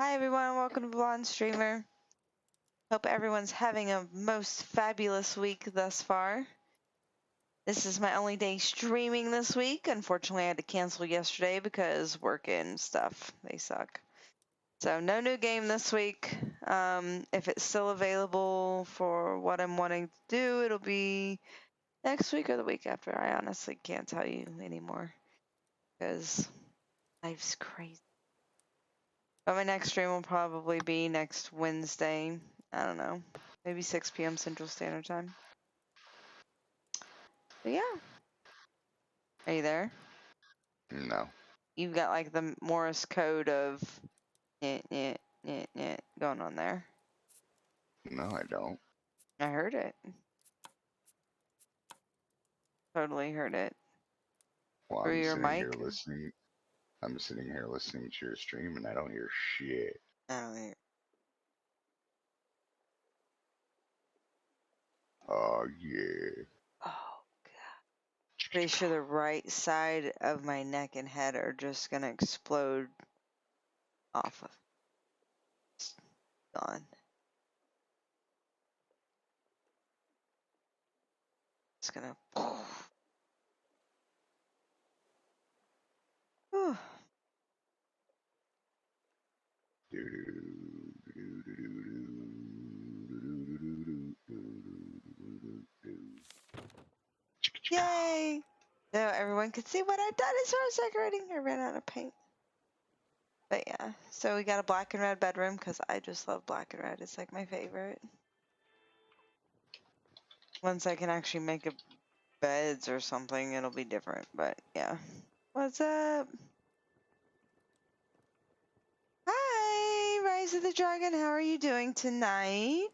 Hi everyone, welcome to Blonde Streamer. Hope everyone's having a most fabulous week thus far. This is my only day streaming this week. Unfortunately, I had to cancel yesterday because work and stuff, they suck. So no new game this week. If it's still available for what I'm wanting to do, it'll be next week or the week after. I honestly can't tell you anymore because life's crazy. But my next stream will probably be next Wednesday. I don't know. Maybe 6 p.m. Central Standard Time. But yeah. Are you there? No. You've got like the Morse code of going on there. No, I don't. I heard it. Totally heard it. Well, Through I'm your sitting here mic? listening. I'm sitting here listening to your stream, and I don't hear shit. I don't hear. Oh yeah. Oh, God. Pretty sure the right side of my neck and head are just gonna explode off of. It's gone. It's gonna. Whew. Yay! So everyone could see what I've done as far as decorating. I ran out of paint. But yeah, so we got a black and red bedroom because I just love black and red. It's like my favorite. Once I can actually make a beds or something, it'll be different. But yeah. What's up? Hi, Rise of the Dragon. How are you doing tonight?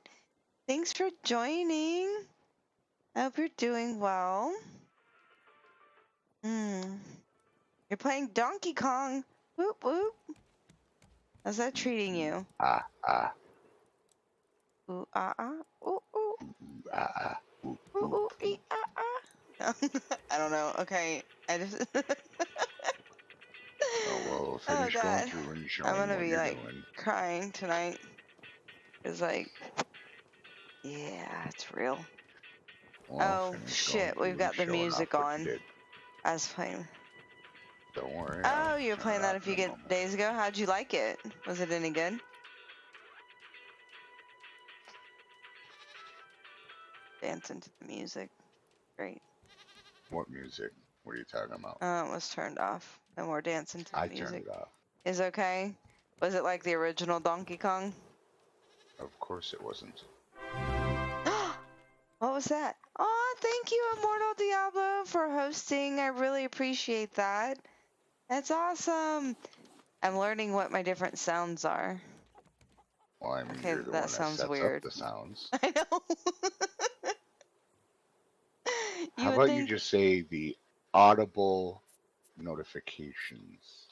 Thanks for joining. I hope you're doing well. You're playing Donkey Kong. Whoop whoop. How's that treating you? Ah ah. Ooh ah ah. Ooh ooh. Ah ah. Ooh ooh ee ah ah. I don't know. Okay. I just. Oh well, Oh finish going God. through and I'm showing gonna what be you're like doing. crying tonight. It's like, yeah, it's real. Well, Oh finish going shit, we've through and got the showing off music what you on. did. I was playing. Don't worry, I'll Oh, you were turn playing it that off a in few a moment. days ago. How'd you like it? Was it any good? Dancing to the music. Great. What music? What are you talking about? It was turned off. No more dancing to I the turned music. it off. Is okay? Was it like the original Donkey Kong? Of course it wasn't. What was that? Oh, thank you, Immortal Diablo, for hosting. I really appreciate that. That's awesome. I'm learning what my different sounds are. Well, I mean, Okay, you're the that one that sounds sets up weird. the sounds. I know. How You would about you think. just say the audible notifications?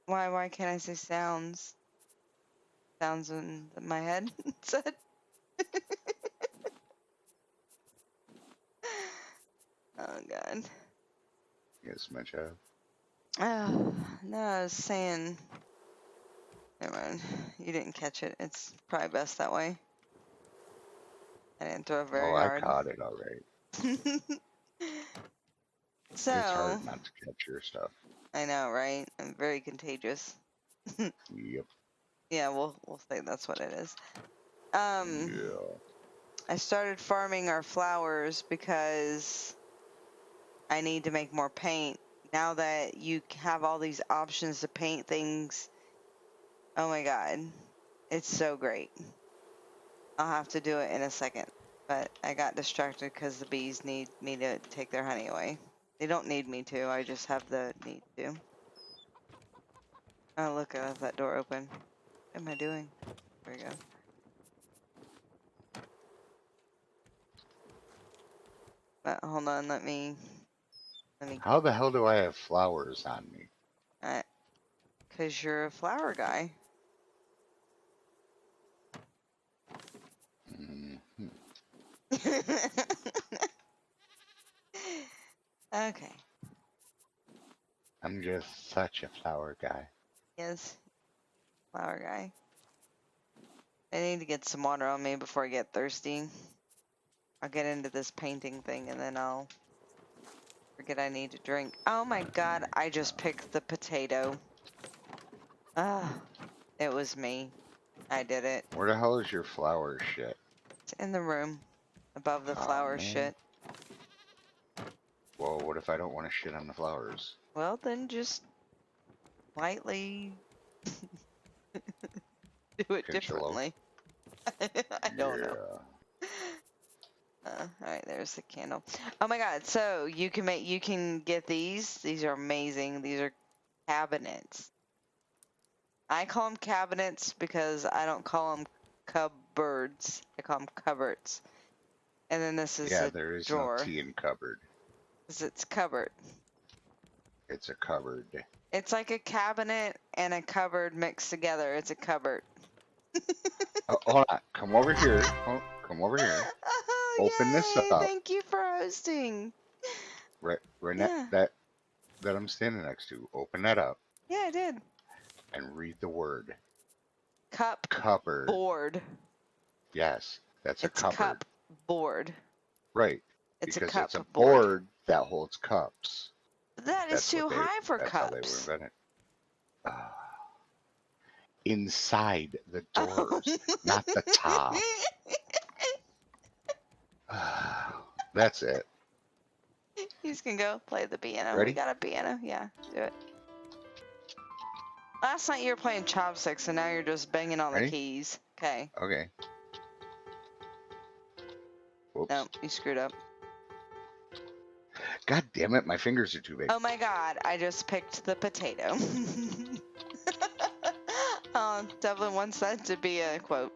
Why can't I say sounds? Sounds in my head said. Oh God. Yes, my child. Oh, no, I was saying. Never mind. You didn't catch it. It's probably best that way. I didn't throw Oh, very I hard. caught it all right. It's So, hard not to catch your stuff. I know, right? I'm very contagious. Yep. Yeah, we'll say that's what it is. Yeah. I started farming our flowers because I need to make more paint. Now that you have all these options to paint things, oh my God, it's so great. I'll have to do it in a second, but I got distracted because the bees need me to take their honey away. They don't need me to, I just have the need to. Oh, look, I left that door open. What am I doing? There we go. But hold on, let me, How the hell do I have flowers on me? cause you're a flower guy. Hmm. Okay. I'm just such a flower guy. Yes. flower guy. I need to get some water on me before I get thirsty. I'll get into this painting thing and then I'll forget I need to drink. Oh my god, I just picked the potato. Ah, it was me. I did it. Where the hell is your flower shit? It's in the room above the Oh flower man. shit. Well, what if I don't want to shit on the flowers? Well, then just lightly do it Pinch a loaf? differently. I don't know. Yeah. All right, there's the candle. Oh my god! So you can get these. These are amazing. These are cabinets. I call them cabinets because I don't call them cupboards. I call them cupboards. And then this is Yeah, a there is no drawer. tea in cupboard. 'Cause it's cupboard. It's a cupboard. It's like a cabinet and a cupboard mixed together. It's a cupboard. Oh, hold on. Come over here. Oh, come over here. Open this Oh, yay! up. Thank you for hosting. Right Yeah, that I'm standing next to. Open that up yeah, I did. and read the word Cup cupboard. board. Yes, that's a It's cupboard. cup board. Right. It's a Because cup it's a board. board that holds cups. That is too high for That's how they were cups. invented. Ah. Inside the Oh. doors, not the top. That's it. He's gonna go play the piano. We Ready? got a piano. Yeah, do it. Last night you were playing chopsticks and now you're just banging on the Ready? keys. Okay. Okay. Whoops. No, you screwed up. God damn it, my fingers are too big. Oh my god, I just picked the potato. Oh, Devlin wants that to be a quote.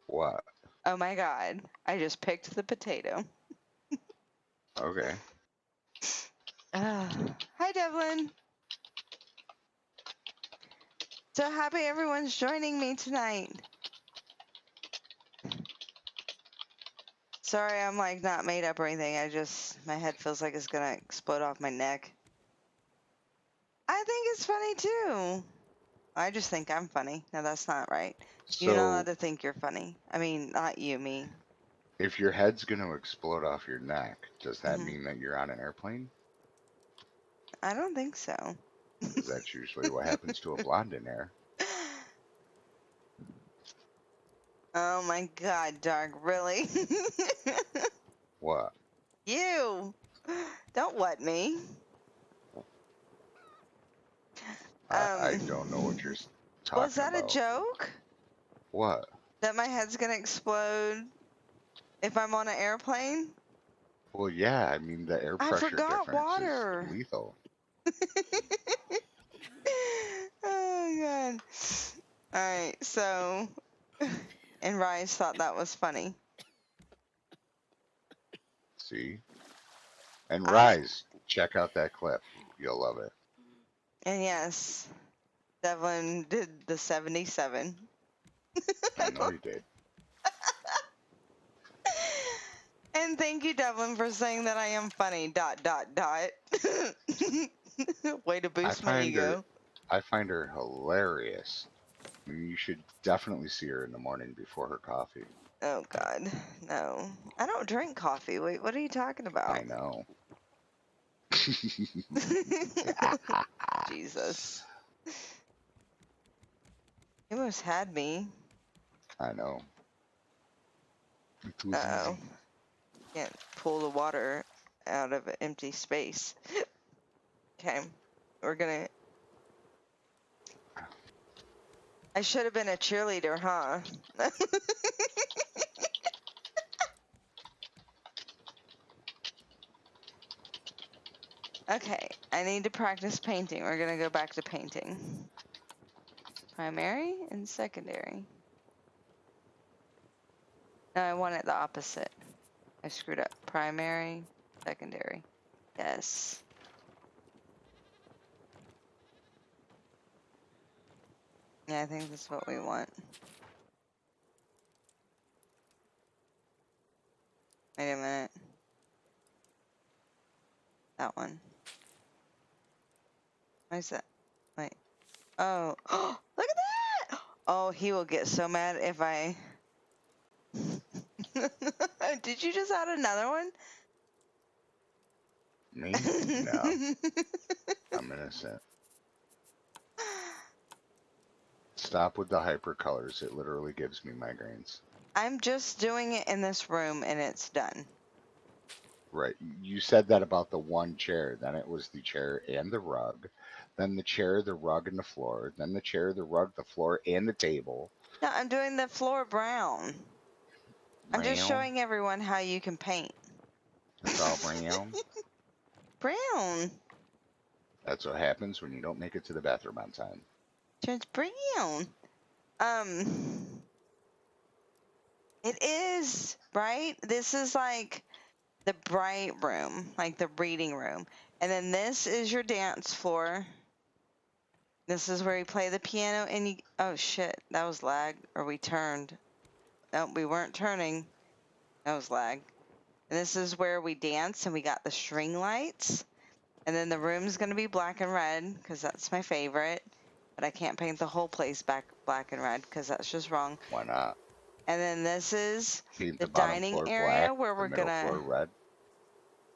What? Oh my god, I just picked the potato. Okay. Hi, Devlin. So happy everyone's joining me tonight. Sorry, I'm like not made up or anything. My head feels like it's gonna explode off my neck. I think it's funny too. I just think I'm funny. No, that's not right. You're not allowed So, to think you're funny. I mean, not you, me. if your head's going to explode off your neck, does that Mhm. mean that you're on an airplane? I don't think so. Because that's usually what happens to a blonde in there. Oh my god, Dark, really? What? You! Don't what me. I don't know what you're talking Was that a about. joke? What? That my head's gonna explode if I'm on an airplane? Well, yeah, I mean, the air I pressure forgot difference water. is lethal. Oh god. Alright, so and Rise thought that was funny. See? And I Rise, check out that clip. You'll love it. and yes, Devlin did the 77. I know you did. And thank you, Devlin, for saying that I am funny. Dot dot dot. Way to boost my ego. I find her hilarious. I mean, you should definitely see her in the morning before her coffee. Oh god, no. I don't drink coffee. Wait, what are you talking about? I know. Jesus. You almost had me. I know. It was Uh-oh. easy. Can't pull the water out of an empty space. Okay. We're gonna... I should have been a cheerleader, huh? Okay, I need to practice painting. We're gonna go back to painting. Primary and secondary. No, I want it the opposite. I screwed up. Primary, secondary. Yes. Yeah, I think that's what we want. Wait a minute. That one. Why is that? Wait. Oh, look at that! Oh, he will get so mad if I. Did you just add another one? Me? No, I'm innocent. Stop with the hypercolors. It literally gives me migraines. I'm just doing it in this room and it's done. Right. You said that about the one chair. Then it was the chair and the rug. Then the chair, the rug, and the floor. Then the chair, the rug, the floor, and the table. No, I'm doing the floor brown. I'm just Brown. showing everyone how you can paint. It's all brown. Brown. That's what happens when you don't make it to the bathroom on time. Turns brown. It is, right? This is like the bright room, like the reading room. And then this is your dance floor. This is where you play the piano and you, oh shit, that was lag, or we turned. No, we weren't turning. That was lag. And this is where we dance and we got the string lights. And then the room's going to be black and red because that's my favorite. But I can't paint the whole place back black and red because that's just wrong. Why not? And then this is Paint the the bottom dining floor black, area where the we're middle gonna floor red.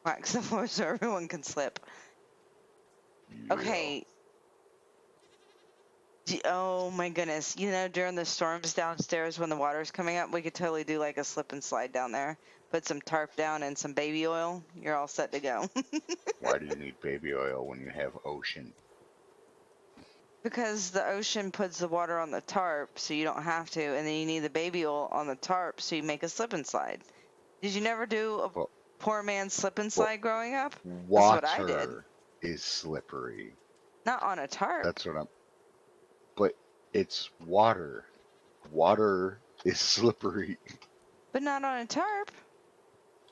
wax the floor so everyone can slip. Yeah. Okay. Oh my goodness. You know, during the storms downstairs when the water's coming up, we could totally do like a slip and slide down there. Put some tarp down and some baby oil. You're all set to go. Why do you need baby oil when you have ocean? Because the ocean puts the water on the tarp so you don't have to, and then you need the baby oil on the tarp so you make a slip and slide. Did you never do a But, poor man's slip and but slide growing up? That's what I did. water is slippery. Not on a tarp, That's what I'm. But it's water. Water is slippery. but not on a tarp.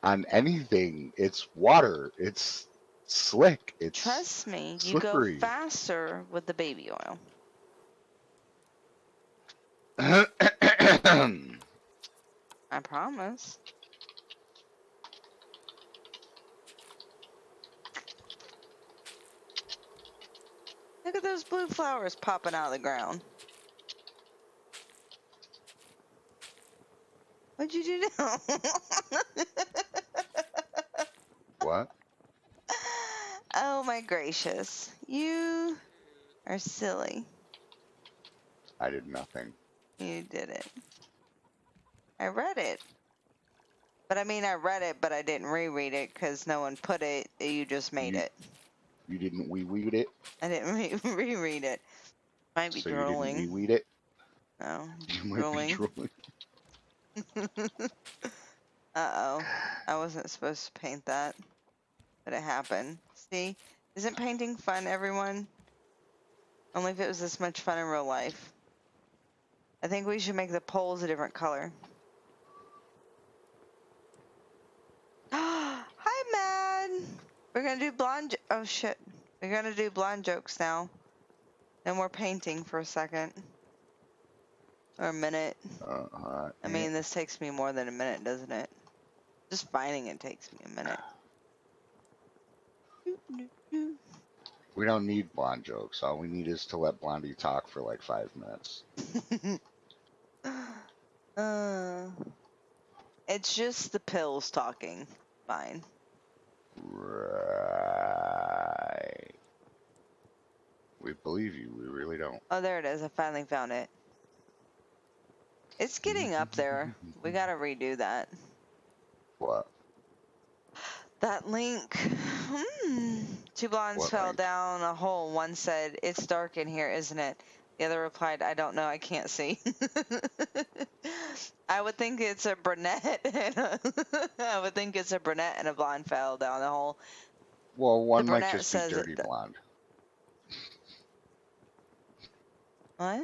On anything, it's water. It's slick. It's Trust me, you go slippery. faster with the baby oil. I promise. Look at those blue flowers popping out of the ground. What'd you do now? What? Oh my gracious. You are silly. I did nothing. You did it. I read it. But I mean, I read it, but I didn't reread it because no one put it. You just made You it. you didn't wee weed it, I didn't reread it. Might be so you didn't wee drooling. weed it. No, You might be drooling. drooling. Uh-oh. I wasn't supposed to paint that, but it happened. See? Isn't painting fun, everyone? Only if it was this much fun in real life. I think we should make the poles a different color. Hi, man! We're gonna do blonde... Oh, shit. We're gonna do blonde jokes now. Then we're painting for a second. Or a minute. I mean, this takes me more than a minute, doesn't it? Just finding it takes me a minute. We don't need blonde jokes. All we need is to let Blondie talk for like 5 minutes. It's just the pills talking. Fine. Right. We believe you. We really don't. Oh, there it is. I finally found it. It's getting up there. We gotta redo that. What? That link. Two blondes What fell link? down a hole. One said, "It's dark in here, isn't it?" The other replied, "I don't know. I can't see." I would think it's a brunette. I would think it's a brunette and a blonde fell down the hole. Well, The one might brunette just be says it. dirty blonde. What?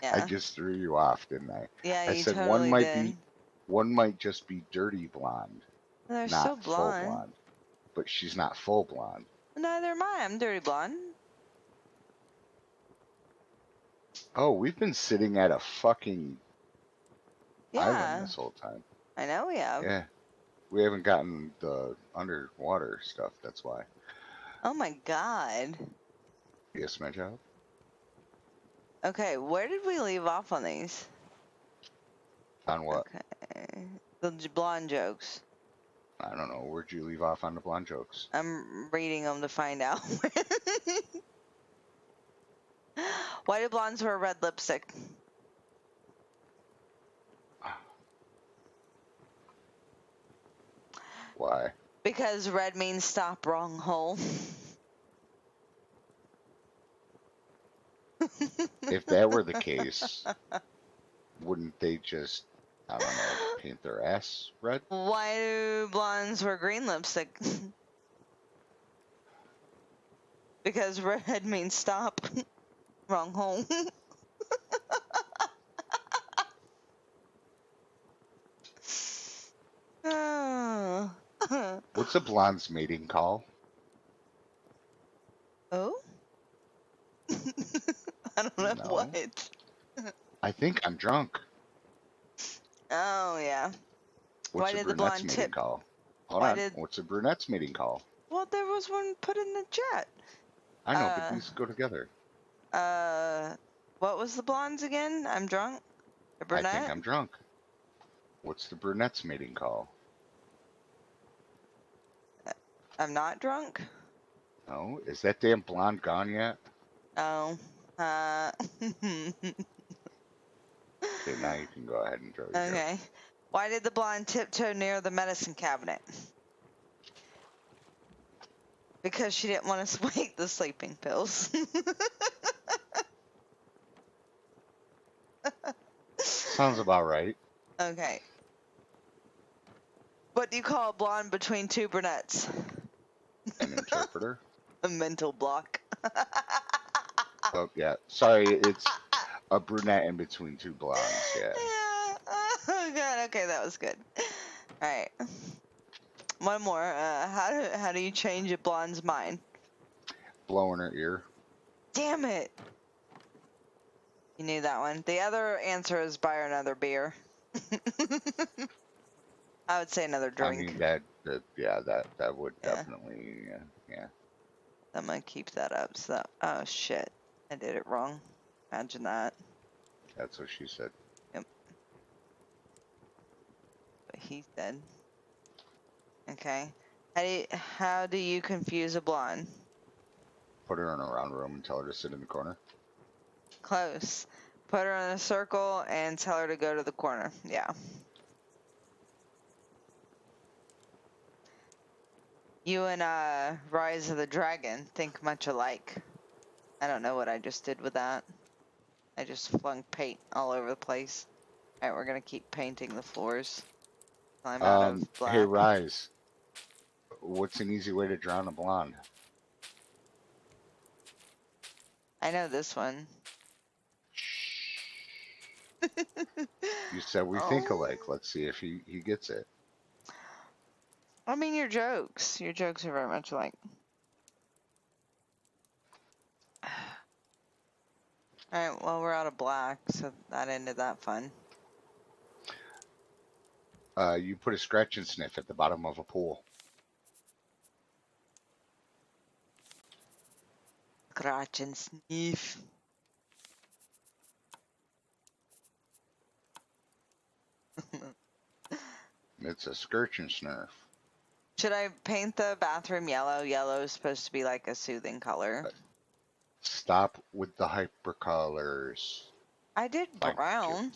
I Yeah. just threw you off, didn't I? Yeah, I you said totally did. one might just be dirty blonde, They're still not full blonde. blonde. But she's not full blonde. Neither am I. I'm dirty blonde. Oh, we've been sitting at a fucking island Yeah, this whole time. I know we have. Yeah. We haven't gotten the underwater stuff, that's why. Oh my god. Yes, my child. Okay, where did we leave off on these? On what? Okay. The blonde jokes. I don't know. Where'd you leave off on the blonde jokes? I'm reading them to find out. Why do blondes wear red lipstick? Why? Because red means stop, wrong hole. If that were the case, wouldn't they just, I don't know, paint their ass red? Why do blondes wear green lipstick? Because red means stop, wrong hole. What's a blonde's mating call? Oh? I don't know No. what. I think I'm drunk. Oh, yeah. What's Why a did the brunette's blonde mating tip? call? Hold Why on. did. What's a brunette's mating call? Well, there was one put in the chat. I know, but Uh, these go together. uh, what was the blondes again? I'm drunk. The I think brunette? I'm drunk. What's the brunette's mating call? I'm not drunk. No. Is that damn blonde gone yet? Oh. Okay, now you can go ahead and throw your joke. Okay. Why did the blonde tiptoe near the medicine cabinet? Because she didn't want to wake the sleeping pills. Sounds about right. Okay. What do you call a blonde between two brunettes? An interpreter? A mental block. Oh, yeah. Sorry, it's a brunette in between two blondes. Yeah. Oh god, okay, that was good. Alright. One more. How do you change a blonde's mind? Blowing her ear. Damn it! You knew that one. The other answer is buy her another beer. I would say another I drink. mean, that would Yeah. definitely, yeah. I'm gonna keep that up. So, oh shit, I did it wrong. Imagine that. That's what she said. Yep. But he said. Okay. How do you confuse a blonde? Put her in a round room and tell her to sit in the corner. Close. Put her in a circle and tell her to go to the corner. Yeah. You and Rise of the Dragon think much alike. I don't know what I just did with that. I just flung paint all over the place. Alright, we're gonna keep painting the floors. I'm out of Hey, black. Rise. What's an easy way to drown a blonde? I know this one. You said we think Oh, alike. Let's see if he gets it. I mean your jokes. Your jokes are very much alike. Alright, well we're out of black, so that ended that fun. You put a scratch and sniff at the bottom of a pool. Scratch and sniff. It's a scratch and sniff. Should I paint the bathroom yellow? Yellow is supposed to be like a soothing color. Stop with the hypercolors. I did Thank you. brown.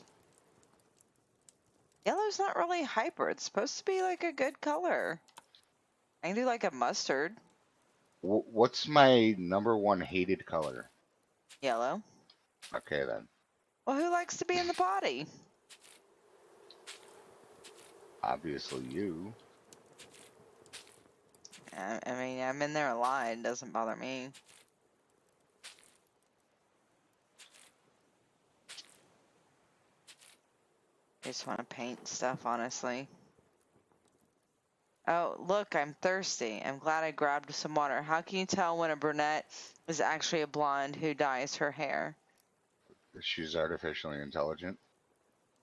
Yellow's not really hyper. It's supposed to be like a good color. I can do like a mustard. What's my number one hated color? Yellow. Okay, then. Well, who likes to be in the potty? Obviously, you. I mean, I'm in there a lot. It doesn't bother me. I just want to paint stuff, honestly. Oh, look, I'm thirsty. I'm glad I grabbed some water. How can you tell when a brunette is actually a blonde who dyes her hair? She's artificially intelligent.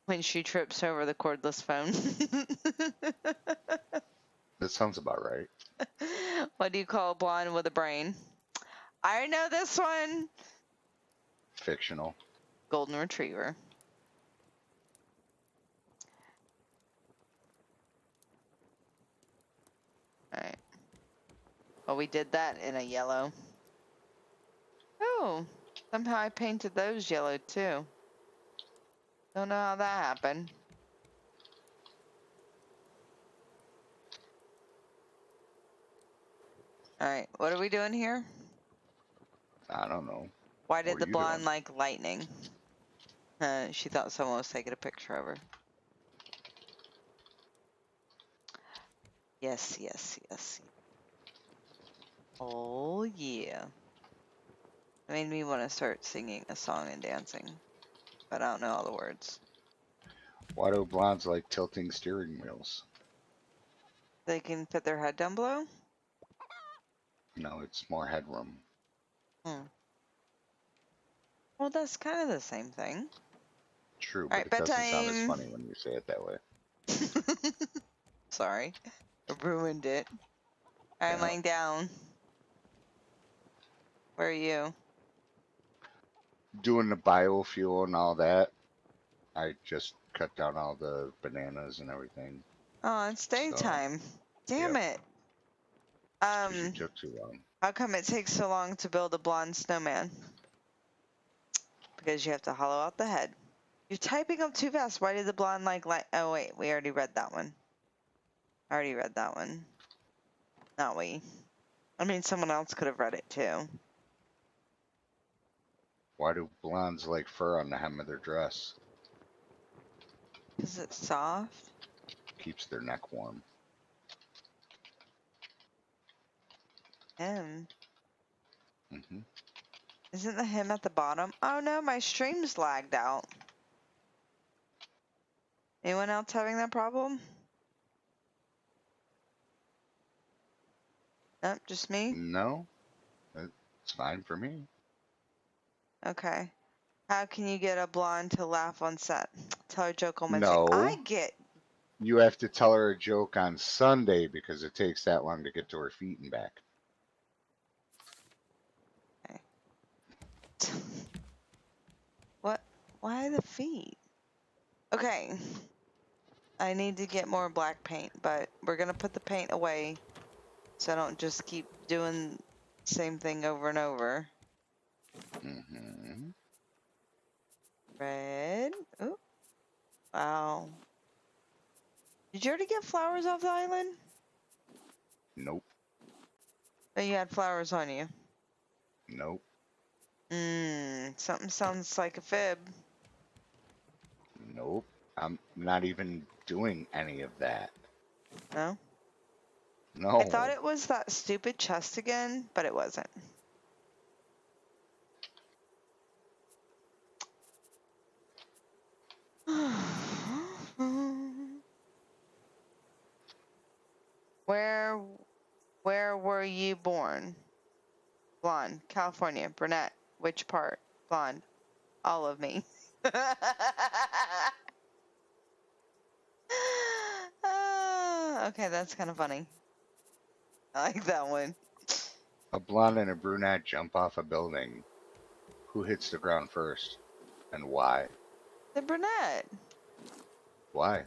When she trips over the cordless phone. That sounds about right. What do you call a blonde with a brain? I know this one. Fictional. Golden retriever. Alright. Well, we did that in a yellow. Oh, somehow I painted those yellow too. Don't know how that happened. Alright, what are we doing here? I don't know. Why What did are the you blonde doing? like lightning? She thought someone was taking a picture of her. Yes, yes, yes. Oh, yeah. It made me want to start singing a song and dancing, but I don't know all the words. Why do blondes like tilting steering wheels? They can put their head down below? No, it's more headroom. Hmm. Well, that's kind of the same thing. True, but Alright, it doesn't sound as bedtime. funny when you say it that way. Sorry, I ruined it. I'm Yeah. laying down. Where are you? Doing the biofuel and all that. I just cut down all the bananas and everything. Oh, it's So, daytime. Damn yep, it. it's because you took too long. How come it takes so long to build a blonde snowman? Because you have to hollow out the head. You're typing up too fast. Why did the blonde like oh wait, we already read that one. I already read that one. Not we. I mean, someone else could have read it too. Why do blondes like fur on the hem of their dress? Is it soft? Keeps their neck warm. Hem. Hmm. Isn't the hem at the bottom? Oh no, my stream's lagged out. Anyone else having that problem? Nope, just me? No, it's fine for me. Okay. How can you get a blonde to laugh on set? Tell her a joke on Wednesday. I No, get. you have to tell her a joke on Sunday because it takes that long to get to her feet and back. Okay. What? Why the feet? Okay. I need to get more black paint, but we're gonna put the paint away so I don't just keep doing the same thing over and over. Hmm. Red. Oh, wow. Did you already get flowers off the island? Nope. Oh, you had flowers on you. Nope. Something sounds like a fib. Nope. I'm not even doing any of that. No? I thought No. it was that stupid chest again, but it wasn't. Where where were you born? Blonde, California, brunette. Which part? Blonde. All of me. Okay, that's kind of funny. I like that one. A blonde and a brunette jump off a building. Who hits the ground first? And why? The brunette. Why?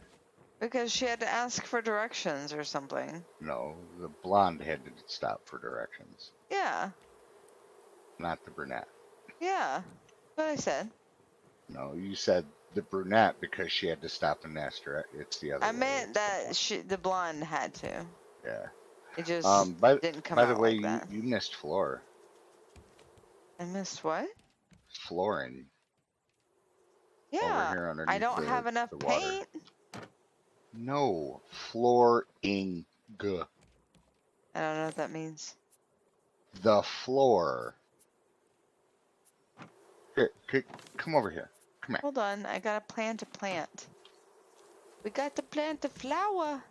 Because she had to ask for directions or something. No, the blonde had to stop for directions, Yeah. not the brunette. Yeah. What I said. No, you said the brunette because she had to stop and ask direct. It's the other I way. meant It's the that blonde. the blonde had to. Yeah. It just By didn't come by the out way, like you that. you missed floor. I missed what? Flooring over Yeah. here I underneath don't have enough the water. paint. No, flooring. I don't know what that means. The floor. Here, come over here. Come here. Hold on. I gotta plant a plant. We got to plant a flower.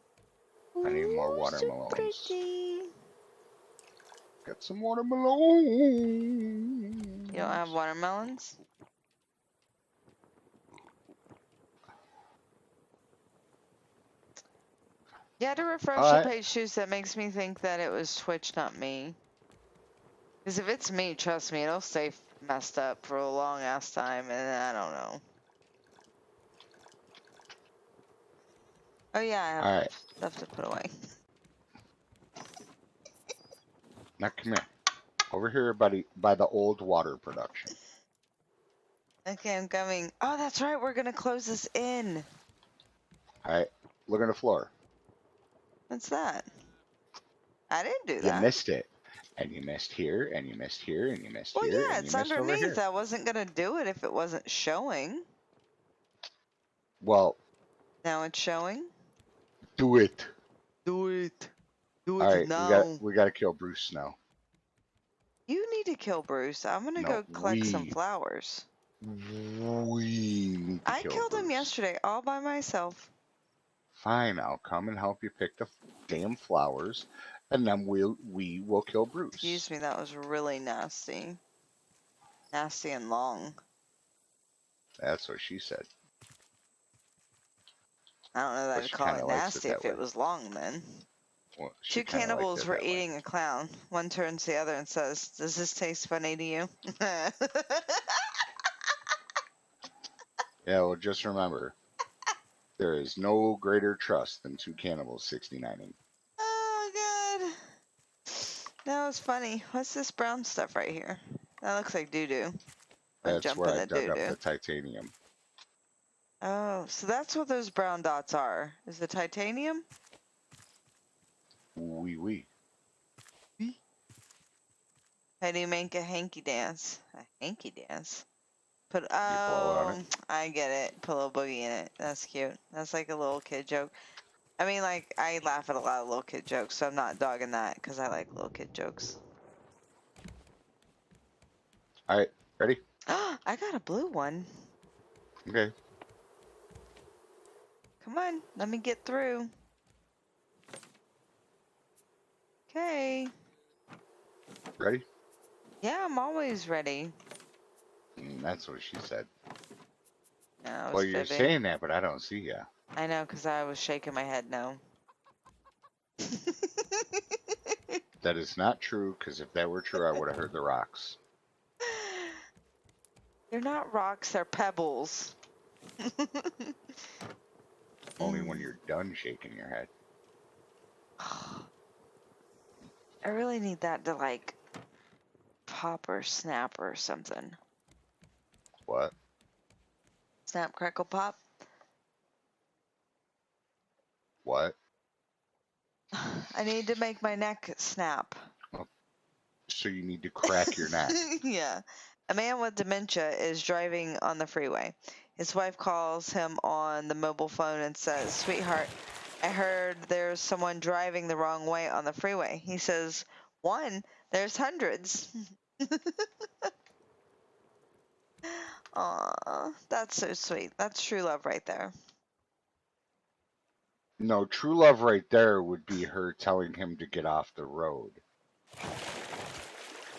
I need more Ooh, so watermelons. pretty. Got some watermelons. You don't have watermelons? Yeah, to refresh the Alright. page too, so that makes me think that it was Twitch, not me. Because if it's me, trust me, it'll stay messed up for a long ass time, and I don't know. Oh yeah, I have Alright. stuff to put away. Now come here. Over here by the old water production. Okay, I'm coming. Oh, that's right, we're gonna close this in. Alright. Look on the floor. What's that? I didn't do You that. missed it. And you missed here, and you missed here, and you missed Well, here, yeah, and you it's missed over underneath. here. I wasn't gonna do it if it wasn't showing. Well, Now it's showing. do it. Do it. Do it Alright, now. we gotta kill Bruce now. You need to kill Bruce. I'm gonna No, go collect some flowers. we need to I kill killed him Bruce. yesterday all by myself. Fine, I'll come and help you pick the damn flowers, and then we will kill Excuse Bruce. me, that was really nasty. Nasty and long. That's what she said. I don't know that But I'd she call kind it of likes it nasty that if way. it was long then. Well, she Two kind of liked cannibals it were that way. eating a clown. One turns to the other and says, "Does this taste funny to you?" Yeah, well, just remember, there is no greater trust than two cannibals 69ing. Oh god. That was funny. What's this brown stuff right here? That looks like doo-doo. I'm gonna That's jump where in I the dug up doo-doo. the titanium. Oh, so that's what those brown dots are. Is it titanium? Wee wee. How do you make a hanky dance? A hanky dance? You blow on it. I get it. Put a little boogie in it. That's cute. That's like a little kid joke. I mean, like, I laugh at a lot of little kid jokes, so I'm not dogging that because I like little kid jokes. All right, ready? I got a blue one. Okay, Come on, let me get through. Okay. ready? Yeah, I'm always ready. That's what she said. No, I was Well, you're fibbing. saying that, but I don't see ya. I know, because I was shaking my head no. That is not true, because if that were true, I would have heard the rocks. They're not rocks, they're pebbles. Only when you're done shaking your head. I really need that to, like, pop or snap or something. What? Snap, crackle, pop. What? I need to make my neck snap. So you need to crack your neck. Yeah. A man with dementia is driving on the freeway. His wife calls him on the mobile phone and says, "Sweetheart, I heard there's someone driving the wrong way on the freeway." He says, "One, there's hundreds." Aw, that's so sweet. That's true love right there. No, true love right there would be her telling him to get off the road.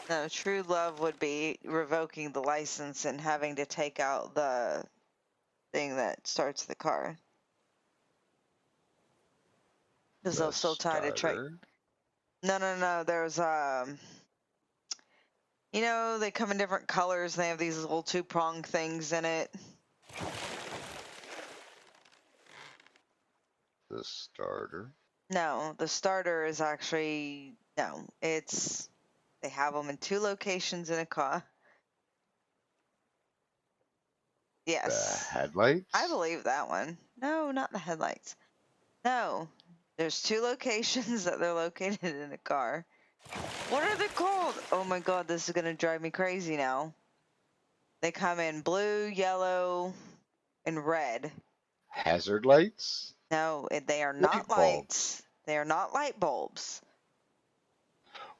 No, true love would be revoking the license and having to take out the thing that starts the car. Because they'll The still tie to track. starter? No. There's you know, they come in different colors and they have these little two-prong things in it. The starter? No, the starter is actually no. It's they have them in two locations in a car. The Yes, headlights? I believe that one. No, not the headlights. No, there's two locations that they're located in a car. What are they called? Oh my god, this is gonna drive me crazy now. They come in blue, yellow, and red. Hazard lights? No, they are Light not bulbs. lights. They are not light bulbs.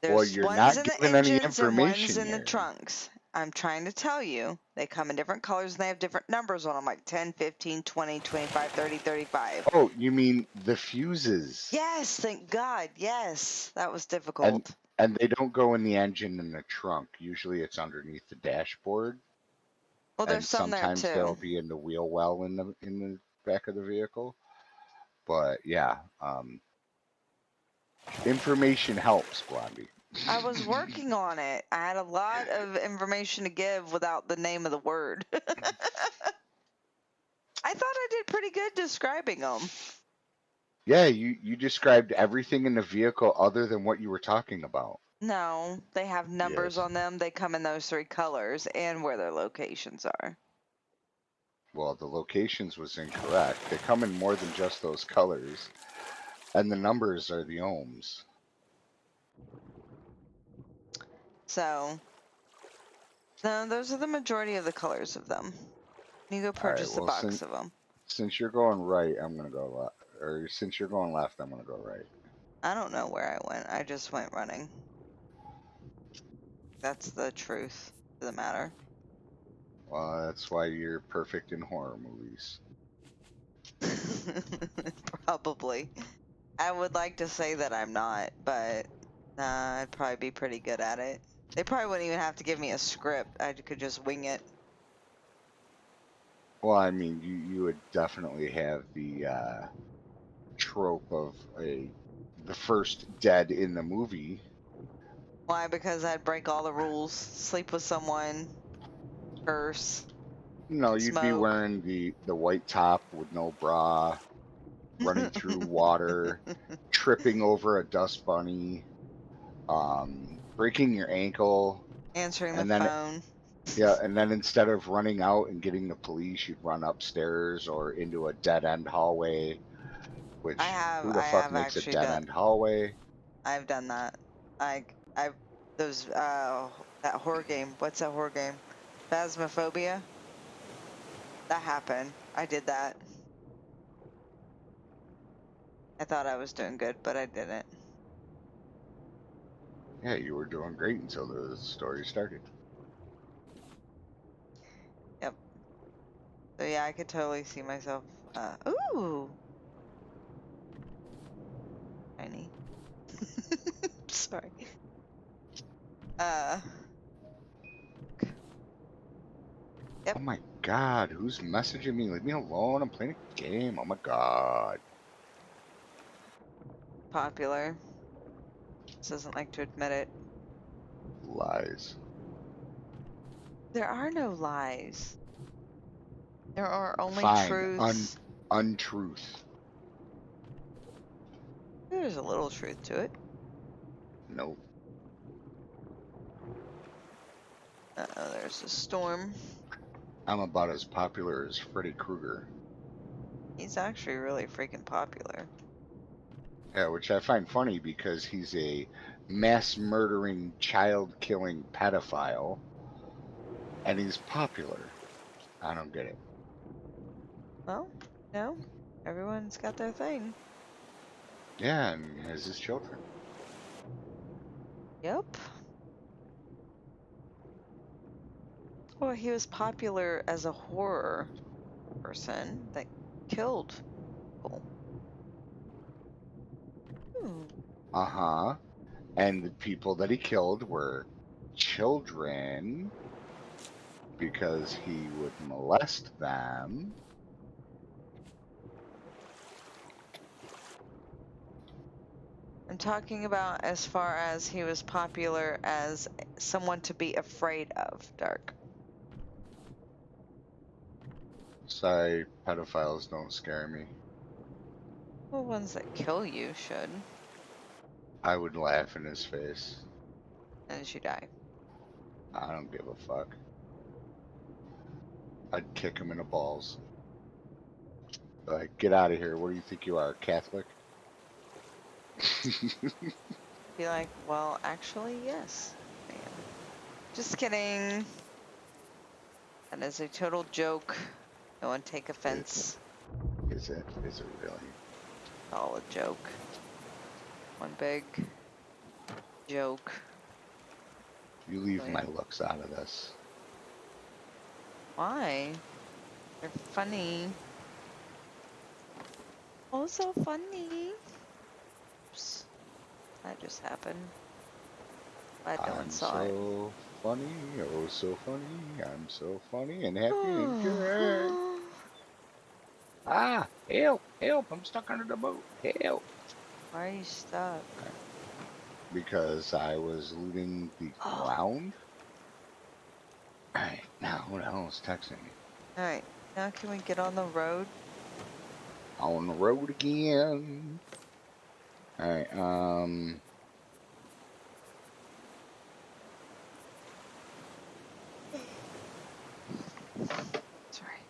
Well, There's you're ones not in the giving any engines and ones information in the here. trunks. I'm trying to tell you. They come in different colors and they have different numbers on them, like 10, 15, 20, 25, 30, 35. Oh, you mean the fuses? Yes, thank God. Yes, that was And difficult. and they don't go in the engine and the trunk. Usually it's underneath the dashboard, Well, there's and some there sometimes they'll too. be in the wheel well in the back of the vehicle. But yeah, Information helps, Blondie. I was working on it. I had a lot of information to give without the name of the word. I thought I did pretty good describing them. Yeah, you described everything in the vehicle other than what you were talking about. No, they have numbers Yes. on them. They come in those 3 colors and where their locations are. Well, the locations was incorrect. They come in more than just those colors, and the numbers are the ohms. So, no, those are the majority of the colors of them. You go All right. purchase a Well, box of them. since you're going right, I'm gonna go left. Or since you're going left, I'm gonna go right. I don't know where I went. I just went running. That's the truth of the matter. Well, that's why you're perfect in horror movies. Probably. I would like to say that I'm not, but nah, I'd probably be pretty good at it. They probably wouldn't even have to give me a script. I could just wing it. Well, I mean, you would definitely have the trope of the first dead in the movie. Why? Because I'd break all the rules, sleep with someone, curse, No, you'd be smoke. wearing the white top with no bra, running through water, tripping over a dust bunny, breaking your ankle, Answering the and then phone. yeah, and then instead of running out and getting the police, you'd run upstairs or into a dead end hallway. I Which have who the I fuck have makes a actually dead done end hallway? I've done that. I've those that horror game. What's that horror game? Phasmophobia? That happened. I did that. I thought I was doing good, but I didn't. Yeah, you were doing great until the story started. Yep. So yeah, I could totally see myself. Ooh, tiny. Sorry. Uh, Oh yep. my god, who's messaging me? Leave me alone. I'm playing a game. Oh my god. Popular. Doesn't like to admit it. Lies. There are no lies. There are only Fine. truths. Untruth. There's a little truth to it. Nope. Uh-oh, there's a storm. I'm about as popular as Freddy Krueger. He's actually really freaking popular. Yeah, which I find funny because he's a mass murdering, child killing pedophile. And he's popular. I don't get it. Well, no, everyone's got their thing. Yeah, and he has his children. Yep. Well, he was popular as a horror person that killed people. Hmm. Uh-huh. And the people that he killed were children because he would molest them. I'm talking about as far as he was popular as someone to be afraid of, Dark. Sorry, pedophiles don't scare me. Well, ones that kill you should, I would laugh in his face. as you die. I don't give a fuck. I'd kick him in the balls. Like, get out of here. What do you think you are, Catholic? Be like, well, actually, yes, I am. Just kidding. That is a total joke. No one take offense. Is it? Is it really? It's all a joke. One big joke. You leave Really. my looks out of this. Why? They're funny. Oh, so funny. Oops. That just happened. Glad no one I'm saw it. so funny, oh so funny. I'm so funny and happy and good. Ah, help, help, I'm stuck under the boat. Help. Why are you stuck? because I was looting the Oh, ground. Alright, now who the hell is texting me? alright. Now can we get on the road? On the road again. Alright, Sorry.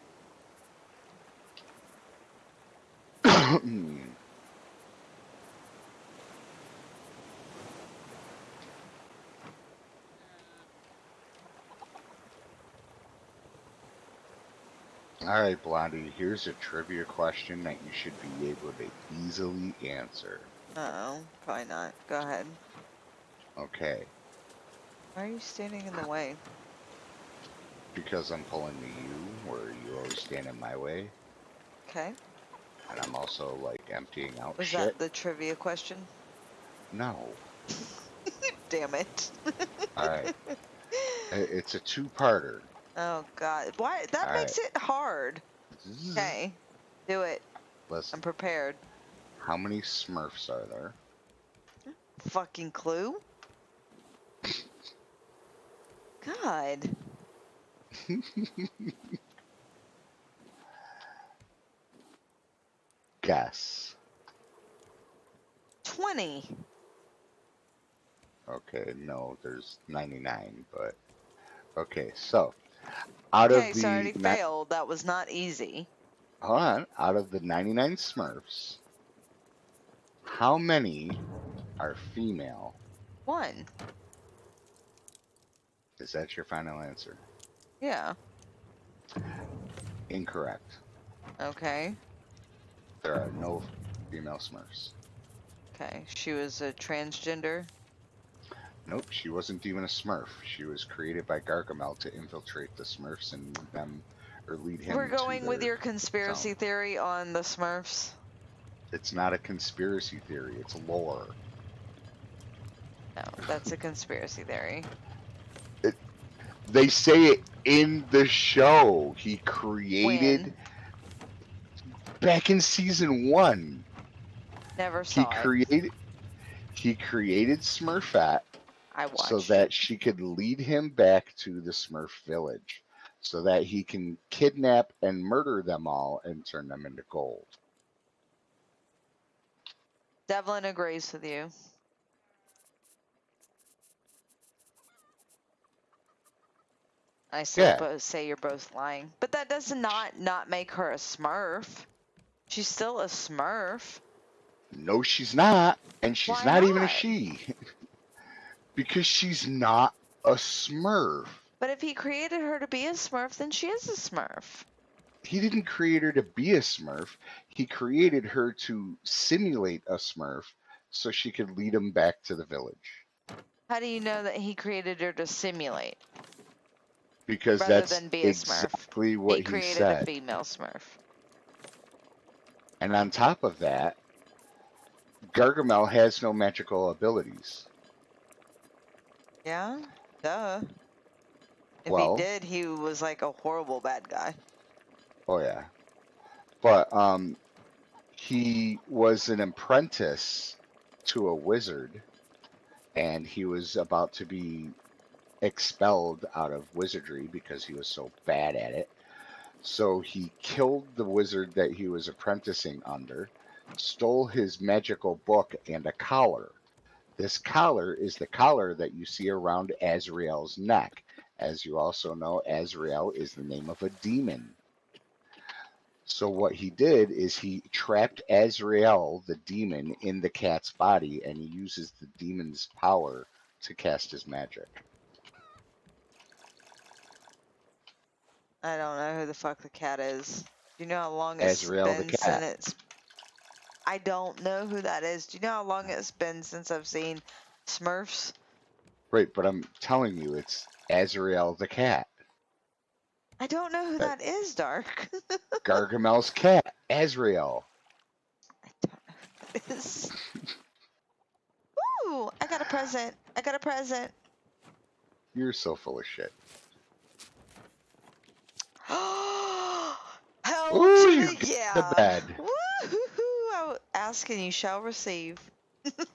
Alright, Blondie, here's a trivia question that you should be able to easily answer. Uh-oh. Probably not. Go ahead. Okay, Why are you standing in the way? because I'm pulling to you, where you always stand in my way, Okay. and I'm also, like, emptying out Was shit. that the trivia question? No. Damn it. Alright, it's a two-parter. Oh god. Why? That Alright, makes it hard. Okay. Do it. I'm listen, prepared. how many Smurfs are there? Fucking clue? God. Guess. 20. Okay, no, there's 99, but okay, so out Okay, of so I the already failed. That was not easy. hold on, out of the 99 Smurfs, how many are female? 1. Is that your final answer? Yeah. Incorrect. Okay. There are no female Smurfs. Okay. She was a transgender. Nope, she wasn't even a Smurf. She was created by Gargamel to infiltrate the Smurfs and lead them, or lead We're him to going with their your conspiracy zone. theory on the Smurfs. It's not a conspiracy theory, it's lore. No, that's a conspiracy theory. They say it in the show. He When? created back in season 1. Never He saw it. created he created Smurfette I so watched it. that she could lead him back to the Smurf village so that he can kidnap and murder them all and turn them into gold. Devlin agrees with you. I still Yeah. say you're both lying. But that does not make her a Smurf. She's still a Smurf. No, she's not. And she's Why not even a not? she. Because she's not a Smurf. But if he created her to be a Smurf, then she is a Smurf. He didn't create her to be a Smurf. He created her to simulate a Smurf so she could lead him back to the village. How do you know that he created her to simulate Because rather that's than be a Smurf? exactly He what he created a said. female Smurf. And on top of that, Gargamel has no magical abilities. Yeah? Duh. If he Well, did, he was like a horrible bad guy. oh yeah. But he was an apprentice to a wizard and he was about to be expelled out of wizardry because he was so bad at it. So he killed the wizard that he was apprenticing under, stole his magical book and a collar. This collar is the collar that you see around Azrael's neck. As you also know, Azrael is the name of a demon. So what he did is he trapped Azrael, the demon, in the cat's body, and he uses the demon's power to cast his magic. I don't know who the fuck the cat is. Do you know how long it's Azrael the been since cat. it's... I don't know who that is. Do you know how long it's been since I've seen Smurfs? Right, but I'm telling you, it's Azrael the cat. I don't know who That that is, Dark. Gargamel's cat, Azrael. I don't know who that is. Ooh, I got a present. I got a present. You're so full of shit. Hell Ooh, to you the get the yeah. bed. Woo-hoo-hoo. Ask and you shall receive.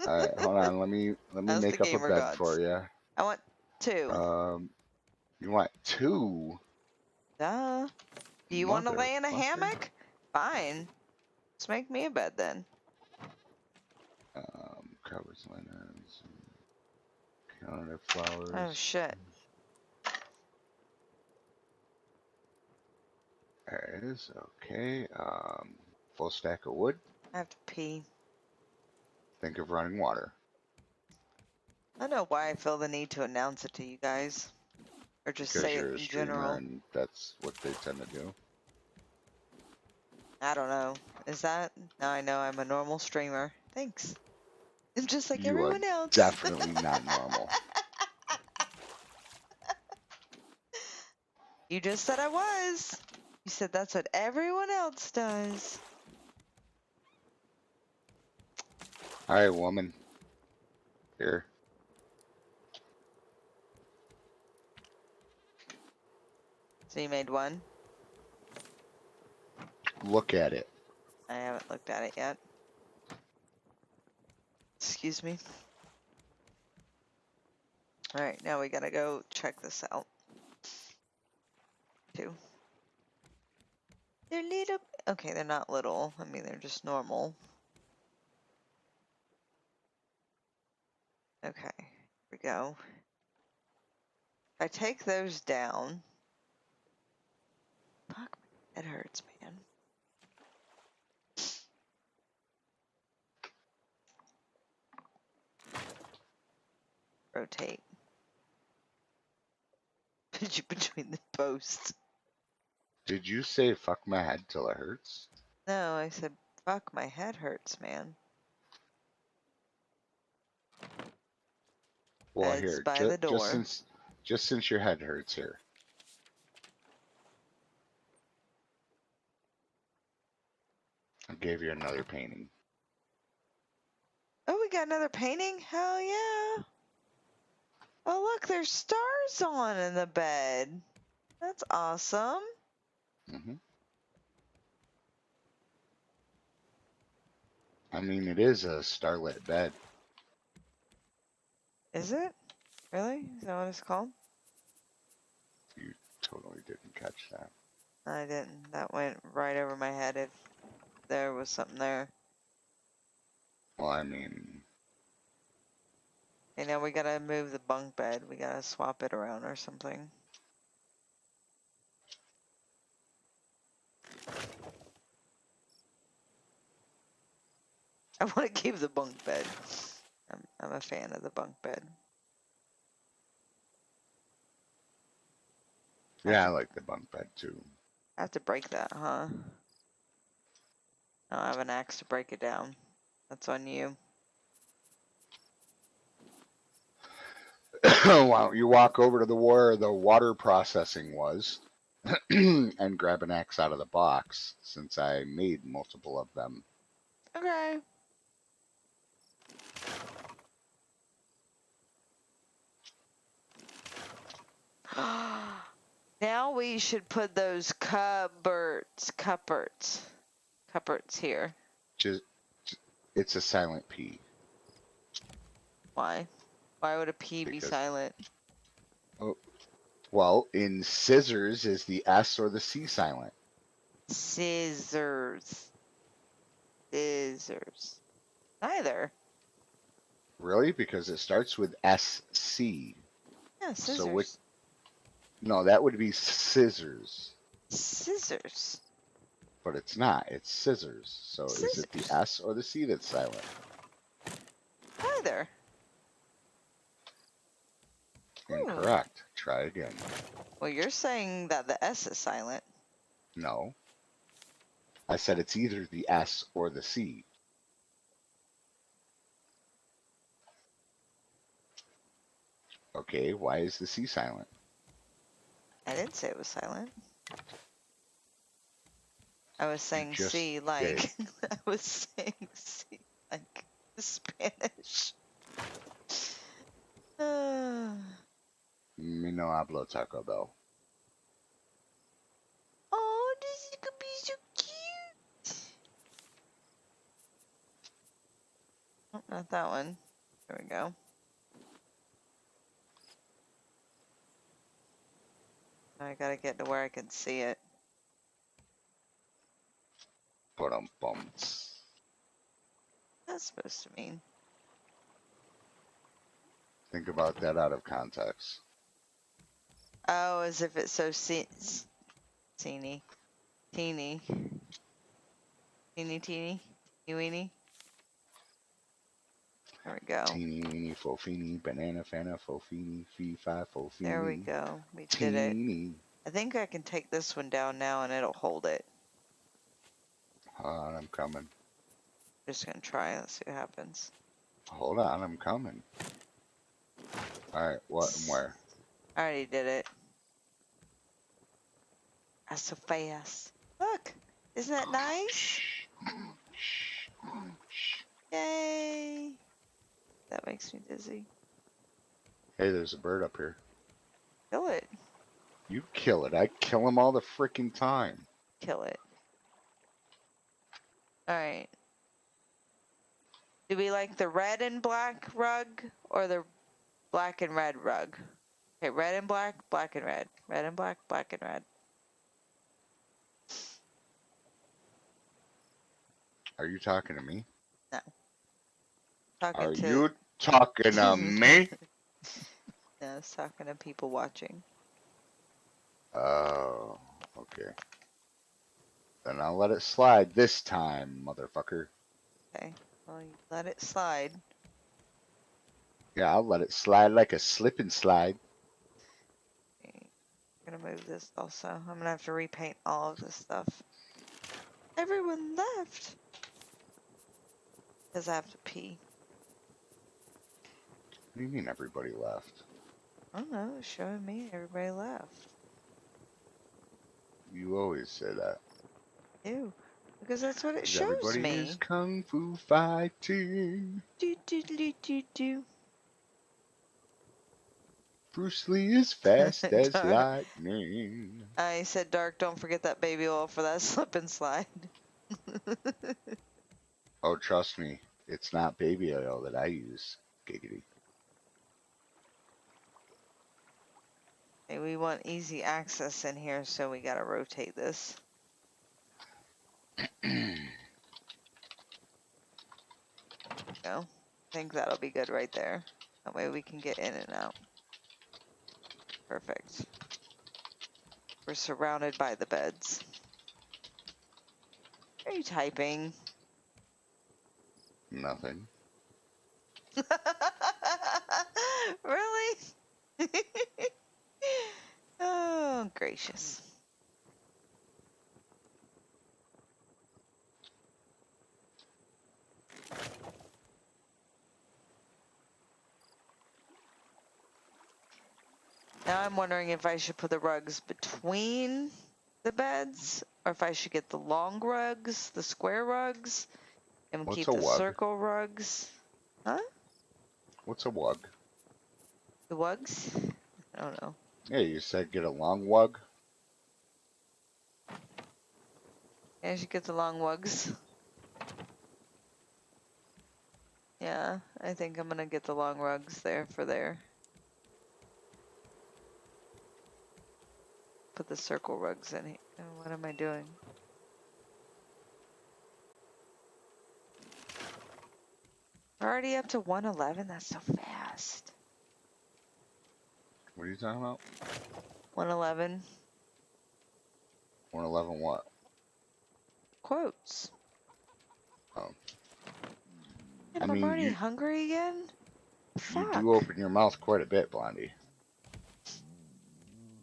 All right, hold on. Let me How's the make up a gamer bed for gods? you. I want two. You want two? Duh. Do you want to lay in a Motherfucker. hammock? Fine. Let's make me a bed then. Covers, linens, counter Oh flowers. shit. There it is. Okay. Full stack of wood. I have to pee. Think of running water. I don't know why I feel the need to announce it to you guys. Or just Because say it you're a in streamer general. and that's what they tend to do. I don't know. Is that? Now I know I'm a normal streamer. Thanks. I'm just like You are everyone else. definitely not normal. You just said I was. You said that's what everyone else does. All right, woman. Here. So you made one? Look at it. I haven't looked at it yet. Excuse me. Alright, now we gotta go check this out. Two. They're little. Okay, they're not little. I mean, they're just normal. Okay, here we go. If I take those down. Fuck, my head hurts, man. Rotate. Put you between the posts. Did you say fuck my head till it hurts? No, I said, fuck, my head hurts, man. Well, Bed's here, by the just door. since your head hurts here, I gave you another painting. Oh, we got another painting? Hell yeah. Oh, look, there's stars on in the bed. That's awesome. hmm I mean, it is a starlit bed. Is it? Really? Is that what it's called? You totally didn't catch that. I didn't. That went right over my head if there was something there. Well, I mean, Okay, now we gotta move the bunk bed. We gotta swap it around or something. I want to keep the bunk bed. I'm a fan of the bunk bed. yeah, I like the bunk bed too. I have to break that, huh? I don't have an axe to break it down. That's on you. Why don't you walk over to where the water processing was and grab an axe out of the box since I made multiple of them. Okay. Now we should put those cupboards here. Just, it's a silent P Why? Why would a P be because, silent? oh, well, in scissors, is the S or the C silent? Scissors. Scissors. Neither. Really? Because it starts with SC. Yeah, So which, scissors. no, that would be scissors, Scissors. but it's not. It's scissors. So is it the Scissors. S or the C that's silent? Neither. Incorrect. Try again. Well, you're saying that the S is silent. No. I said it's either the S or the C. Okay, why is the C silent? I didn't say it was silent. I was You saying just C did. like I was saying C like Spanish. Me no hablo Taco Bell. Oh, this could be so cute. Oh, not that one. There we go. I gotta get to where I can see it. Bumps. What's that supposed to mean? Think about that out of context. Oh, as if it's so teeny. Teeny. Teeny, teeny. Weeny. There we go. Teeny weeny fofini, banana fana fofini, fee fi fofini. There we go. We did it. Teeny. I think I can take this one down now and it'll hold it. Hold on, I'm coming. Just gonna try. Let's see what happens. Hold on, I'm coming. Alright, what and where? I already did it. That's so fast. Look! Isn't that nice? Yay! That makes me dizzy. Hey, there's a bird up here. Kill it. You kill it. I kill him all the freaking time. Kill it. Alright. Do we like the red and black rug or the black and red rug? Okay, red and black, black and red. Red and black, black and red. Are you talking to me? No. Talking Are to... you talking to me? No, I was talking to people watching. Oh, okay. Then I'll let it slide this time, motherfucker. Okay. Well, you let it slide. Yeah, I'll let it slide like a slip and slide. Okay. I'm gonna move this also. I'm gonna have to repaint all of this stuff. Everyone left! Because I have to pee. What do you mean everybody left? I don't know, it's showing me everybody left. You always say that. Ew. Because that's what it 'Cause shows everybody me. is kung fu fighting. Do do do do do. Bruce Lee is fast as Dark. lightning. I said, Dark, don't forget that baby oil for that slip and slide. Oh, trust me, it's not baby oil that I use. Giggity. Hey, we want easy access in here, so we gotta rotate this. Go. I think that'll be good right there. That way we can get in and out. Perfect. We're surrounded by the beds. Are you typing? Nothing. Really? Oh, gracious. Now I'm wondering if I should put the rugs between the beds, or if I should get the long rugs, the square rugs, and What's keep a the wug? circle rugs. Huh? What's a wug? The wugs? I don't know. Yeah, you said get a long wug. Yeah, I should get the long wugs. Yeah, I think I'm gonna get the long rugs there for there. Put the circle rugs in here. Oh, what am I doing? We're already up to 111? That's so fast. What are you talking about? 111 111 what? quotes. Oh. And I I'm mean, already hungry again? you Fuck. do open your mouth quite a bit, Blondie.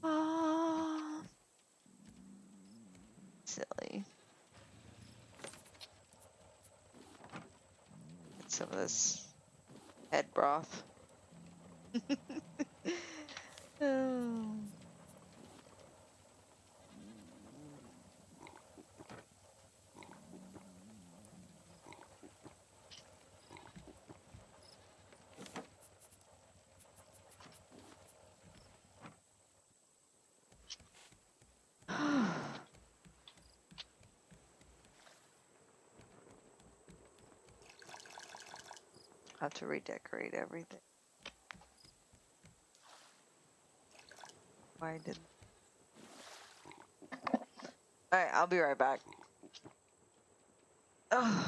Ah, silly. Get some of this head broth. Oh. I have to redecorate everything. Why did? All right, I'll be right back. Ugh.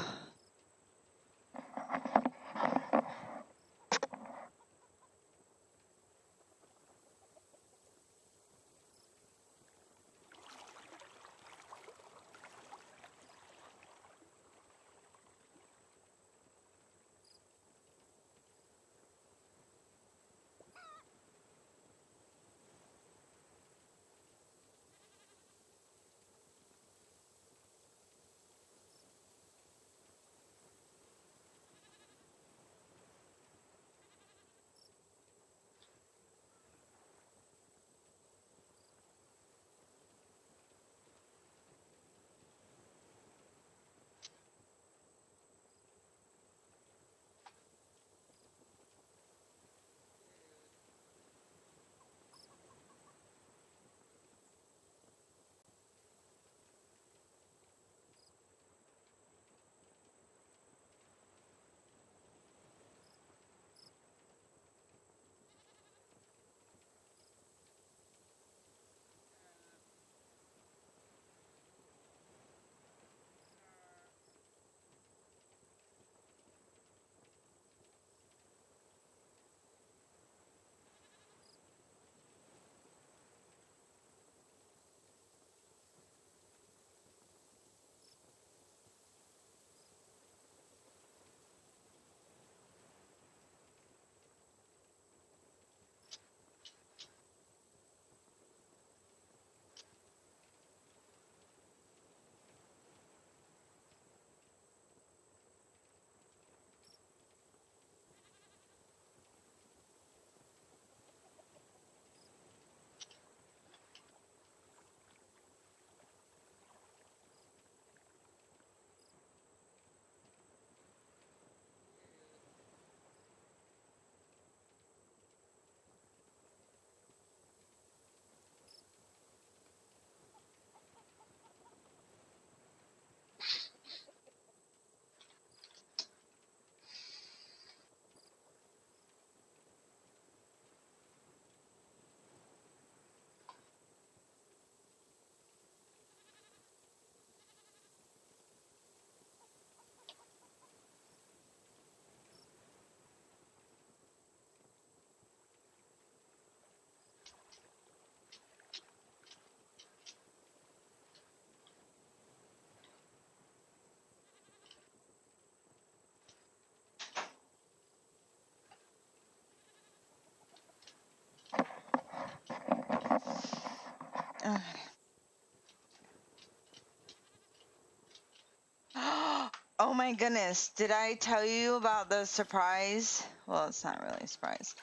Oh my goodness. Did I tell you about the surprise? Well, it's not really a surprise.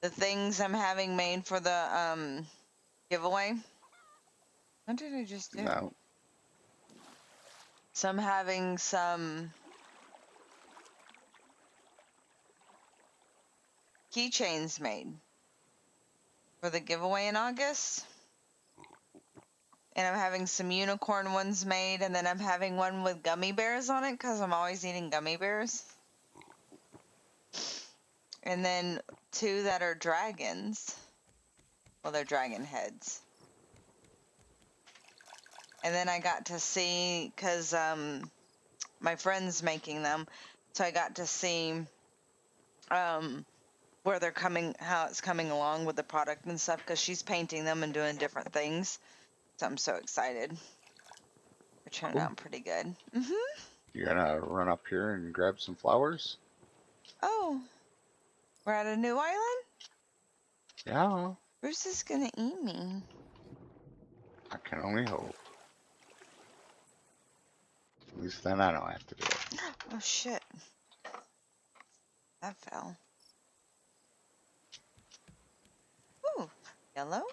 The things I'm having made for the giveaway. What did I just do? No. So I'm having some keychains made for the giveaway in August. And I'm having some unicorn ones made, and then I'm having one with gummy bears on it because I'm always eating gummy bears. And then two that are dragons. Well, they're dragon heads. And then I got to see, because my friend's making them, so I got to see where they're coming, how it's coming along with the product and stuff, because she's painting them and doing different things. So I'm so excited. They're turning Cool. out pretty good. You're gonna run up here and grab some flowers? Oh, we're at a new island? Yeah. Bruce is gonna eat me. I can only hope. At least then I don't have to do it. Oh shit. That fell. Ooh, yellow?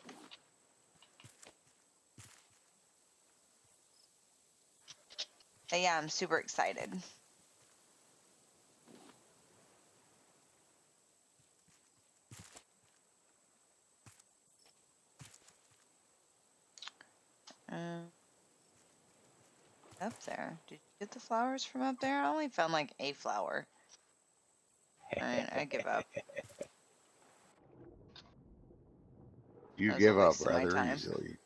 But yeah, I'm super excited. Uh, Up there. Did you get the flowers from up there? I only found like a flower. Alright, I give up. You That was a give up waste of my rather time. easily.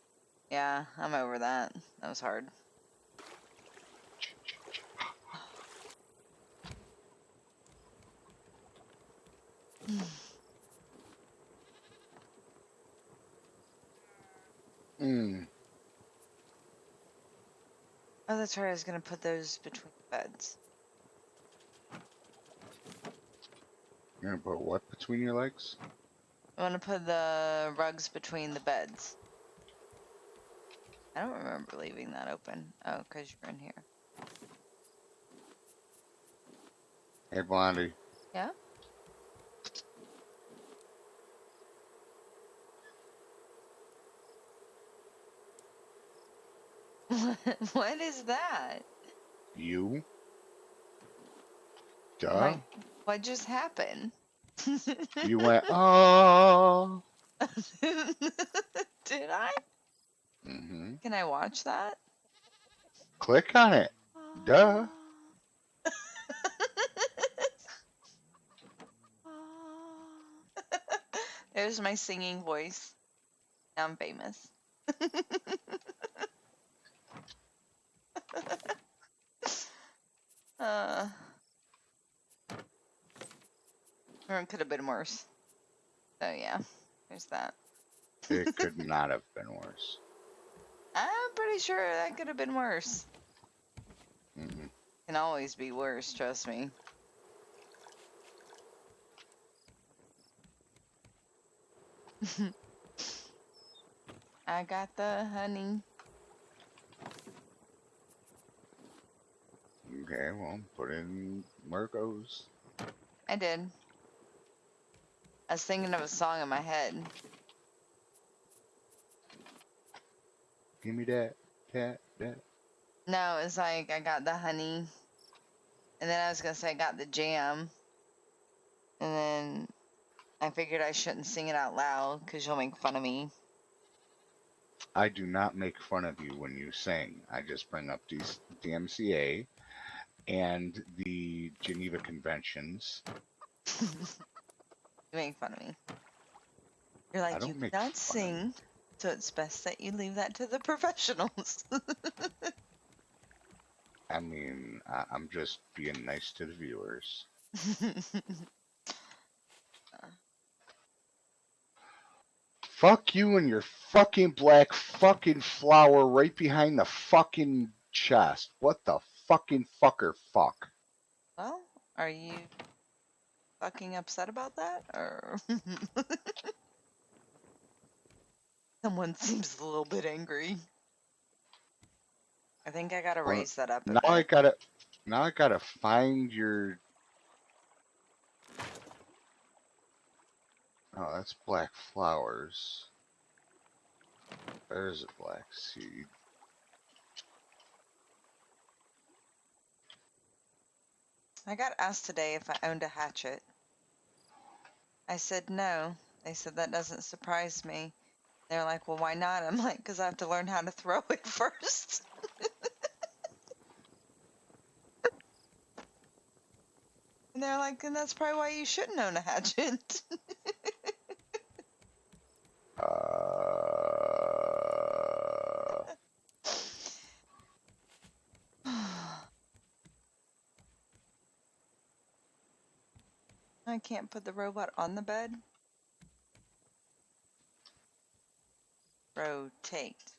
Yeah, I'm over that. That was hard. Mm. Oh, that's right. I was gonna put those between beds. You're gonna put what between your legs? I want to put the rugs between the beds. I don't remember leaving that open. Oh, because you're in here. Hey, Blondie. Yeah? What is that? You? Duh. My, what just happened? You went, oh. Did I? Mm-hmm. Can I watch that? Click on it. Duh. There's my singing voice. Now I'm famous. Uh, or it could have been worse. So yeah, there's that. It could not have been worse. I'm pretty sure that could have been worse. Mm-mm. Can always be worse, trust me. I got the honey. Okay, well, put in where it goes. I did. I was thinking of a song in my head. Give me that, that. No, it's like I got the honey, and then I was gonna say I got the jam, and then I figured I shouldn't sing it out loud because you'll make fun of me. I do not make fun of you when you sing. I just bring up these DMCA and the Geneva Conventions. You make fun of me. You're I like, you don't make cannot fun of you. sing, so it's best that you leave that to the professionals. I mean, I'm just being nice to the viewers. Fuck you and your fucking black fucking flower right behind the fucking chest. What the fucking fucker fuck? Well, are you fucking upset about that, or someone seems a little bit angry? I think I gotta Well, raise that up a now I bit. gotta find your. Oh, that's black flowers. There's a black seed. I got asked today if I owned a hatchet. I said no. They said that doesn't surprise me. They're like, well, why not? I'm like, because I have to learn how to throw it first. And they're like, and that's probably why you shouldn't own a hatchet. Uh, I can't put the robot on the bed. Rotate.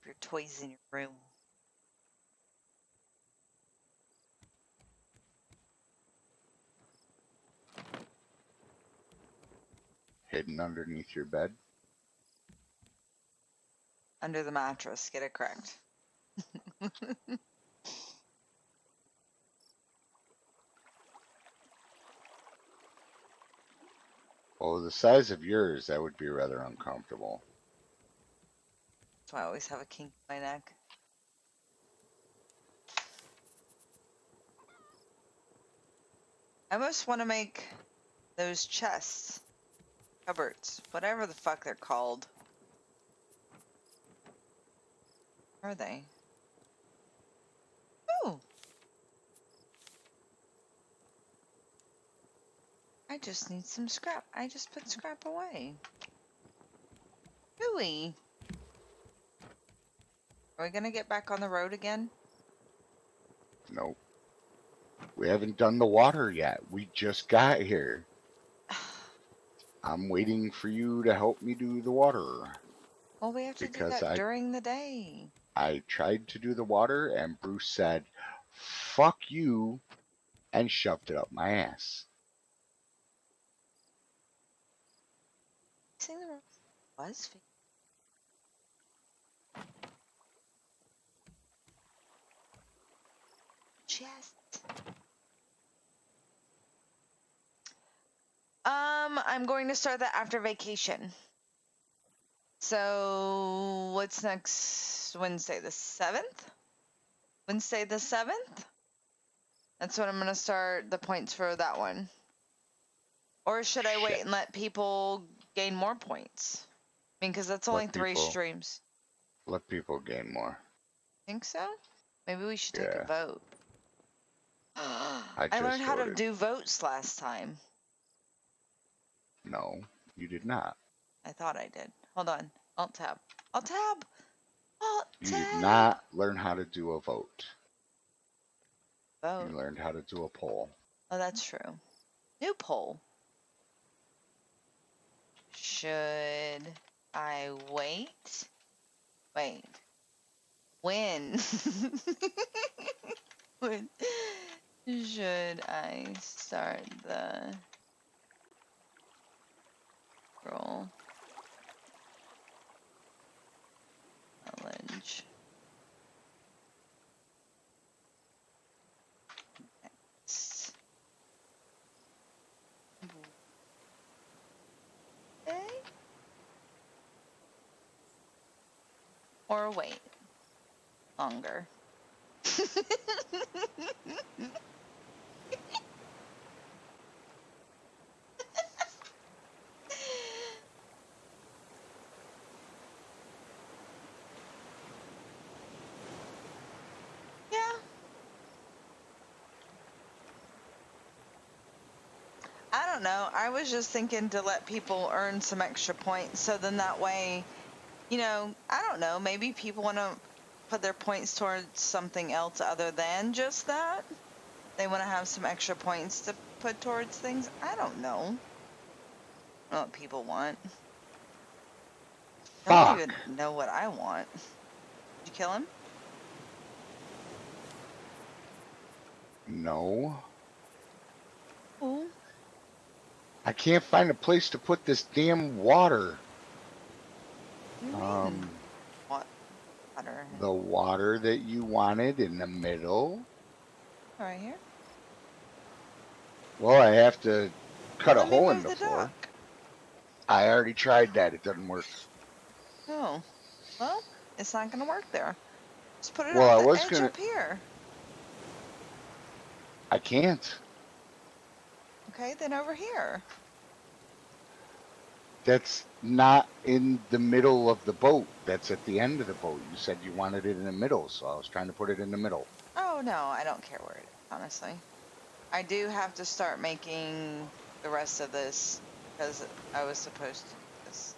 Your toys in your room. hidden underneath your bed. Under the mattress. Get it correct. Well, the size of yours, that would be rather uncomfortable. That's why I always have a kink in my neck. I almost want to make those chests, cupboards, whatever the fuck they're called. Where are they? I just need some scrap. I just put scrap away. Hooey. Are we gonna get back on the road again? Nope. We haven't done the water yet. We just got here. I'm waiting for you to help me do the water. Well, we have to do Because that during the day. I tried to do the water and Bruce said, fuck you, and shoved it up my ass. Seeing the road was chest. I'm going to start that after vacation. So what's next Wednesday? The 7th? Wednesday the 7th? That's when I'm gonna start the points for that one. Or should I wait Shit. and let people gain more points? I mean, because that's only 3 streams. Let people gain more. Think so? Maybe we should take a Yeah. vote. I I learned just how to voted. do votes last time. No, you did not. I thought I did. Hold on. Alt tab. Alt tab. Alt You did tab. not learn how to do a vote. You Vote. learned how to do a poll. Oh, that's true. New poll. Should I wait? Wait. When? When should I start the roll challenge? Next day? Or wait longer? Yeah. I don't know. I was just thinking to let people earn some extra points so then that way, I don't know, maybe people want to put their points towards something else other than just that. They want to have some extra points to put towards things. I don't know. I don't know what people want. I don't Fuck. even know what I want. Did you kill him? No. Oh. I can't find a place to put this damn water. What do you mean? What? Water. The water that you wanted in the middle. Right here? Well, I have to cut a Let me hole in move the the floor. duck. I already tried that. It doesn't work. Oh. Well, it's not going to work there. Just put it Well, on I the was edge gonna. up here. I can't. Okay, then over here. That's not in the middle of the boat. That's at the end of the boat. You said you wanted it in the middle, so I was trying to put it in the middle. Oh, no, I don't care where it is, honestly. I do have to start making the rest of this because I was supposed to do this.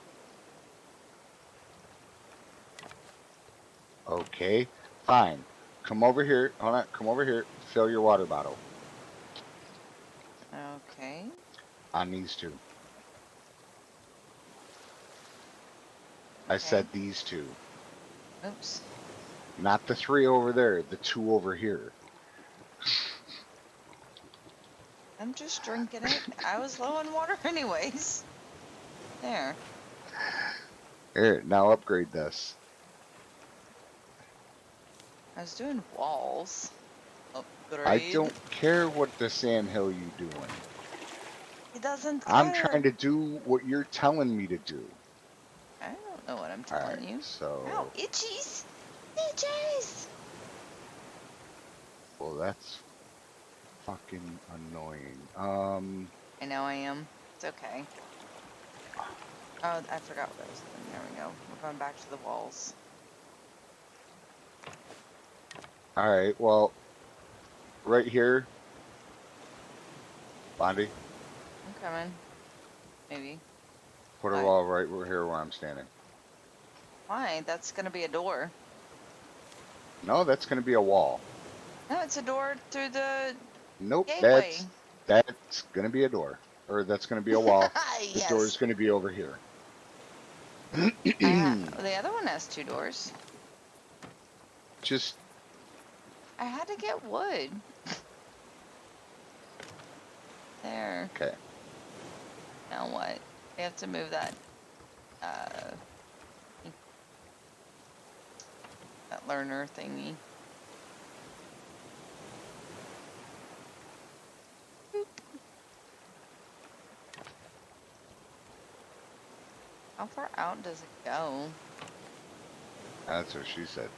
Okay, fine. Come over here. Hold on. Come over here. Fill your water bottle Okay. on these two. I Okay. said these two. Oops. Not the three over there, the two over here. I'm just drinking it. I was low on water anyways. There. Here, now upgrade this. I was doing walls. I Upgrade. don't care what the sandhill you doing. It doesn't I'm care. trying to do what you're telling me to do. I don't know what I'm Alright, telling you. Ow, so, itchies! Itchies! well, that's fucking annoying. I know I am. It's okay. Oh, I forgot what I was doing. There we go. We're going back to the walls. Alright, well, right here, Bondi, I'm coming. Maybe. Put a Why? wall right here where I'm standing. Why? That's gonna be a door. No, that's going to be a wall. No, it's a door through the Nope, gateway. that's going to be a door, or that's going to be a wall. The door is Yes. going to be over here. The other one has 2 doors. Just I had to get wood. There. okay. Now what? We have to move that uh that learner thingy. Boop. How far out does it go? That's what she said.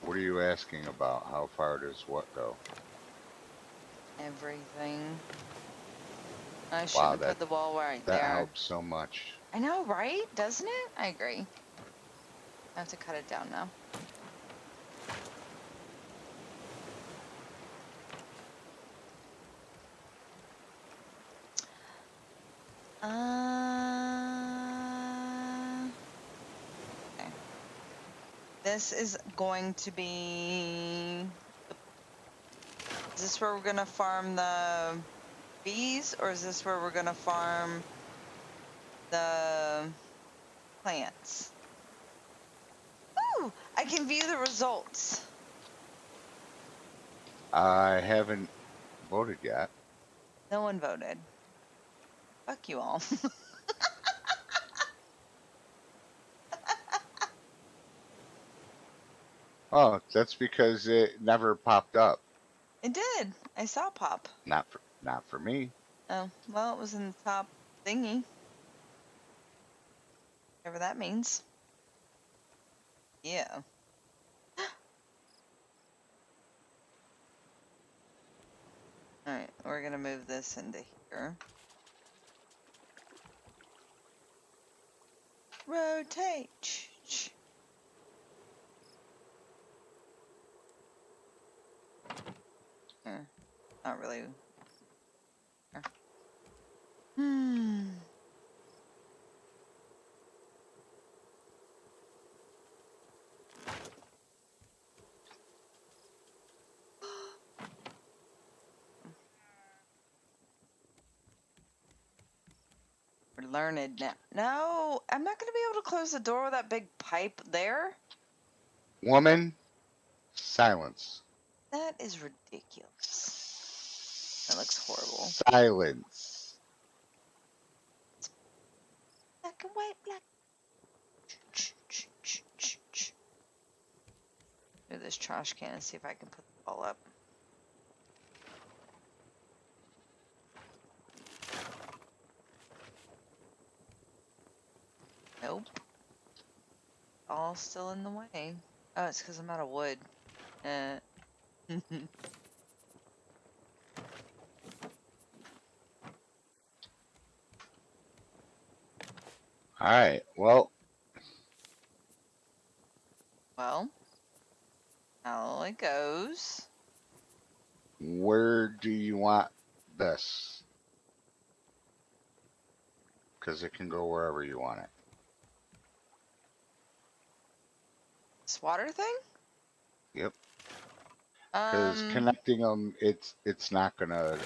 What are you asking about? How far does what go? Everything. I shouldn't Wow, have put the wall right that there. helps so much. I know, right? Doesn't it? I agree. I have to cut it down now. Okay. This is going to be. Is this where we're gonna farm the bees, or is this where we're gonna farm the plants? Ooh, I can view the results. I haven't voted yet. No one voted. Fuck you all. Oh, that's because it never popped up. It did. I saw pop. Not for me. Oh, well, it was in the top thingy. Whatever that means. Yeah. Alright, we're gonna move this into here. Rotate. Not really. Hmm. We're learned now. No, I'm not gonna be able to close the door with that big pipe there. Woman, silence. That is ridiculous. That looks horrible. Silence. Black and white, black. Move this trash can and see if I can put the ball up. Nope. All still in the way. Oh, it's because I'm out of wood. All right. Well, Well, how it goes. where do you want this? Because it can go wherever you want it. This water thing? Yep. Because connecting them, it's not gonna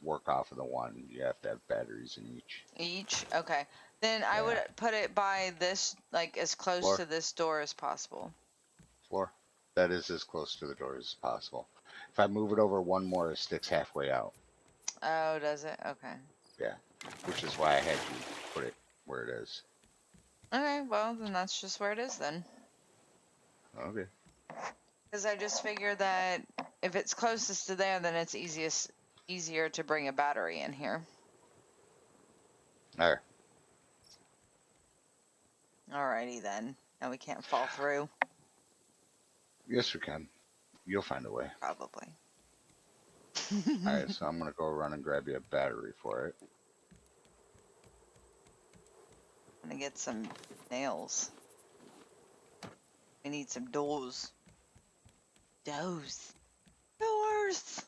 work off of the one. You have to have batteries in Each? Okay. Then I would yeah put it by this, like as close floor to this door as possible. floor. That is as close to the door as possible. If I move it over one more, it sticks halfway out. Oh, does it? Okay. Yeah, which is why I had you put it where it is. Okay, well, then that's just where it is then. Okay. Because I just figured that if it's closest to there, then it's easier to bring a battery in here. There. Alrighty then. Now we can't fall through. Yes, we can. You'll find a way. Probably. All right, so I'm gonna go run and grab you a battery for it. I'm gonna get some nails. We need some doors. Doors. Doors!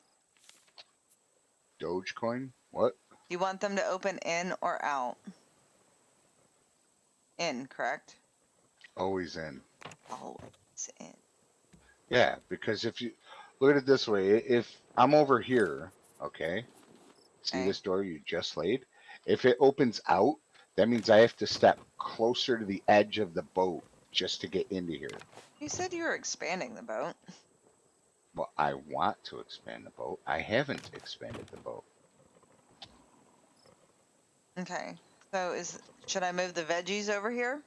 Dogecoin? What? Do you want them to open in or out? In, correct? Always in. Always in. Yeah, because if you look at it this way, if I'm over here, okay, see Okay. this door you just laid? If it opens out, that means I have to step closer to the edge of the boat just to get into here. You said you were expanding the boat. Well, I want to expand the boat. I haven't expanded the boat. Okay. So should I move the veggies over here?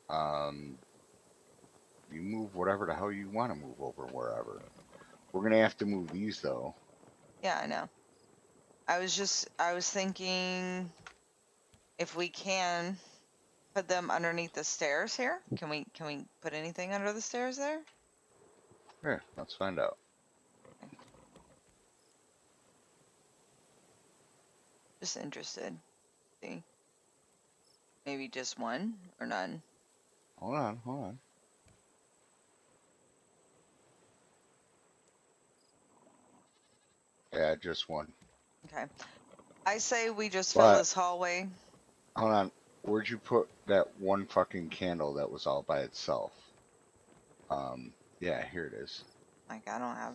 Um, you move whatever the hell you want to move over wherever. We're gonna have to move these though. Yeah, I know. I was thinking if we can put them underneath the stairs here. Can we put anything under the stairs there? Yeah, let's find out. Just interested. See. Maybe just one or none. Hold on, hold on. Yeah, just one. Okay. I say we just fill But this hallway. hold on. Where'd you put that one fucking candle that was all by itself? Yeah, here it is. Like I don't have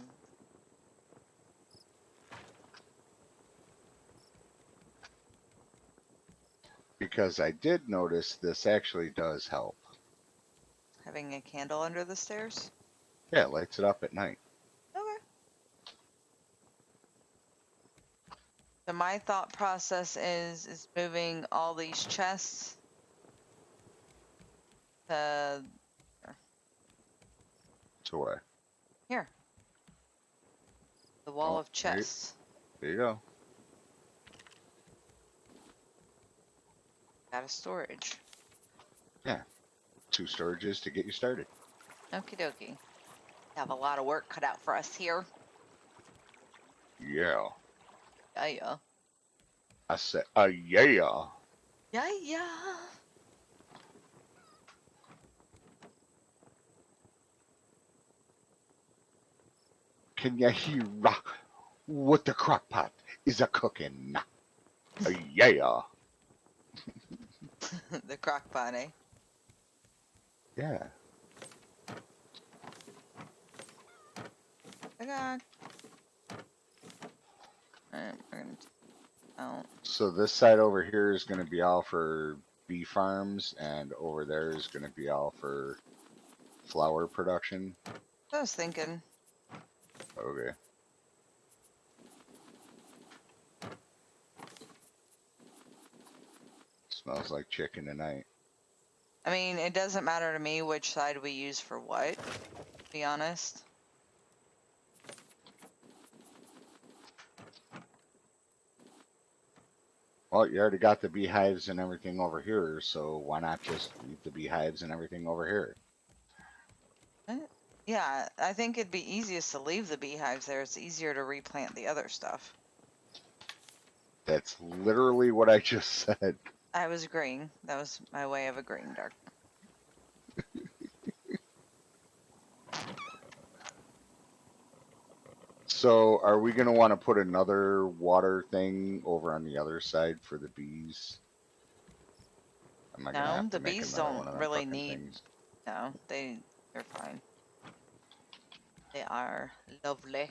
Because I did notice this actually does help. having a candle under the stairs. Yeah, it lights it up at night. Okay. So my thought process is moving all these chests to So what? here. The wall Oh, of chests. there you go. Got a storage. Yeah, 2 storages to get you started. Okie dokie. Have a lot of work cut out for us here. Yeah. Yeah. I said, yeah. Yeah. Can you hear what the crock pot is a cooking? Yeah. The crock pot, eh? Yeah. I got. Alright, we're gonna out. So this side over here is going to be all for bee farms, and over there is going to be all for flower production. I was thinking. Okay. Smells like chicken tonight. I mean, it doesn't matter to me which side we use for what, to be honest. Well, you already got the beehives and everything over here, so why not just leave the beehives and everything over here? Yeah, I think it'd be easiest to leave the beehives there. It's easier to replant the other stuff. That's literally what I just said. I was agreeing. That was my way of agreeing, Dark. So, are we going to want to put another water thing over on the other side for the bees? Am I going to No, have to the make bees another one don't of them really fucking need. things? No, they're fine. They are lovely.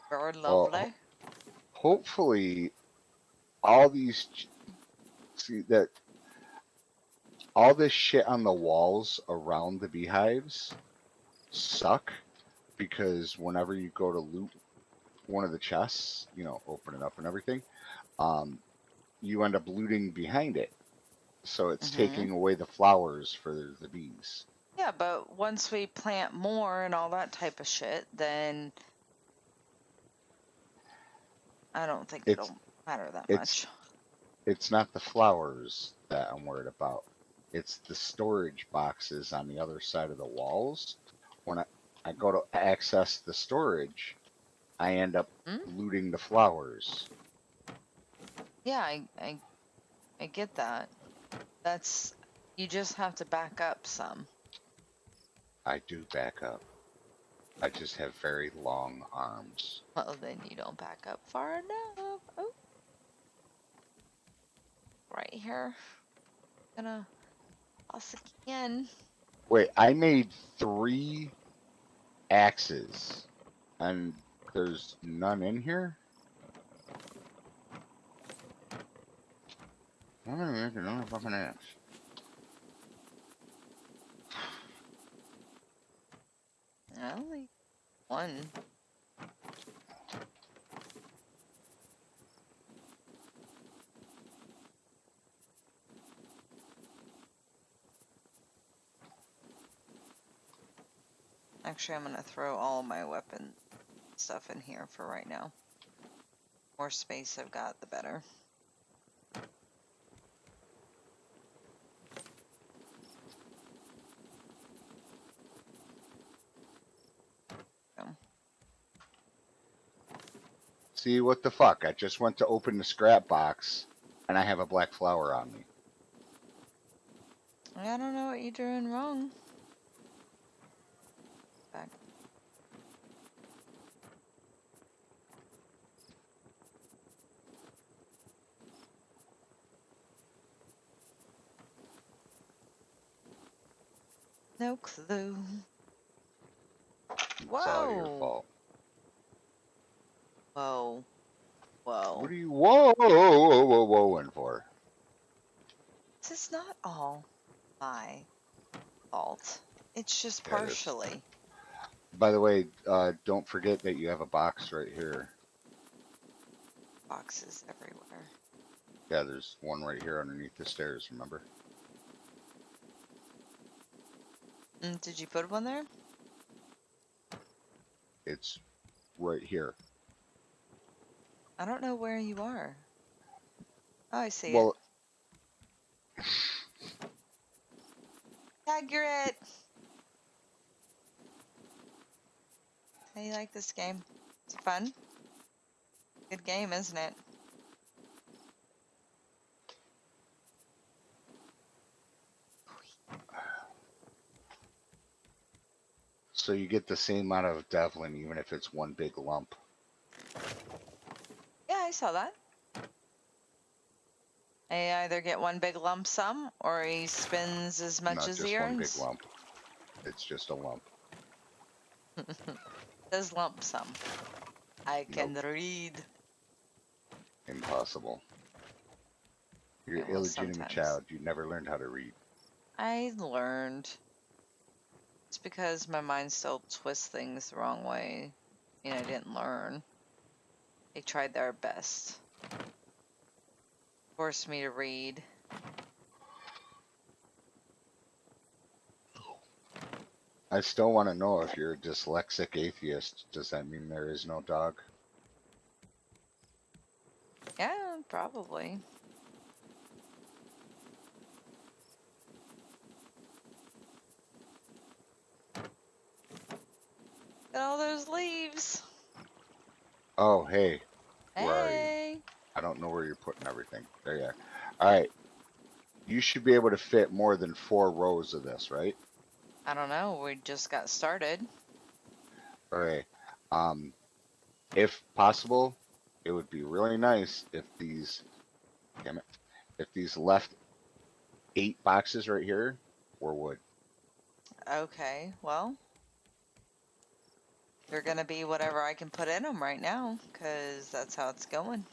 Very Well, lovely. hopefully, all these see that all this shit on the walls around the beehives suck because whenever you go to loot one of the chests, open it up and everything, um, you end up looting behind it. So it's Mm-hmm. taking away the flowers for the bees. Yeah, but once we plant more and all that type of shit, then I don't think It's it'll matter that it's much. it's not the flowers that I'm worried about. It's the storage boxes on the other side of the walls. When I go to access the storage, I end up Hmm? looting the flowers. Yeah, I get that. That's you just have to back up some. I do back up. I just have very long arms. Well, then you don't back up far enough. Oh, right here. Gonna toss again. Wait, I made 3 axes, and there's none in here? Why am I making another fucking axe? Only one. Actually, I'm gonna throw all my weapon stuff in here for right now. More space I've got, the better. So, See, what the fuck? I just went to open the scrap box, and I have a black flower on me. I don't know what you're doing wrong. Back. No clue. It's all your Whoa! fault. Whoa. What Whoa. are you whoa-ing for? This is not all my fault. It's just Yeah, it is. partially. By the way, don't forget that you have a box right here. Boxes everywhere. Yeah, there's one right here underneath the stairs, remember? Did you put one there? It's right here. I don't know where you are. Oh, I see it. Well, Accurate! How do you like this game? It's fun. Good game, isn't it? so you get the same amount of Devlin even if it's one big lump. Yeah, I saw that. I either get one big lump sum or he spends as much Not as he just one big earns. lump. It's just a lump. Says lump sum. I can Nope. read. Impossible. You're Okay, an well, illegitimate sometimes. child. You never learned how to read. I learned. It's because my mind still twists things the wrong way. I mean, I didn't learn. They tried their best. Forced me to read. I still want to know if you're a dyslexic atheist. Does that mean there is no dog? Yeah, probably. Got all those leaves. Oh, hey, where are you? Hey. I don't know where you're putting everything. There you are. All right. You should be able to fit more than 4 rows of this, right? I don't know. We just got started. All right. Um, if possible, it would be really nice if these, damn it, if these left 8 boxes right here were wood. Okay, well, they're gonna be whatever I can put in them right now, because that's how it's going.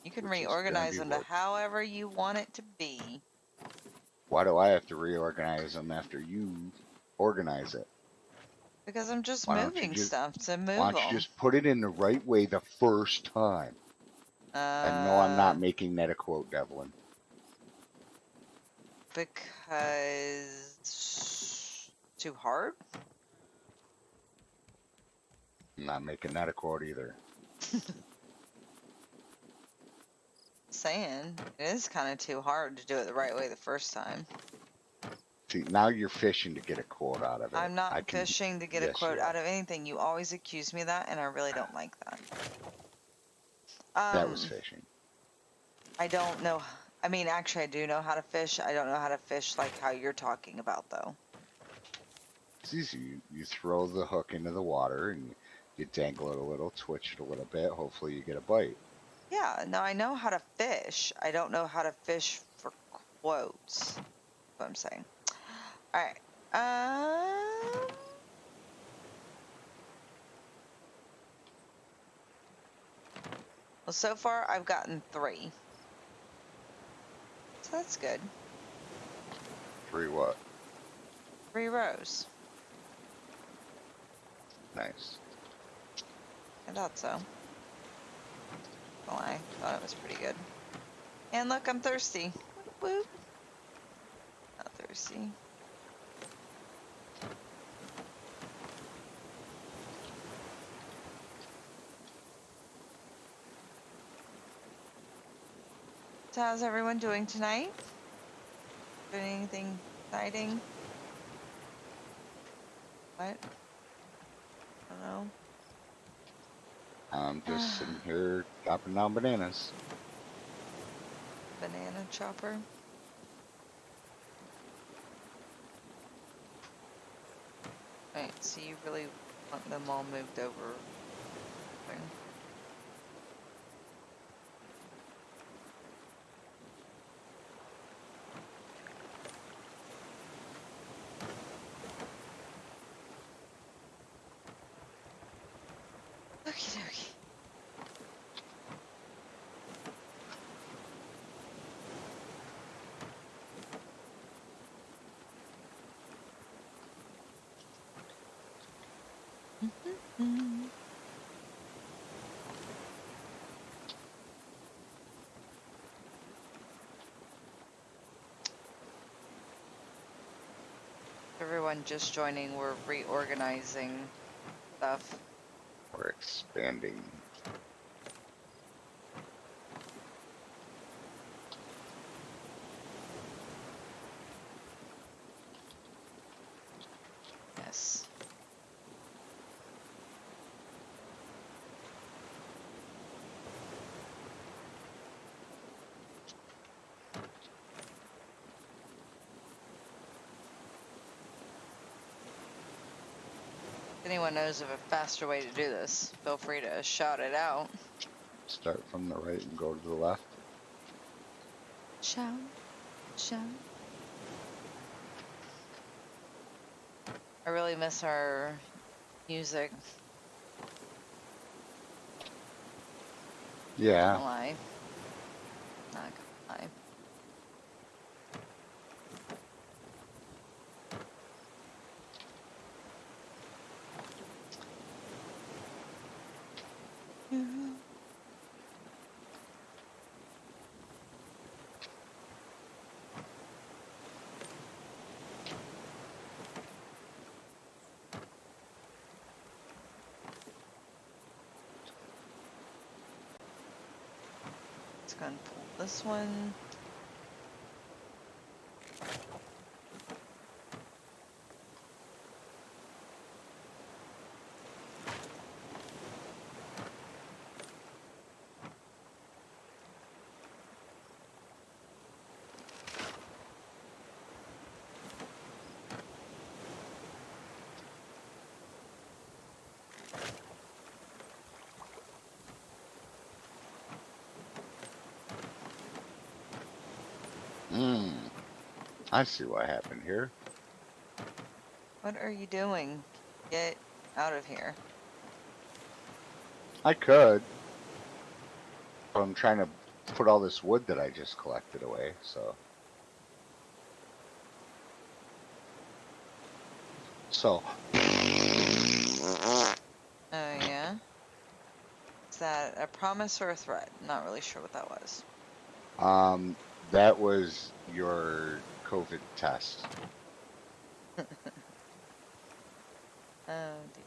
You can Which is gonna reorganize be them to wood. however you want it to be. Why do I have to reorganize them after you organize it? Because I'm just Why don't you moving just stuff to why move don't you them. just put it in the right way the first time? And no, I'm not making that a quote, Devlin. Because too hard? I'm not making that a quote either. Saying it is kind of too hard to do it the right way the first time. See, now you're fishing to get a quote out of it. I'm not I can, fishing to get a yes, quote you out are. of anything. You always accuse me of that, and I really don't like that. That was fishing. I don't know. I mean, actually, I do know how to fish. I don't know how to fish like how you're talking about, though. It's easy. You throw the hook into the water and you dangle it a little, twitch it a little bit. Hopefully, you get a bite. Yeah, now I know how to fish. I don't know how to fish for quotes. That's what I'm saying. All right. Well, so far I've gotten 3. So that's good. 3 what? 3 rows. Nice. I thought so. Well, I thought it was pretty good. And look, I'm thirsty. Whoop, whoop. Not thirsty. So how's everyone doing tonight? Doing anything exciting? What? I don't know. I'm just sitting here chopping down bananas. Banana chopper. Right, so you really want them all moved over. Okie dokie. Everyone just joining, we're reorganizing stuff. We're expanding. Yes. If anyone knows of a faster way to do this, feel free to shout it out. Start from the right and go to the left. Shout, shout. I really miss our music. Yeah. Not gonna lie. Not gonna lie. Let's go and pull this one. I see what happened here. What are you doing? Get out of here. I could, but I'm trying to put all this wood that I just collected away, so. So. Oh, yeah? Is that a promise or a threat? Not really sure what that was. That was your COVID test. Oh, dear.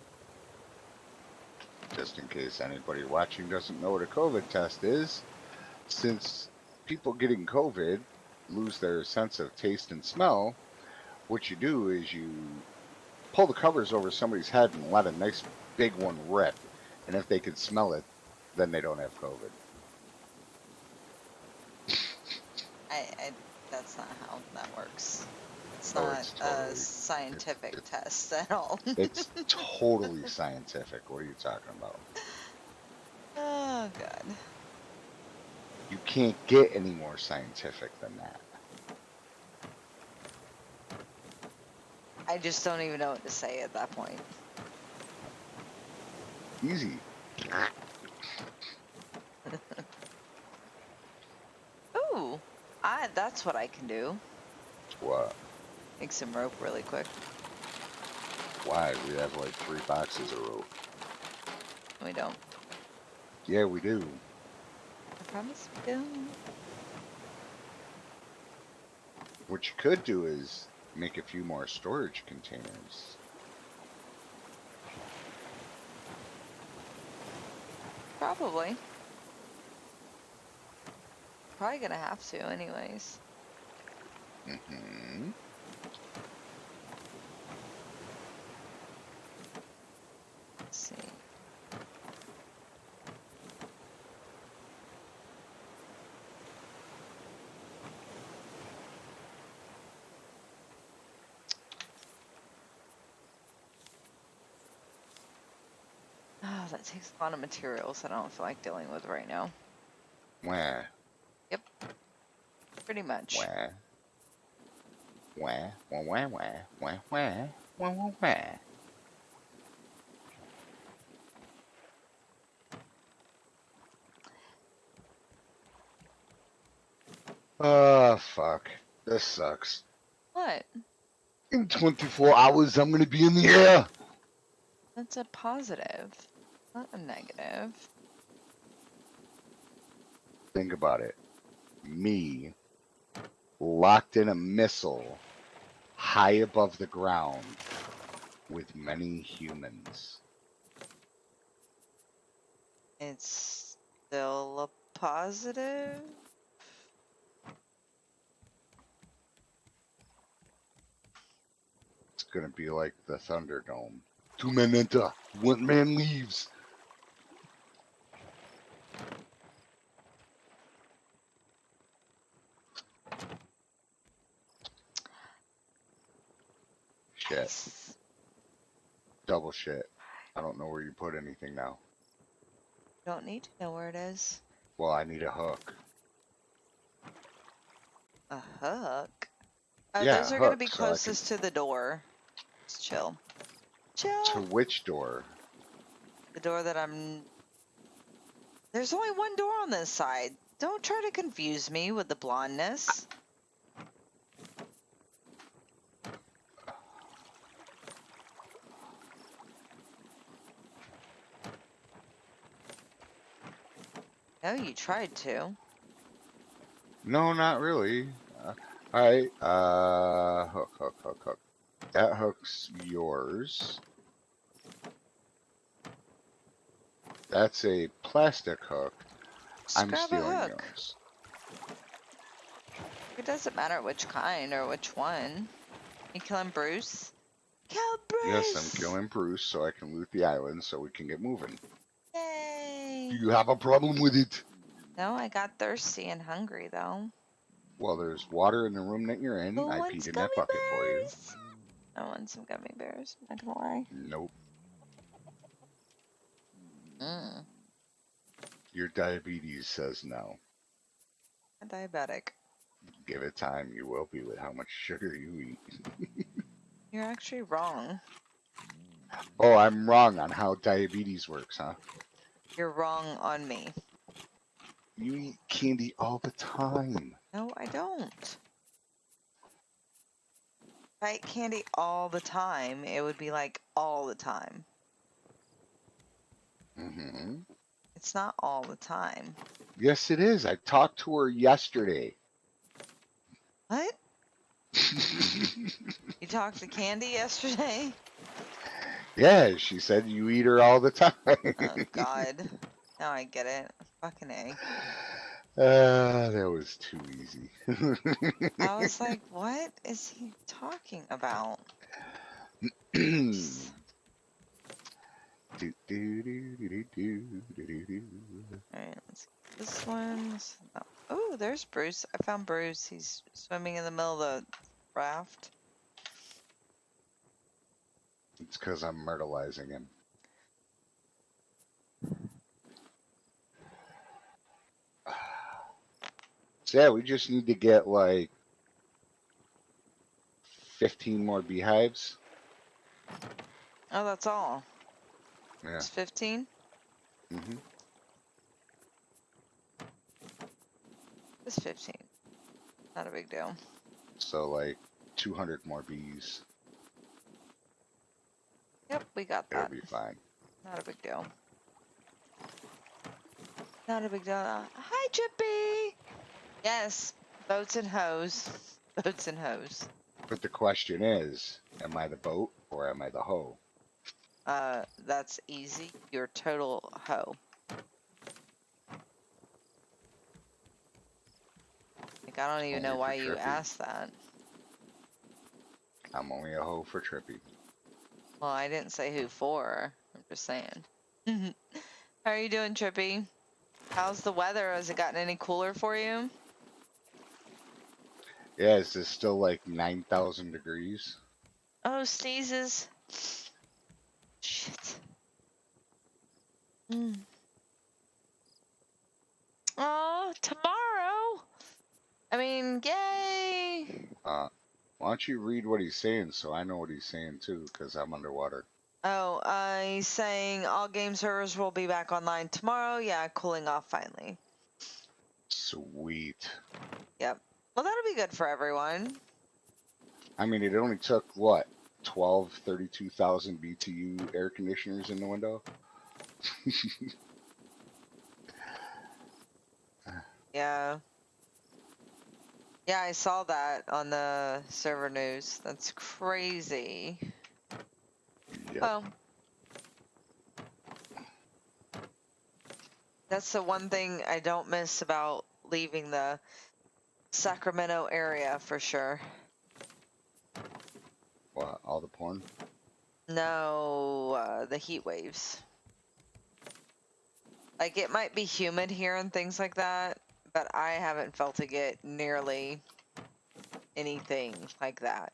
Just in case anybody watching doesn't know what a COVID test is, since people getting COVID lose their sense of taste and smell, what you do is you pull the covers over somebody's head and let a nice big one rip. And if they can smell it, then they don't have COVID. I that's not how that works. It's Oh, not it's a totally, it's scientific it's test at all. it's totally scientific. What are you talking about? Oh, God. You can't get any more scientific than that. I just don't even know what to say at that point. Easy. Ooh, that's what I can do. What? Make some rope really quick. Why? We have like 3 boxes of rope. We don't. Yeah, we do. I promise we don't. What you could do is make a few more storage containers. Probably. Probably gonna have to anyways. Hmm. Let's see. Oh, that takes a lot of materials that I don't feel like dealing with right now. Wah, Yep, pretty much. wah, wah, wah, wah, wah, wah, wah, wah, wah, wah. Oh, fuck. This sucks. What? In 24 hours, I'm gonna be in the air. That's a positive, not a negative. Think about it. Me, locked in a missile, high above the ground, with many humans. It's still a positive. It's gonna be like the Thunderdome. 2 men enter, 1 man leaves. Shit. Double shit. I don't know where you put anything now. Don't need to know where it is. Well, I need a hook. A hook? Oh, Yeah, those a are gonna hook, be so I can. closest to the door. Just chill. To Chill. which door? The door that I'm. There's only one door on this side. Don't try to confuse me with the blondness. No, you tried to. No, not really. All right. Hook, hook, hook, hook. That hook's yours. That's a plastic hook. Just I'm grab a stealing hook. yours. It doesn't matter which kind or which one. You killing Bruce? Kill Yes, I'm Bruce! killing Bruce so I can loot the island so we can get moving. Do Yay! you have a problem with it? No, I got thirsty and hungry though. Well, there's water in the room that you're in. Who I wants peed in that gummy bucket for you. bears? I want some gummy bears. Not gonna lie. Nope. Mm, Your diabetes says no. I'm diabetic. Give it time. You will be with how much sugar you eat. You're actually wrong. Oh, I'm wrong on how diabetes works, huh? You're wrong on me. You eat candy all the time. No, I don't. If I ate candy all the time, it would be like all the time. Hmm. It's not all the time. Yes, it is. I talked to her yesterday. What? You talked to Candy yesterday? Yeah, she said you eat her all the time. Oh, God. Now I get it. Fucking A. That was too easy. I was like, what is he talking about? Do, do, do, do, do, do, do, do. Alright, let's get this one. Oh, there's Bruce. I found Bruce. He's swimming in the middle of the raft. It's because I'm myrtleizing him. So yeah, we just need to get like 15 more beehives. Oh, that's all. Yeah. It's 15? hmm It's 15. Not a big deal. So like 200 more bees. Yep, we got It'll that. be fine. Not a big deal. Not a big deal. Hi, Chippy! Yes, boats and hoes. Boats and hoes. But the question is, am I the boat or am I the hoe? That's easy. You're total hoe. Like, I don't even know Only for why you Trippy. asked that. I'm only a hoe for Trippy. Well, I didn't say who for. I'm just saying. How are you doing, Trippy? How's the weather? Has it gotten any cooler for you? Yeah, is this still like 9,000 degrees? Oh, sneezes. Shit. Mm. Oh, tomorrow. I mean, yay. Why don't you read what he's saying so I know what he's saying too, because I'm underwater. Oh, he's saying all game servers will be back online tomorrow. Yeah, cooling off finally. Sweet. Yep. Well, that'll be good for everyone. I mean, it only took what? 12, 32,000 BTU air conditioners in the window? Yeah. Yeah, I saw that on the server news. That's crazy. Yep. Oh, that's the one thing I don't miss about leaving the Sacramento area for sure. What, all the porn? No, the heat waves. Like, it might be humid here and things like that, but I haven't felt it get nearly anything like that.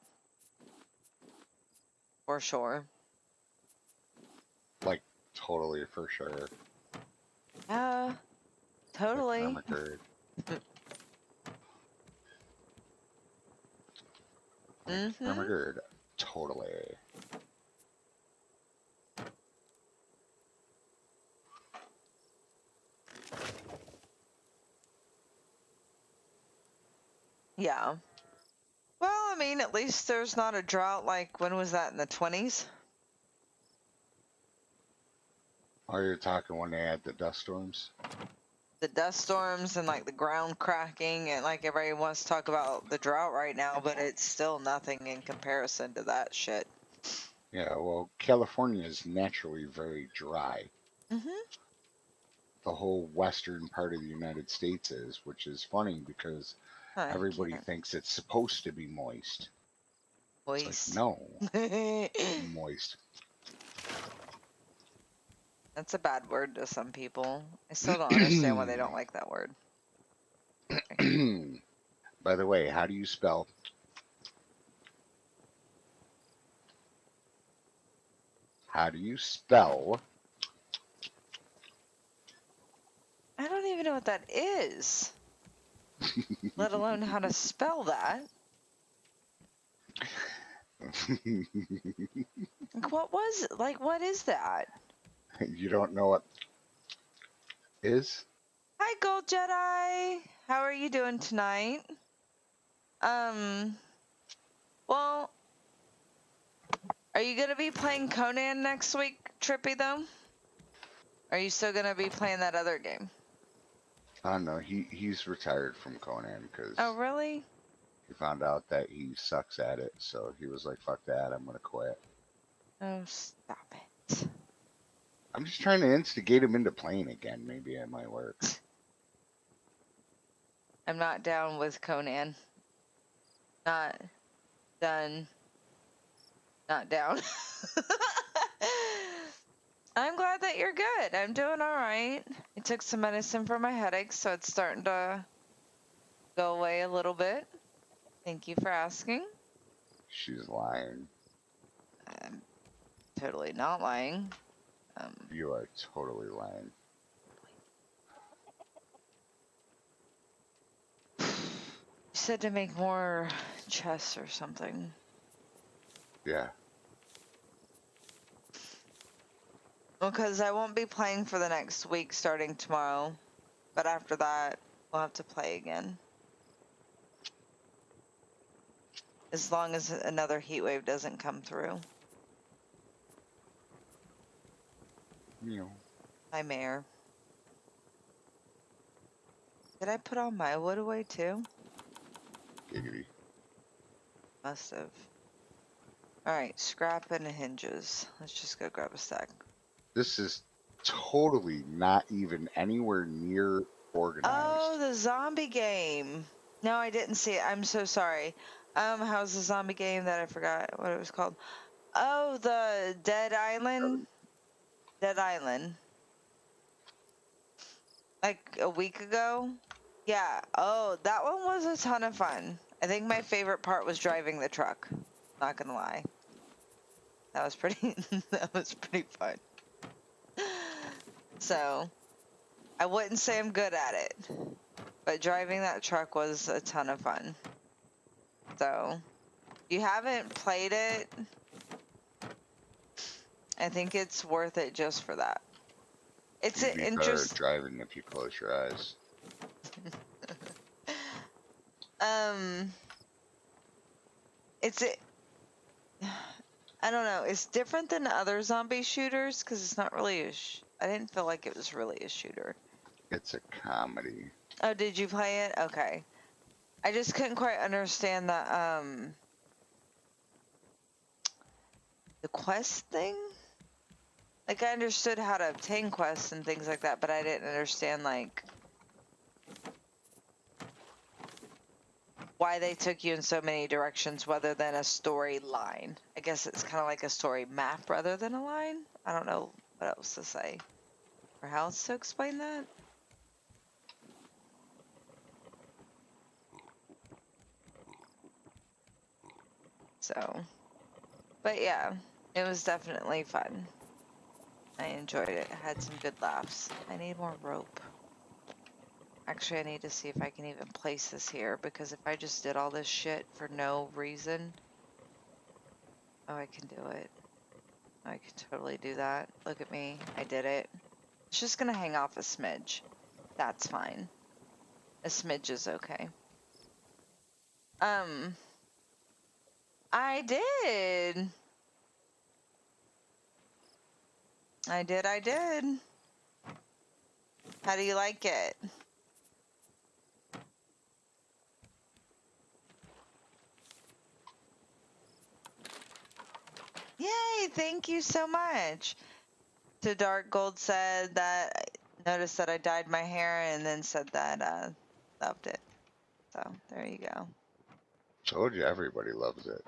For sure. Like, totally for sure. Yeah, Like totally. Ermagerd. Like Mm-hmm. Ermagerd. Totally. Yeah. Well, I mean, at least there's not a drought like when was that in the 20s? Oh, you're talking when they had the dust storms? The dust storms and like the ground cracking, and like everybody wants to talk about the drought right now, but it's still nothing in comparison to that shit. Yeah, well, California is naturally very dry. Mm-hmm. The whole western part of the United States is, which is funny because I everybody can't. thinks it's supposed to be moist. It's like, Moist. no, moist. That's a bad word to some people. I still don't understand why they don't like that word. By the way, how do you spell? How do you spell? I don't even know what that is, let alone how to spell that. Like, what was it? Like, what is that? You don't know what is? Hi, Gold Jedi. How are you doing tonight? Um, well, are you gonna be playing Conan next week, Trippy, though? Are you still gonna be playing that other game? I don't know. He's retired from Conan Oh, because really? he found out that he sucks at it. So he was like, "Fuck that! I'm gonna quit." Oh, stop it. I'm just trying to instigate him into playing again. Maybe it might work. I'm not down with Conan. Not done. Not down. I'm glad that you're good. I'm doing all right. I took some medicine for my headache, so it's starting to go away a little bit. Thank you for asking. She's lying. Um, totally not lying. You are totally lying. You said to make more chests or something. Yeah. Well, because I won't be playing for the next week starting tomorrow. But after that, we'll have to play again. As long as another heat wave doesn't come through. You Hi, Mayor. Did I put all my wood away too? giggity. Must have. Alright, scrap and hinges. Let's just go grab a stack. This is totally not even anywhere near Oh, organized. the zombie game. No, I didn't see it. I'm so sorry. How's the zombie game that I forgot what it was called? Oh, the Dead Island? Dead Island. Like a week ago? Yeah. Oh, that one was a ton of fun. I think my favorite part was driving the truck. Not gonna lie. That was pretty that was pretty fun. So, I wouldn't say I'm good at it, but driving that truck was a ton of fun. So, if you haven't played it, I think it's worth it just for that. It's an You'd be better at interest. driving if you close your eyes. Um, it's a, I don't know. It's different than other zombie shooters because it's not really a. I didn't feel like it was really a shooter. It's a comedy. Oh, did you play it? Okay. I just couldn't quite understand the quest thing. Like I understood how to obtain quests and things like that, but I didn't understand like why they took you in so many directions rather than a storyline. I guess it's kind of like a story map rather than a line. I don't know what else to say or how else to explain that. So, but yeah, it was definitely fun. I enjoyed it. I had some good laughs. I need more rope. Actually, I need to see if I can even place this here because if I just did all this shit for no reason, oh, I can do it. I can totally do that. Look at me. I did it. It's just gonna hang off a smidge. That's fine. A smidge is okay. Um, I did. I did. How do you like it? Yay, thank you so much. To Dark Gold said that noticed that I dyed my hair and then said that loved it. So there you go. Told you everybody loves it.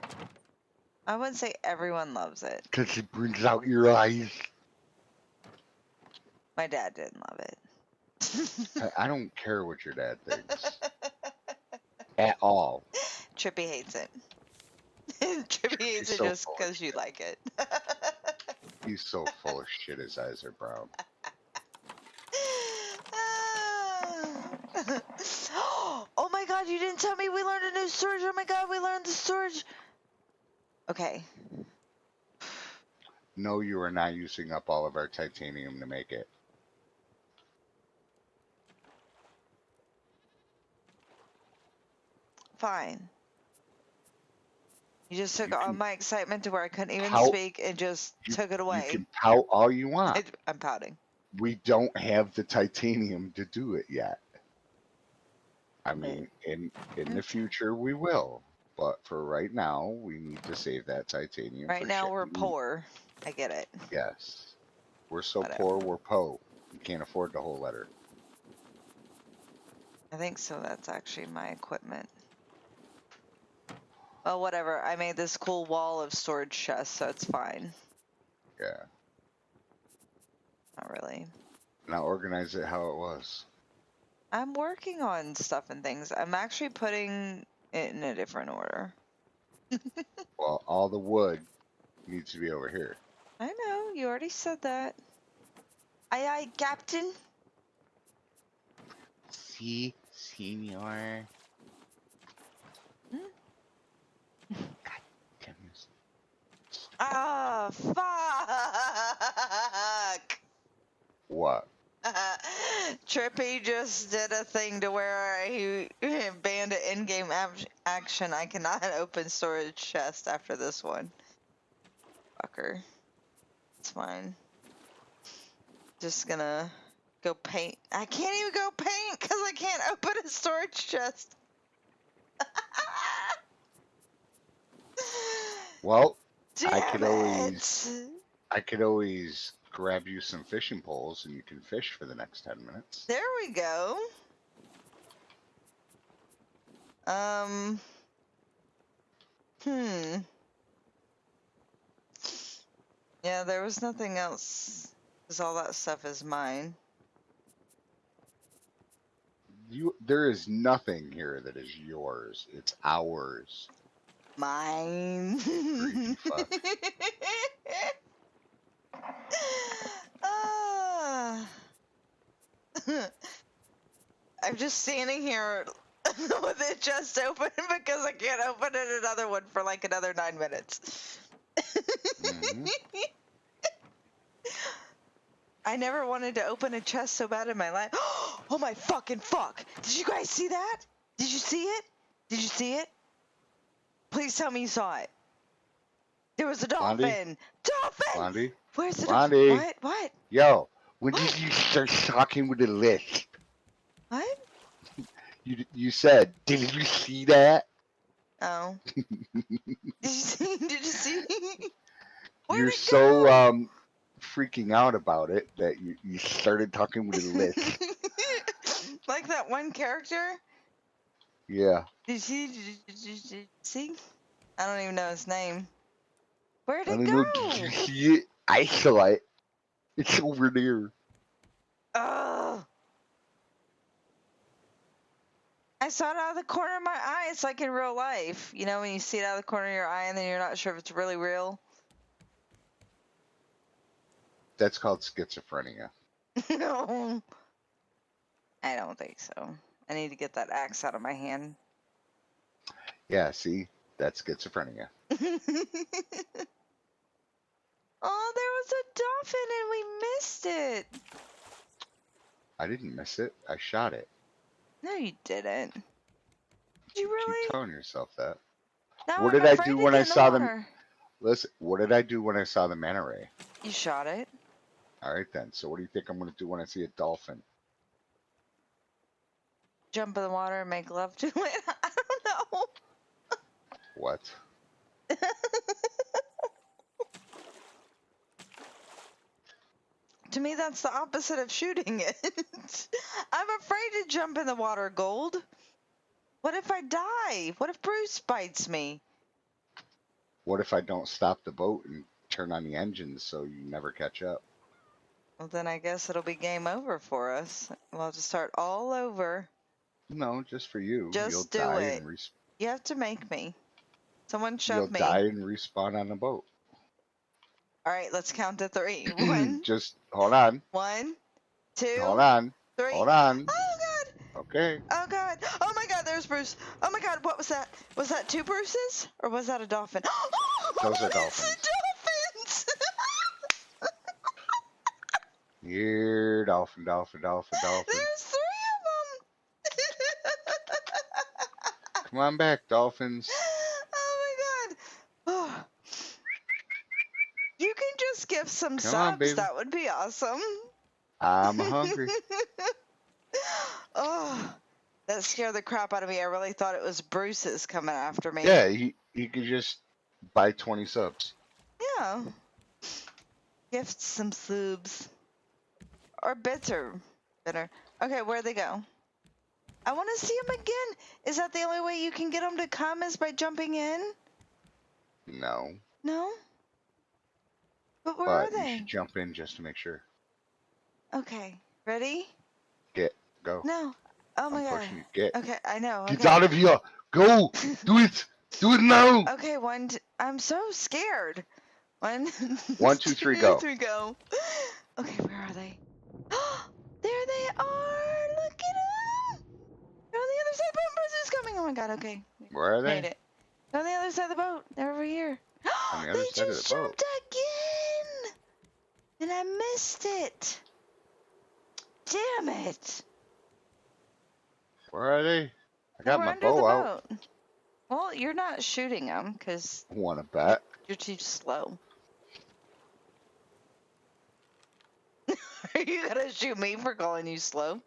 I wouldn't say everyone loves it. Because it brings out your eyes. My dad didn't love it. I don't care what your dad thinks. At all. Trippy hates it. Trippy hates He's it so just full of because you shit. like it. He's so full of shit, his eyes are brown. Oh my god, you didn't tell me we learned a new storage. Oh my god, we learned the storage. Okay. No, you are not using up all of our titanium to make it. Fine. You just took You all can my excitement to where I couldn't even pout. speak and just You, took it you away. can pout all you want. I'm pouting. We don't have the titanium to do it yet. I Wait. mean, in the future we will, but for right now, we need to save that titanium Right for now shit we're we need. poor. I get it. Yes, we're so poor, Whatever. we're po. We can't afford the whole letter. I think so. That's actually my equipment. Well, whatever. I made this cool wall of storage chests, so it's fine. Yeah. Not really. Now organize it how it was. I'm working on stuff and things. I'm actually putting it in a different order. Well, all the wood needs to be over here. I know, you already said that. Aye, aye, Captain. Si, senor. Hmm? Damn this. Ah, fuck! What? Trippy just did a thing to where he banned an in-game action. I cannot open storage chest after this one. Fucker. It's fine. Just gonna go paint. I can't even go paint because I can't open a storage chest. Well, I Damn could always it! grab you some fishing poles and you can fish for the next 10 minutes. There we go. Hmm. Yeah, there was nothing else. Because all that stuff is mine. There is nothing here that is yours. It's ours. Mine. Greedy fuck. Ah. I'm just standing here with it just open because I can't open it another one for like another 9 minutes. Mm-hmm. I never wanted to open a chest so bad in my life. Oh my fucking fuck! Did you guys see that? Did you see it? Did you see it? Please tell me you saw it. There was a Blondie? dolphin! Dolphin! Blondie? Where's the dolphin? Blondie? What? What? Yo, when What? did you start talking with a lisp? What? You said, did you see that? Oh. Did you see? Did you see? Where'd You're it so go? freaking out about it that you started talking with a lisp. Like that one character? Yeah. Did you see? I don't even know his name. Where'd I it don't know, did you go? see it? I saw it. It's over there. Oh. I saw it out of the corner of my eye. It's like in real life. You know, when you see it out of the corner of your eye and then you're not sure if it's really real? That's called schizophrenia. No. I don't think so. I need to get that axe out of my hand. Yeah, see? That's schizophrenia. Oh, there was a dolphin and we missed it. I didn't miss it. I shot it. No, you didn't. Did you Keep really? telling yourself that. No, What I'm did I afraid do to when I get in the saw them? water. Listen, what did I do when I saw the manta ray? You shot it. All right, then. So what do you think I'm going to do when I see a dolphin? Jump in the water and make love to it. I don't know. What? To me, that's the opposite of shooting it. I'm afraid to jump in the water, Gold. What if I die? What if Bruce bites me? What if I don't stop the boat and turn on the engines so you never catch up? Well, then I guess it'll be game over for us. We'll have to start all over. No, just for you. You'll Just do die it. and You have to make me. Someone you'll shove die me. and respawn on the boat. All right, let's count to 3. One, Just hold on. 1, Hold 2, on. 3. Hold on. Oh god! Okay. Oh god! Oh my god! There's Bruce. Oh my god! What was that? Was that 2 Bruces or was that a dolphin? Those are It's dolphins. dolphins! Here, dolphin, dolphin, dolphin, dolphin. There's 3 of them. Come on back, dolphins. Oh my god! Oh. You can just give some Come on, subs. baby. That would be awesome. I'm hungry. Oh, that scared the crap out of me. I really thought it was Bruce's coming after me. Yeah, he could just buy 20 subs. Yeah. Gift some subs. Or bits or bitter. Okay, where'd they go? I want to see them again. Is that the only way you can get them to come is by jumping in? No. No? But where But are you they? should jump in just to make sure. Okay, ready? Go. No. Oh my I'm god. pushing you. Get. Okay, I know. Get Okay. out of here. Go. Do it. Do it now. Okay, I'm so scared. 1, 1, 2, 3, 2, go. 3, go. Okay, where are they? There they are! Look at them! They're on the other side of the boat. Bruce is coming! Oh my god, okay. Where are Made they? it. They're on the other side of the boat. They're over here. On the They other side of the just boat. jumped again! And I missed it. Damn it! Where are they? I They got were my under the bow out. boat. Well, you're not shooting them because Want to bet? you're too slow. Are you gonna shoot me for calling you slow?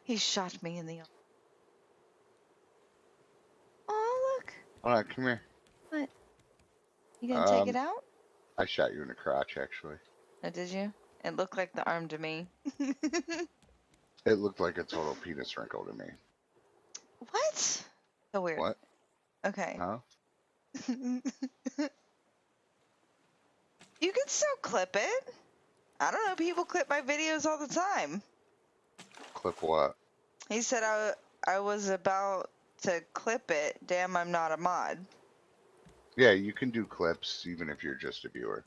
He shot me in the eye. Oh, look. Hold on, come here. What? You gonna take it Um, out? I shot you in the crotch, actually. Oh, did you? It looked like the arm to me. It looked like a total penis wrinkle to me. What? So weird. What? Okay. Huh? You can still clip it. I don't know. People clip my videos all the time. Clip what? He said I was about to clip it. Damn, I'm not a mod. Yeah, you can do clips even if you're just a viewer.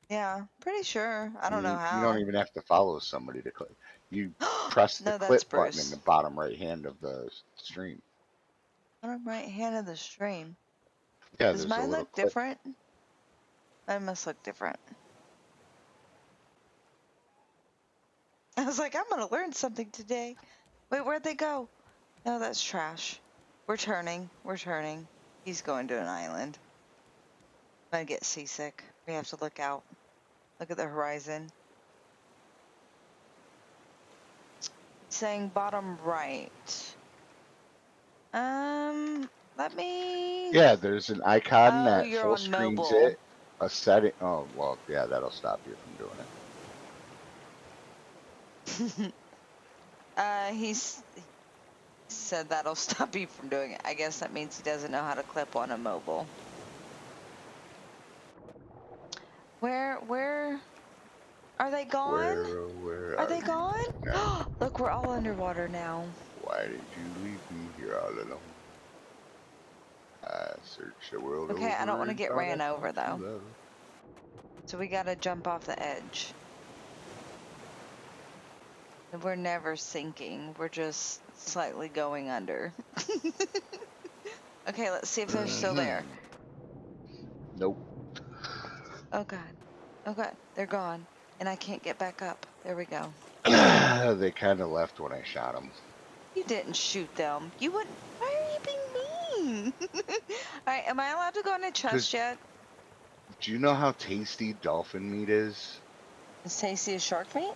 Yeah, pretty sure. I don't know You don't how. even have to follow somebody to clip. You press the No, that's clip button in Bruce. the bottom right hand of the stream. Bottom right hand of the stream. Yeah, Does there's a mine little look clip. different? Mine must look different. I was like, I'm gonna learn something today. Wait, where'd they go? No, that's trash. We're turning. We're turning. He's going to an island. I'm gonna get seasick. We have to look out. Look at the horizon. Saying bottom right. Let me. Yeah, there's an icon Oh, that you're full on screens mobile. it. A setting. Oh, well, yeah, that'll stop you from doing it. He said that'll stop you from doing it. I guess that means he doesn't know how to clip on a mobile. Where are they gone? Where Are are they you gone? now? Look, we're all underwater now. Why did you leave me here all alone? I searched the world Okay, I don't over want to and get thought ran I over found true though. love. So we gotta jump off the edge. We're never sinking. We're just slightly going under. Okay, let's see if they're still there. Nope. Oh god. Oh god. They're gone. And I can't get back up. There we go. They kind of left when I shot them. You didn't shoot them. You wouldn't. Why are you being mean? Alright, am I allowed to go in a chest Because yet? do you know how tasty dolphin meat is? Is tasty as shark meat?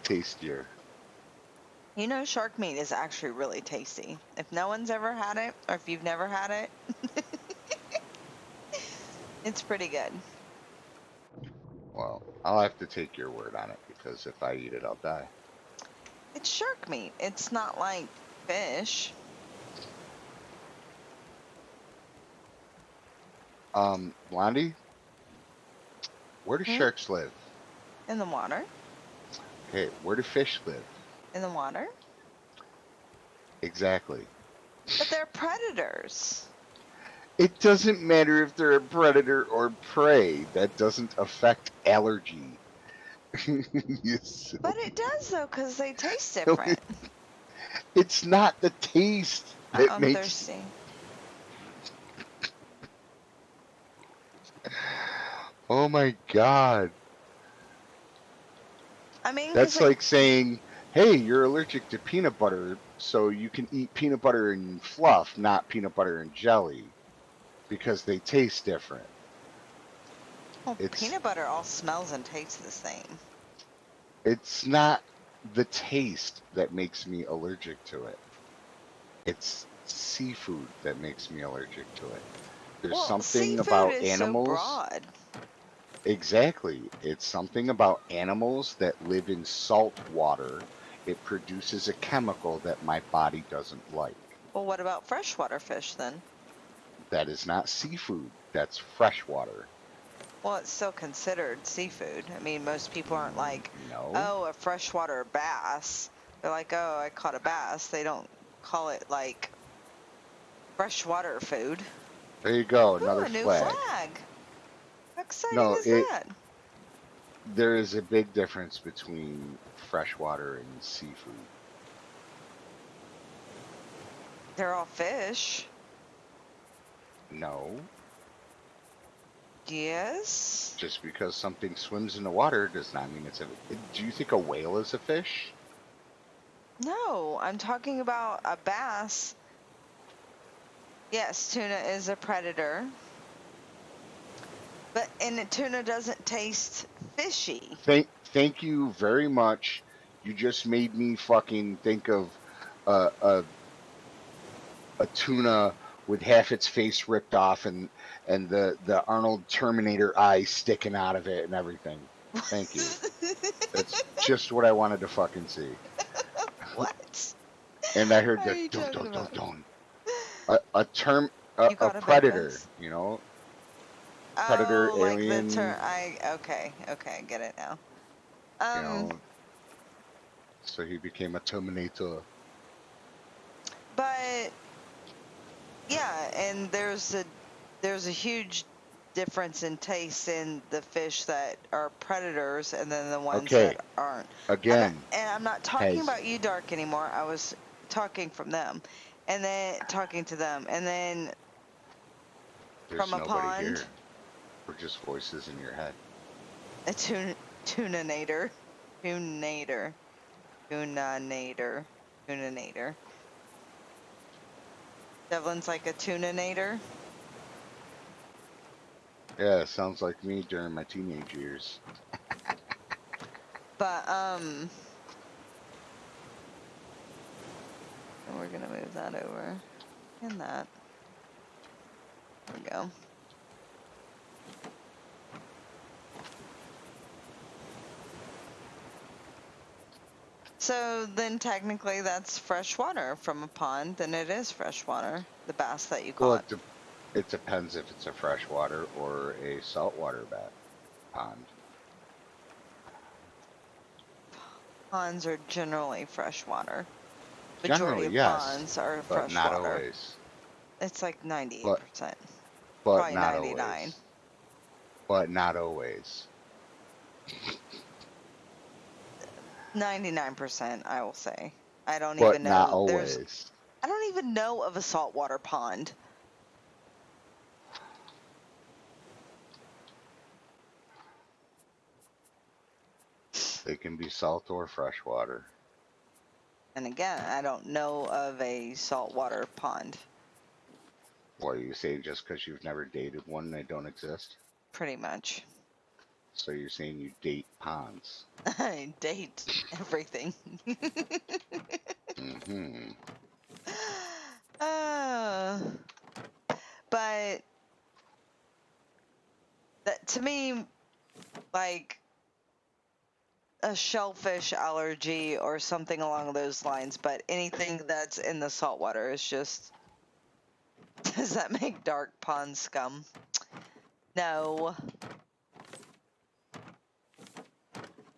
Tastier. You know, shark meat is actually really tasty. If no one's ever had it, or if you've never had it, it's pretty good. Well, I'll have to take your word on it because if I eat it, I'll die. It's shark meat. It's not like fish. Blondie, where do Hmm? sharks live? In the water. Okay, where do fish live? In the water. Exactly. But they're predators. It doesn't matter if they're a predator or prey. That doesn't affect allergy. Yes. But it does, though, because they taste different. It's not the taste that I'm makes. thirsty. Oh my god. I mean, because, That's like, like saying, hey, you're allergic to peanut butter, so you can eat peanut butter and fluff, not peanut butter and jelly, because they taste different. well, It's peanut butter all smells and tastes the same. it's not the taste that makes me allergic to it. It's seafood that makes me allergic to it. There's Well, something seafood about is so animals. broad. Exactly. It's something about animals that live in salt water. It produces a chemical that my body doesn't like. Well, what about freshwater fish then? That is not seafood. That's freshwater. Well, it's still considered seafood. I mean, most people aren't like, No. oh, a freshwater bass. They're like, oh, I caught a bass. They don't call it like freshwater food. There you go, Ooh, another a new flag. flag. How exciting No, is that? there is a big difference between freshwater and seafood. They're all fish. No, Yes. just because something swims in the water does not mean it's a. Do you think a whale is a fish? No, I'm talking about a bass. Yes, tuna is a predator. And tuna doesn't taste fishy. Thank you very much. You just made me fucking think of uh, a a tuna with half its face ripped off and the Arnold Terminator eyes sticking out of it and everything. Thank you. That's just what I wanted to fucking see. What And I heard are the you dun talking dun dun about? dun. A You got a bed, predator, Buzz? predator, Oh, like the alien, okay, I get it now. you Um, know. So he became a Terminator. but yeah, and there's a huge difference in taste in the fish that are predators and then the ones that Okay, aren't. again, I'm not talking has about you, Dark, anymore. I was talking from them, and then talking to them, and then from there's a nobody pond, here. We're just voices in your head. a tuninator, tuninator, tuninator, tuninator. Devlin's like a tuninator. Yeah, sounds like me during my teenage years. But and we're gonna move that over and that. There we go. So then technically that's fresh water from a pond, then it is fresh water, the bass that you Well, caught. it depends if it's a freshwater or a saltwater pond. Ponds are generally fresh water. Majority Generally, of yes, ponds are but fresh not water. always. It's like But 98%, but probably not 99. always. But not always. 99%, I will say. I don't But even not know. always. I don't even know of a saltwater pond. They can be salt or freshwater. And again, I don't know of a saltwater pond, What are you saying? Just because you've never dated one, they don't exist? pretty much. So you're saying you date ponds? I date everything. Mm-hmm. uh, but that to me, like a shellfish allergy or something along those lines, but anything that's in the saltwater is just. Does that make dark pond scum? No,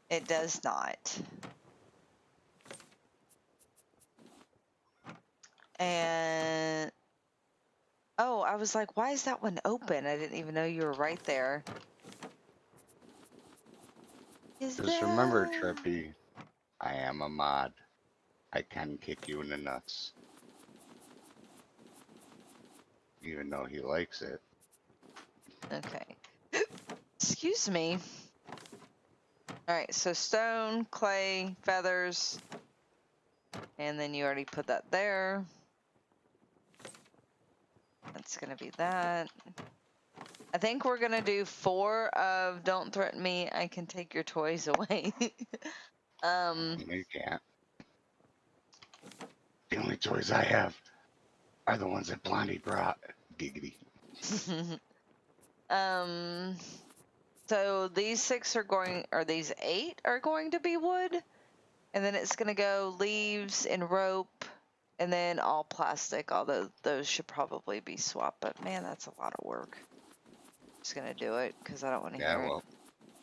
it does not. And oh, I was like, why is that one open? I didn't even know you were right there. Is Just remember, that? Trippy, I am a mod. I can kick you in the nuts. Even though he likes it. Okay. Excuse me. Alright, so stone, clay, feathers, and then you already put that there. That's gonna be that. I think we're gonna do 4 of Don't Threaten Me, I Can Take Your Toys Away. No, you can't. The only toys I have are the ones that Blondie brought. Giggity. um, so these 6 are going, or these 8 are going to be wood. And then it's going to go leaves and rope and then all plastic, although those should probably be swapped. But man, that's a lot of work. Just going to do it because I don't want to Yeah, hear it. well,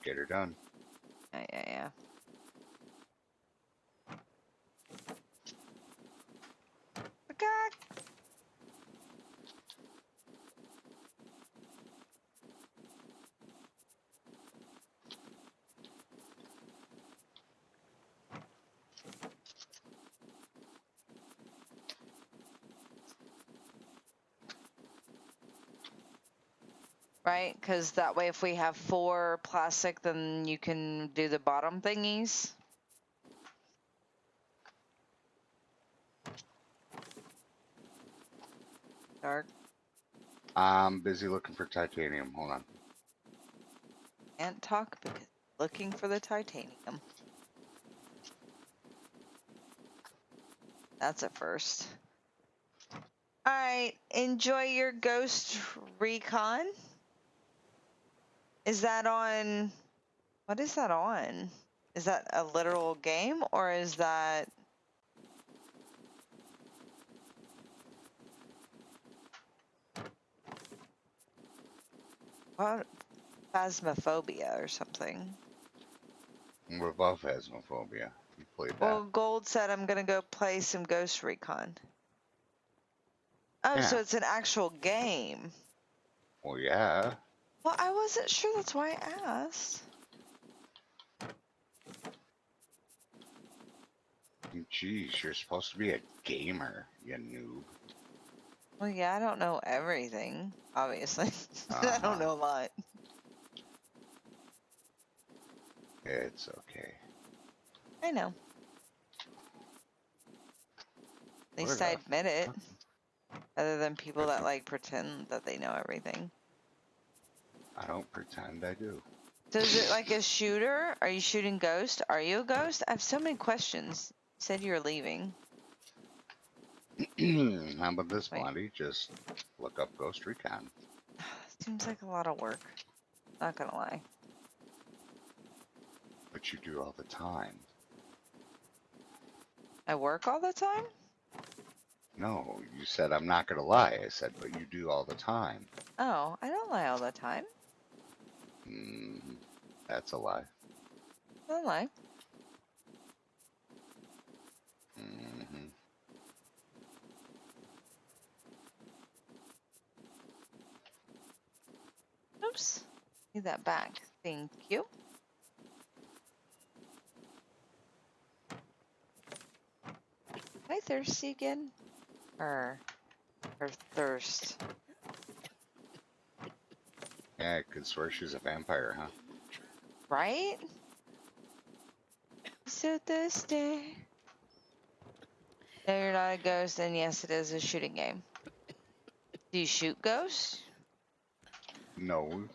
get her done. Yeah. God. right? Because that way, if we have 4 plastic, then you can do the bottom thingies. Dark. I'm busy looking for titanium. Hold on. Can't talk because looking for the titanium. That's a first. All right, enjoy your ghost recon. Is that on? What is that on? Is that a literal game or is that what? Phasmophobia or something? We're above Phasmophobia. You played that. Well, Gold said I'm gonna go play some Ghost Recon. Oh, Yeah. so it's an actual game. Well, yeah. Well, I wasn't sure. That's why I asked. Jeez, you're supposed to be a gamer, you noob. Well, yeah, I don't know everything, obviously. I don't Uh-huh. know a lot. It's okay. I know. At What least I the admit it. fuck? Other than people that like pretend that they know everything. I don't pretend I do. So is it like a shooter? Are you shooting ghost? Are you a ghost? I have so many questions. You said you were leaving. How about this, Wait, Blondie? Just look up Ghost Recon. seems like a lot of work. Not gonna lie. But you do all the time. I work all the time? No, you said I'm not gonna lie. I said, but you do all the time. Oh, I don't lie all the time. Mm, that's a lie. I don't lie. Hmm. Oops. Need that back. Thank you. Am I thirsty again? Or thirst. Yeah, I could swear she's a vampire, huh? Right? So thirsty. No, you're not a ghost, and yes, it is a shooting game. Do you shoot ghosts? No,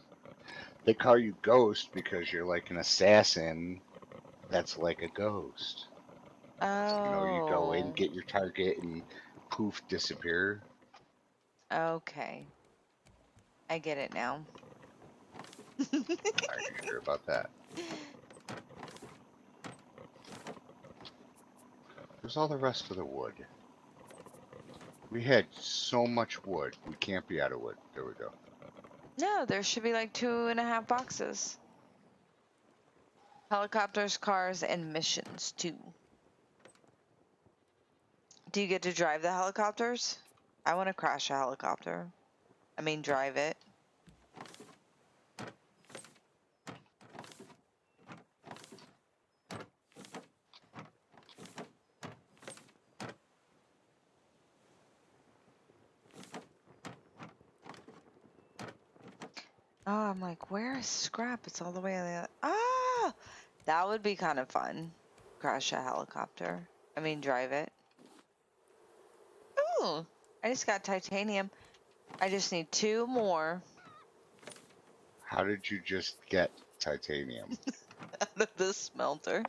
they call you Ghost because you're like an assassin that's like a ghost. You know, you go in, Oh, get your target, and poof, disappear. okay. I get it now. Are you sure about that? Where's all the rest of the wood? We had so much wood. We can't be out of wood. There we go. No, there should be like 2.5 boxes. Helicopters, cars, and missions, too. Do you get to drive the helicopters? I want to crash a helicopter. I mean, drive it. Oh, I'm like, where is scrap? It's all the way on the other. Ah! That would be kind of fun. Crash a helicopter. I mean, drive it. Ooh! I just got titanium. I just need 2 more How did you just get titanium? out of the smelter.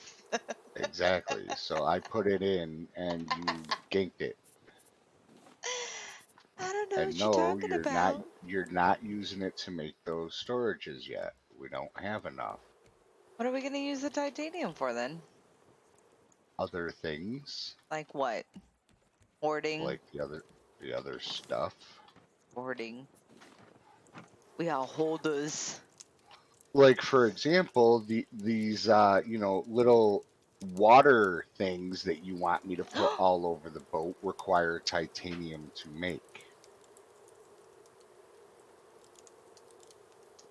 Exactly. So I put it in and you ganked it. I don't know And what you're no, talking about. you're not using it to make those storages yet. We don't have enough. What are we going to use the titanium for then? Other things Like what? Hoarding? like the other stuff. Hoarding. We are holders. Like for example, these you know, little water things that you want me to put all over the boat require titanium to make.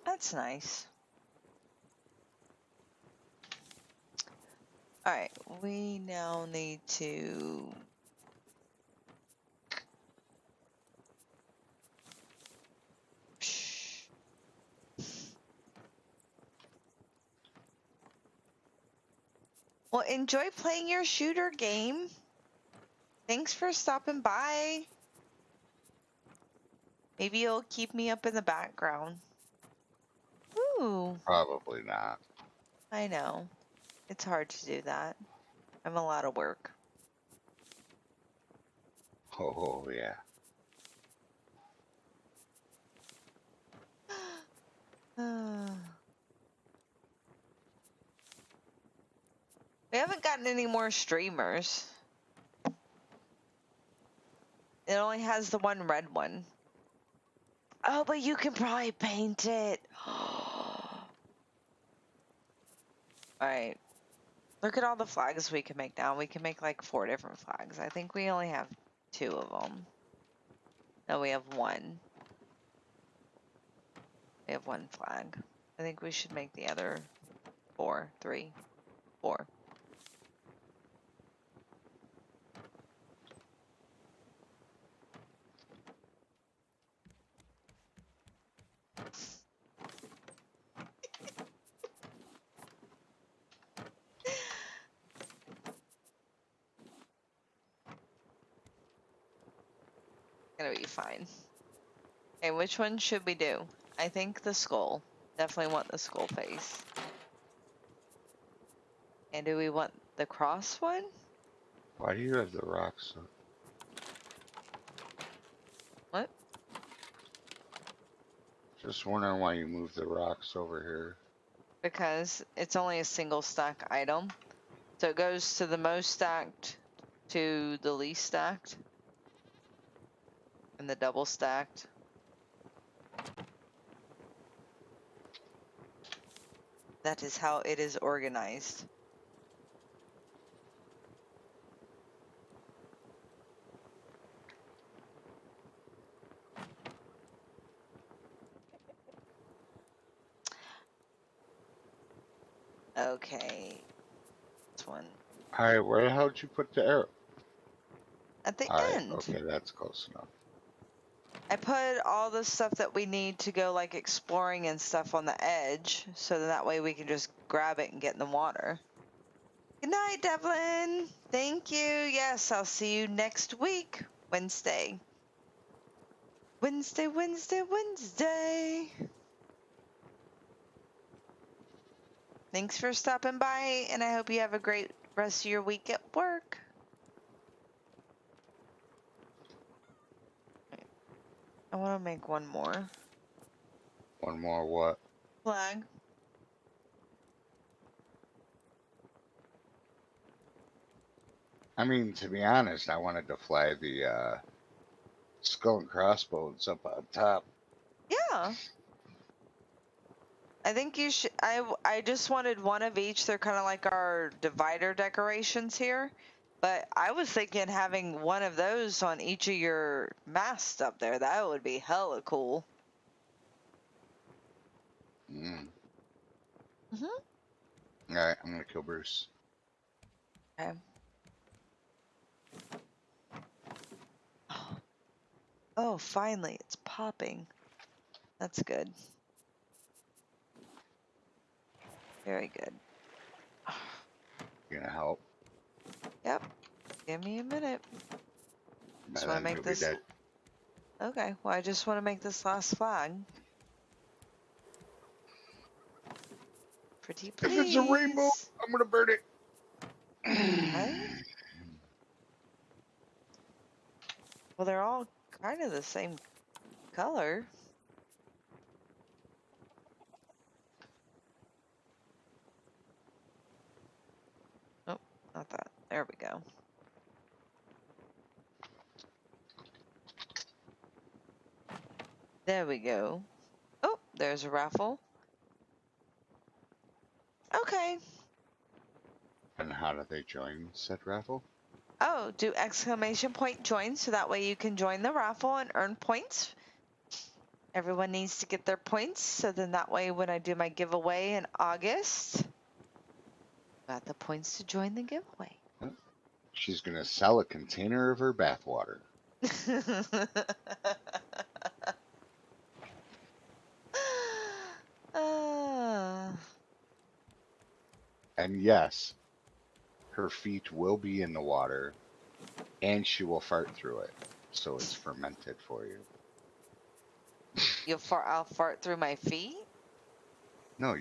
That's nice. Alright, we now need to... Shh. Well, enjoy playing your shooter game. Thanks for stopping by. Maybe you'll keep me up in the background. Ooh, Probably not. I know. It's hard to do that. I'm a lot of work. Oh, yeah. We haven't gotten any more streamers. It only has the one red one. Oh, but you can probably paint it. Alright. Look at all the flags we can make now. We can make like 4 different flags. I think we only have 2 of them. No, we have 1. We have 1 flag. I think we should make the other 4. 3. 4. Gonna be fine. Okay, which one should we do? I think the skull. Definitely want the skull face. And do we want the cross one? Why do you have the rocks? What? Just wondering why you moved the rocks over here. Because it's only a single stack item. So it goes to the most stacked to the least stacked. And the double stacked. That is how it is organized. Okay. This one. Alright, where the hell did you put the arrow? At the Alright, end. okay, that's close enough. I put all the stuff that we need to go like exploring and stuff on the edge. So that way we can just grab it and get in the water. Good night, Devlin. Thank you. Yes, I'll see you next week. Wednesday. Wednesday, Wednesday, Wednesday. Thanks for stopping by, and I hope you have a great rest of your week at work. I want to make one more One more what? flag. I mean, to be honest, I wanted to fly the skull and crossbones up on top. Yeah. I think you should. I just wanted one of each. They're kind of like our divider decorations here. But I was thinking having one of those on each of your masts up there. That would be hella cool. Mm. Mhm. Alright, I'm gonna kill Bruce. Okay. Oh, finally, it's popping. That's good. Very good. You gonna help? Yep. Give me a minute. By Just want to then make he'll be this. dead. Okay. Well, I just want to make this last flag. Pretty If it's a rainbow, please. I'm gonna burn it. Okay. Well, they're all kind of the same color. Oh, not that. There we go. There we go. Oh, there's a raffle. Okay. And how do they join said raffle? Oh, do exclamation point join so that way you can join the raffle and earn points. Everyone needs to get their points so then that way when I do my giveaway in August, got the points to join the giveaway. She's gonna sell a container of her bathwater. uh, And yes, her feet will be in the water, and she will fart through it. So it's fermented for you. I'll fart through my feet? No,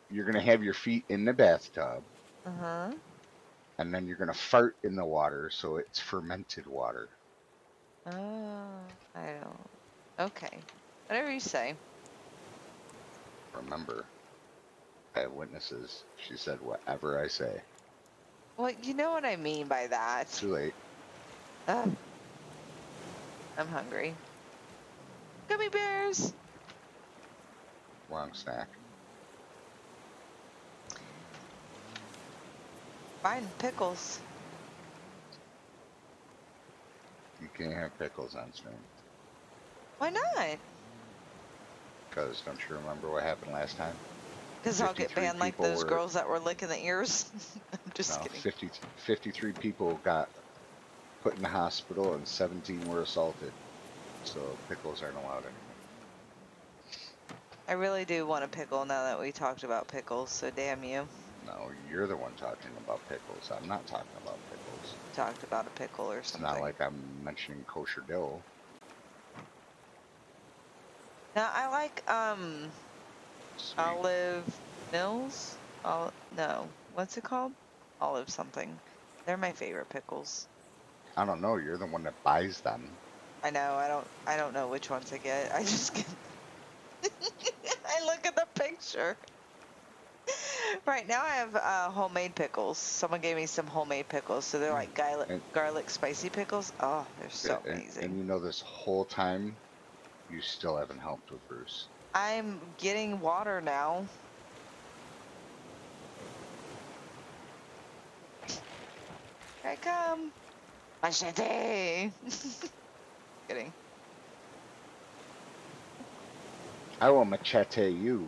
you're gonna have your feet in the bathtub, Uh-huh. and then you're gonna fart in the water, so it's fermented water. Oh, I don't. Okay. Whatever you say. Remember, I have witnesses. She said whatever I say. Well, you know what I mean by that. Too late. Ugh, I'm hungry. Gummy bears! Wrong snack. Fine, pickles. You can't have pickles on stream. Why not? Because don't you remember what happened last time? Because I'll get 53 banned like people those were. girls that were licking the ears. I'm just No, kidding. 53 people got put in the hospital and 17 were assaulted. So pickles aren't allowed anymore. I really do want a pickle now that we talked about pickles, so damn you. No, you're the one talking about pickles. I'm not talking about pickles. Talked about a pickle or It's something. not like I'm mentioning kosher dill. Now I like Sweet. Olive Mills. No, what's it called? Olive something. They're my favorite pickles. I don't know. You're the one that buys them. I know. I don't know which ones I get. I just get. I look at the picture. Right now I have homemade pickles. Someone gave me some homemade pickles, so they're like garlic spicy pickles. Oh, they're so amazing. And you know, this whole time, you still haven't helped with Bruce. I'm getting water now. Here I come. Machete. Kidding. I will machete you.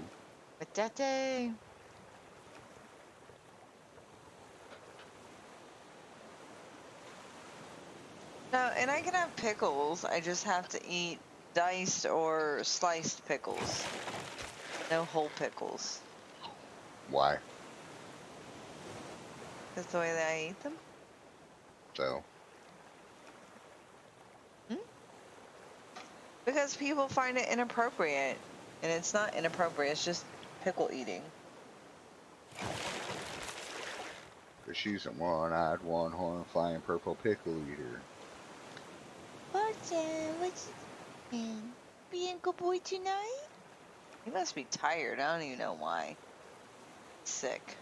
Machete. No, and I can have pickles. I just have to eat diced or sliced pickles. No whole pickles. Why? That's the way that I eat them. So. Because people find it inappropriate. And it's not inappropriate, it's just pickle eating. Because she's a one-eyed, one-horn, flying purple pickle eater. Barton, what you doing? Being a good boy tonight? He must be tired. I don't even know why. Sick.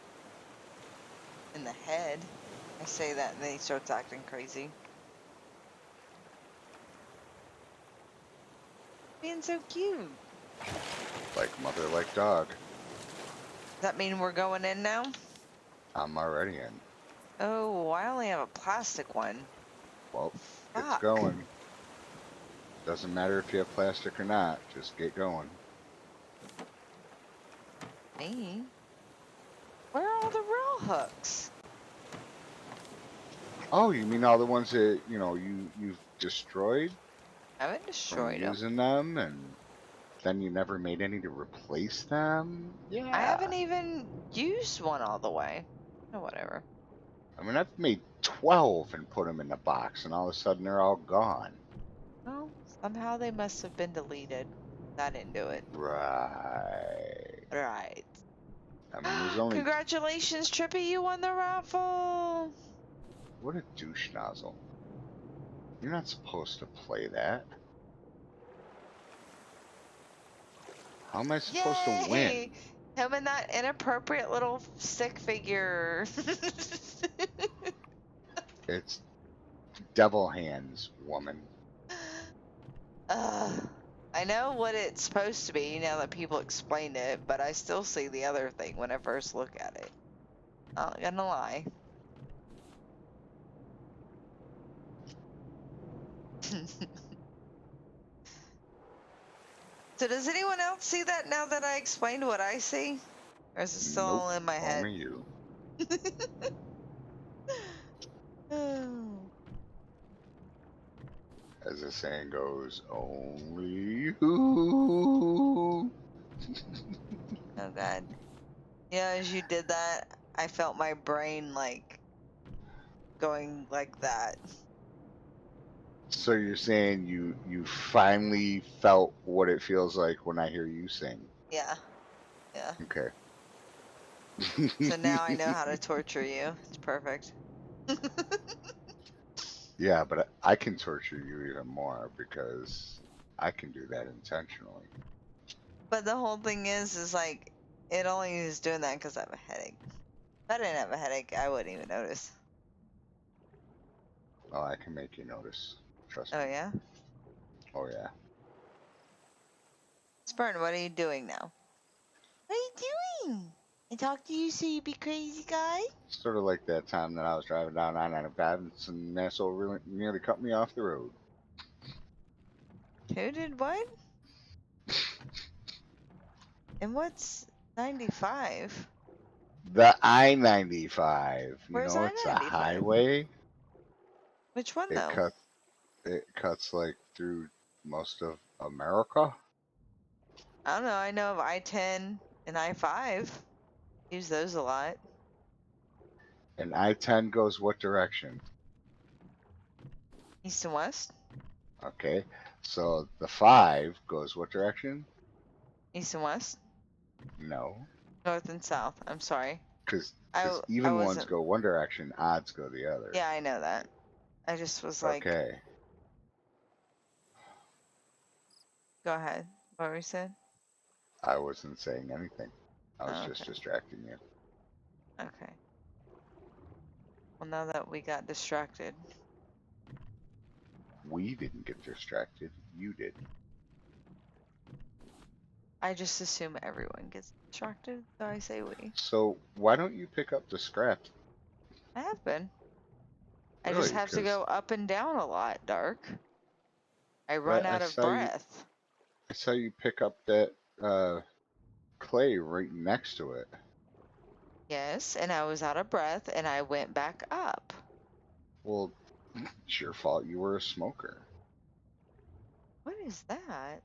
In the head. I say that and then he starts acting crazy. Being so cute. Like mother, like dog. Does that mean we're going in now? I'm already in. Oh, I only have a plastic one. Well, Fuck. it's going. Doesn't matter if you have plastic or not. Just get going. Me? Where are all the real hooks? Oh, you mean all the ones that, you know, you've destroyed? I haven't destroyed them. Using them, and then you never made any to replace them? Yeah. I haven't even used one all the way. Oh, whatever. I mean, I've made 12 and put them in the box, and all of a sudden they're all gone. Well, somehow they must have been deleted. I didn't do it. Right. Right. I mean, there's only... Congratulations, Trippy, you won the raffle! What a douche nozzle. You're not supposed to play that. How am I supposed to win? Him and that inappropriate little stick figure. It's devil hands, woman. I know what it's supposed to be now that people explained it, but I still see the other thing when I first look at it. Not gonna lie. So does anyone else see that now that I explained what I see? Or is it still Nope, in my head? only you. As the saying goes, only you. Oh god. Yeah, as you did that, I felt my brain like going like that. So you're saying you finally felt what it feels like when I hear you sing. Yeah, yeah. Okay. So now I know how to torture you. It's perfect. Yeah, but I can torture you even more because I can do that intentionally. But the whole thing is like, it only is doing that because I have a headache. If I didn't have a headache, I wouldn't even notice. Oh, I can make you notice. Trust Oh, me. yeah? Oh yeah. Spurn, what are you doing now? What are you doing? I talk to you so you be crazy guy? Sort of like that time that I was driving down I-95 and some asshole really nearly cut me off the road. Who did what? And what's 95? The I-95, you Where's know, it's a I-95? highway. Which one It though? cut it cuts like through most of America. I don't know. I know of I-10 and I-5. Use those a lot. And I-10 goes what direction? East and west? Okay. So the 5 goes what direction? East and west? No. North and south. I'm sorry. Because I even ones wasn't. go one direction, odds go the other. Yeah, I know that. I just was like, Okay. go ahead. What were you saying? I wasn't saying anything. I was Oh, just okay. distracting you. Okay. Well, now that we got distracted, We didn't get distracted. You did. I just assume everyone gets distracted, so I say we. So why don't you pick up the scrap? I have been. I just Really? have to Because go up and down a lot, Dark. I run but out of breath. I saw you pick up that uh, clay right next to it. Yes, and I was out of breath and I went back up. Well, it's your fault. You were a smoker. What is that?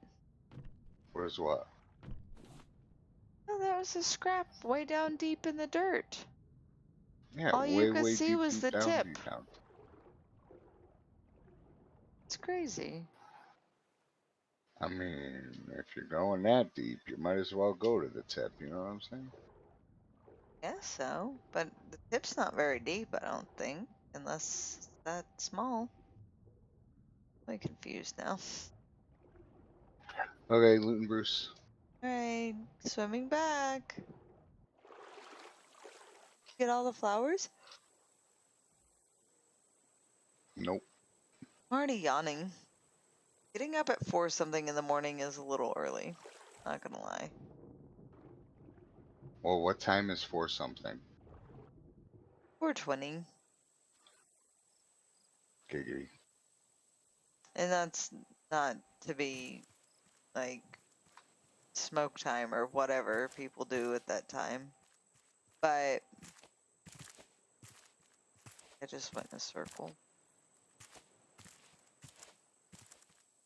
Was what? Oh, that was a scrap way down deep in the dirt. Yeah, All you way, could way see deep, was deep the down, tip. deep down. It's crazy. I mean, if you're going that deep, you might as well go to the tip. You know what I'm saying? Guess so, but the tip's not very deep, I don't think, unless it's that small. I'm confused now. Okay, Luton Bruce. Alright, swimming back. Get all the flowers? Nope. I'm already yawning. Getting up at 4 something in the morning is a little early. Not gonna lie. Well, what time is for something? 4:20, Giggity. and that's not to be like smoke time or whatever people do at that time. But I just went in a circle.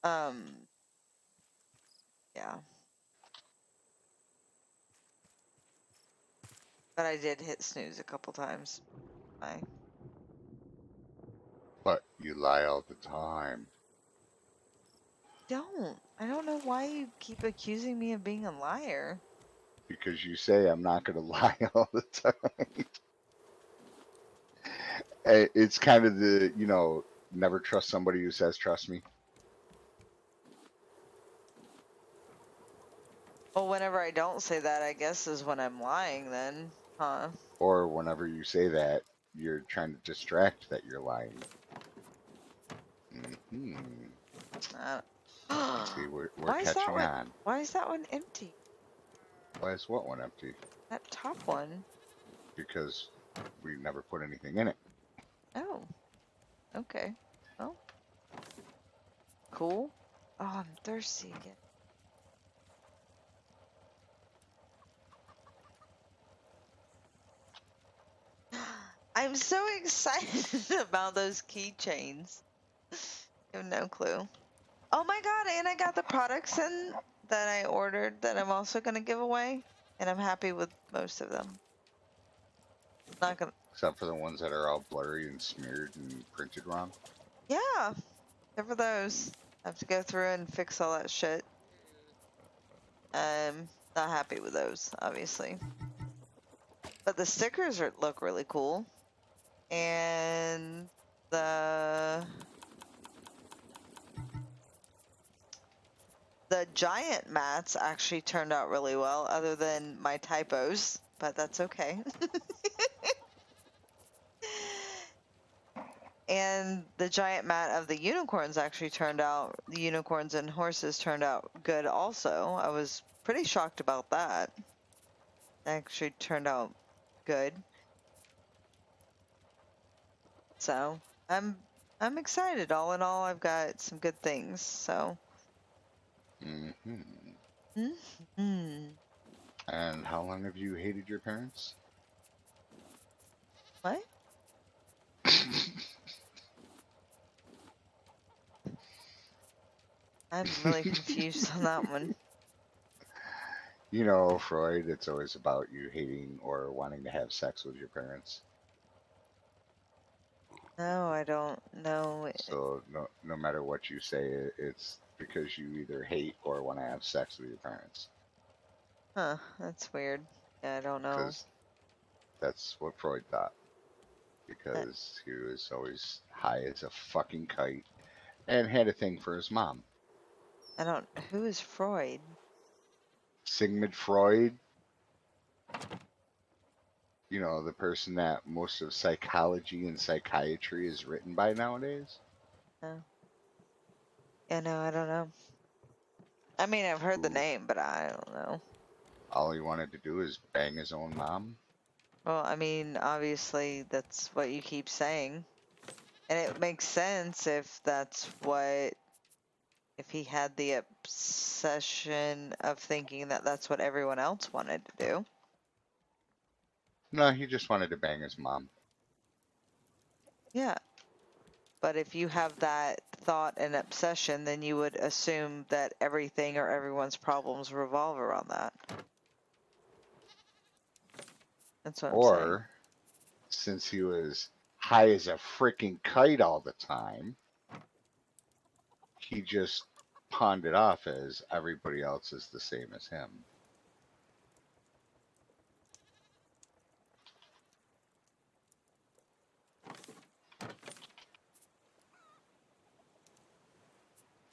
Um, yeah. But I did hit snooze a couple times. I But you lie all the time. don't. I don't know why you keep accusing me of being a liar. Because you say I'm not going to lie all the time. It's kind of the, never trust somebody who says trust me. Well, whenever I don't say that, I guess is when I'm lying then, huh? Or whenever you say that, you're trying to distract that you're lying. Hmm. See, we're Why is that catching one? on. Why is that one empty? Why is what one empty? That top one. Because we never put anything in it. Oh, okay. Well, cool. Oh, I'm thirsty again. I'm so excited about those keychains. You have no clue. Oh my god, and I got the products in that I ordered that I'm also gonna give away. And I'm happy with most of them. Not gonna except for the ones that are all blurry and smeared and printed wrong. Yeah, except for those. I have to go through and fix all that shit. Not happy with those, obviously. But the stickers look really cool. And the the giant mats actually turned out really well, other than my typos, but that's okay. And the giant mat of the unicorns actually the unicorns and horses turned out good also. I was pretty shocked about that. It actually turned out good. So I'm excited. All in all, I've got some good things. So Hmm. hmm And how long have you hated your parents? what? I'm really confused on that one. You know, Freud, it's always about you hating or wanting to have sex with your parents. No, I don't know. So no matter what you say, it's because you either hate or want to have sex with your parents. Huh, that's weird. Yeah, I don't know. Because that's what Freud thought. I, Because he was always high as a fucking kite and had a thing for his mom. I don't. Who is Freud? Sigmund Freud, you know, the person that most of psychology and psychiatry is written by nowadays, Oh, yeah, no, I don't know. I mean, I've heard the who name, but I don't know. all he wanted to do is bang his own mom. Well, I mean, obviously, that's what you keep saying. And it makes sense if if he had the obsession of thinking that that's what everyone else wanted to do. No, he just wanted to bang his mom. Yeah. But if you have that thought and obsession, then you would assume that everything or everyone's problems revolve around that. That's what I'm saying. Or, since he was high as a freaking kite all the time, he just pawned it off as everybody else is the same as him.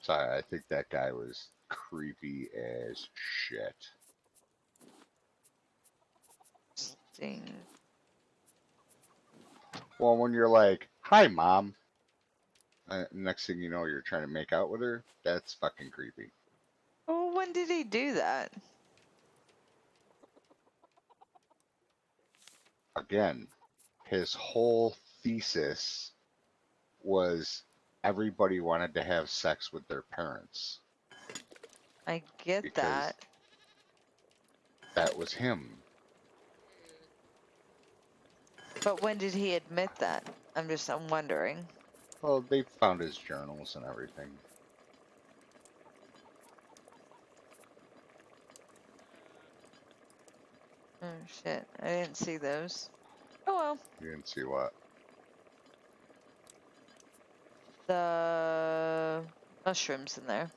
So I think that guy was creepy as shit. Ding. Well, when you're like, "Hi, mom," next thing you know, you're trying to make out with her. That's fucking creepy. Well, when did he do that? Again, his whole thesis was everybody wanted to have sex with their parents I get because that. that was him. But when did he admit that? I'm wondering. Well, they found his journals and everything. Oh shit, I didn't see those. Oh well. You didn't see what? The mushrooms in there.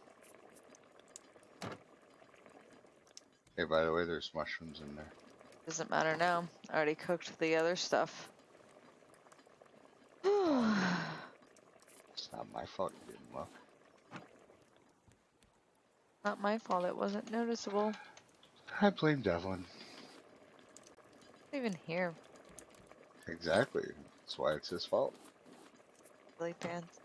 Hey, by the way, there's mushrooms in there. Doesn't matter now. I already cooked the other stuff. Oh, Not it's not my fault you didn't look. my fault, it wasn't noticeable. I blame Devlin. Not even here. Exactly. That's why it's his fault. Silly pants.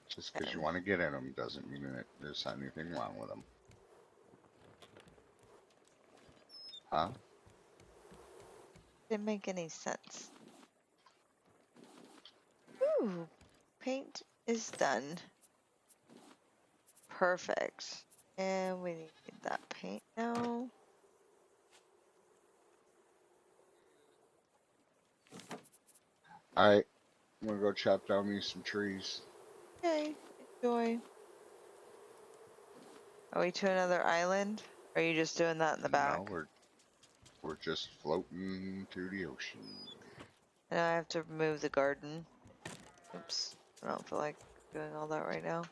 Just because you And want to get in him doesn't mean that there's anything wrong with him. Huh? didn't make any sense. Ooh, paint is done. Perfect. And we need that paint now. Alright, I'm gonna go chop down me some trees. Okay, enjoy. Are we to another island? Or are you just doing that in the No, back? we're We're just floating through the ocean. And I have to remove the garden. Oops. I don't feel like doing all that right now.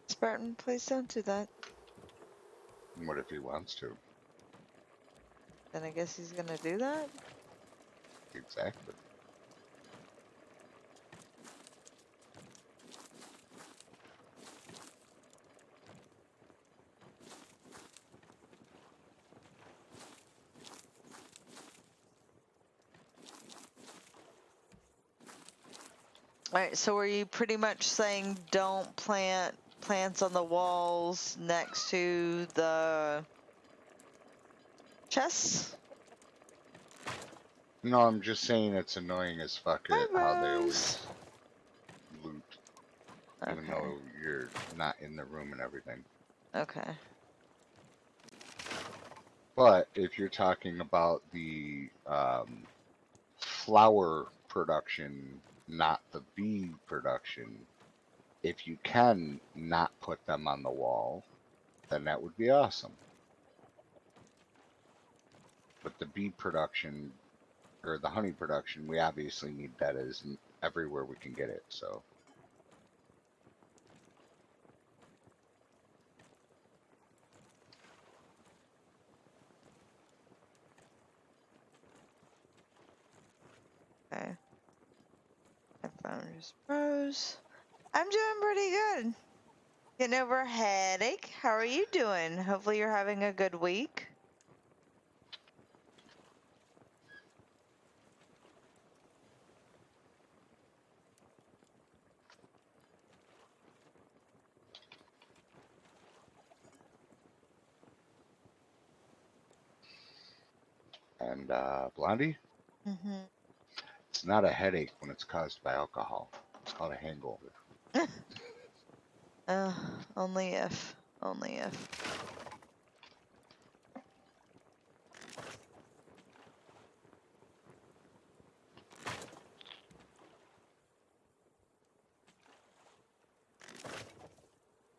Spartan, please don't do that. What if he wants to? Then I guess he's gonna do that? Exactly. Alright, so were you pretty much saying don't plant plants on the walls next to the chests? No, I'm just saying it's annoying as fuck Hi, how they Rose. always loot, even Okay. though you're not in the room and everything. Okay. But if you're talking about the flower production, not the bee production, if you can not put them on the wall, then that would be awesome. But the bee production or the honey production, we obviously need that as everywhere we can get it. So Okay. My phone just froze. I'm doing pretty good. Getting over a headache. How are you doing? Hopefully you're having a good week. and Blondie, Mm-hmm. it's not a headache when it's caused by alcohol. It's called a hangover. Only if. Only if.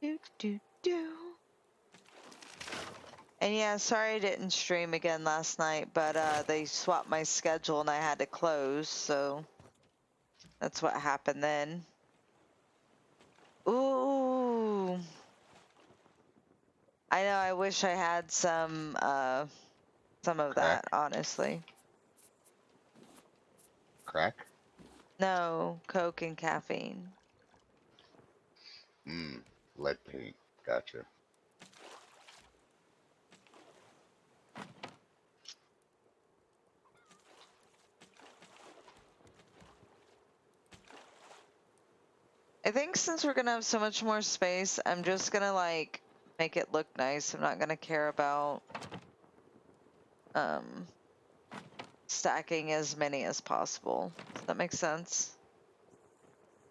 Do do do. And yeah, sorry I didn't stream again last night, but they swapped my schedule and I had to close, so that's what happened then. Ooh. I know, I wish I had some of Crack, that, honestly. crack. No, Coke and caffeine. Lead paint. Gotcha. I think since we're gonna have so much more space, I'm just gonna like make it look nice. I'm not gonna care about um stacking as many as possible. Does that make sense?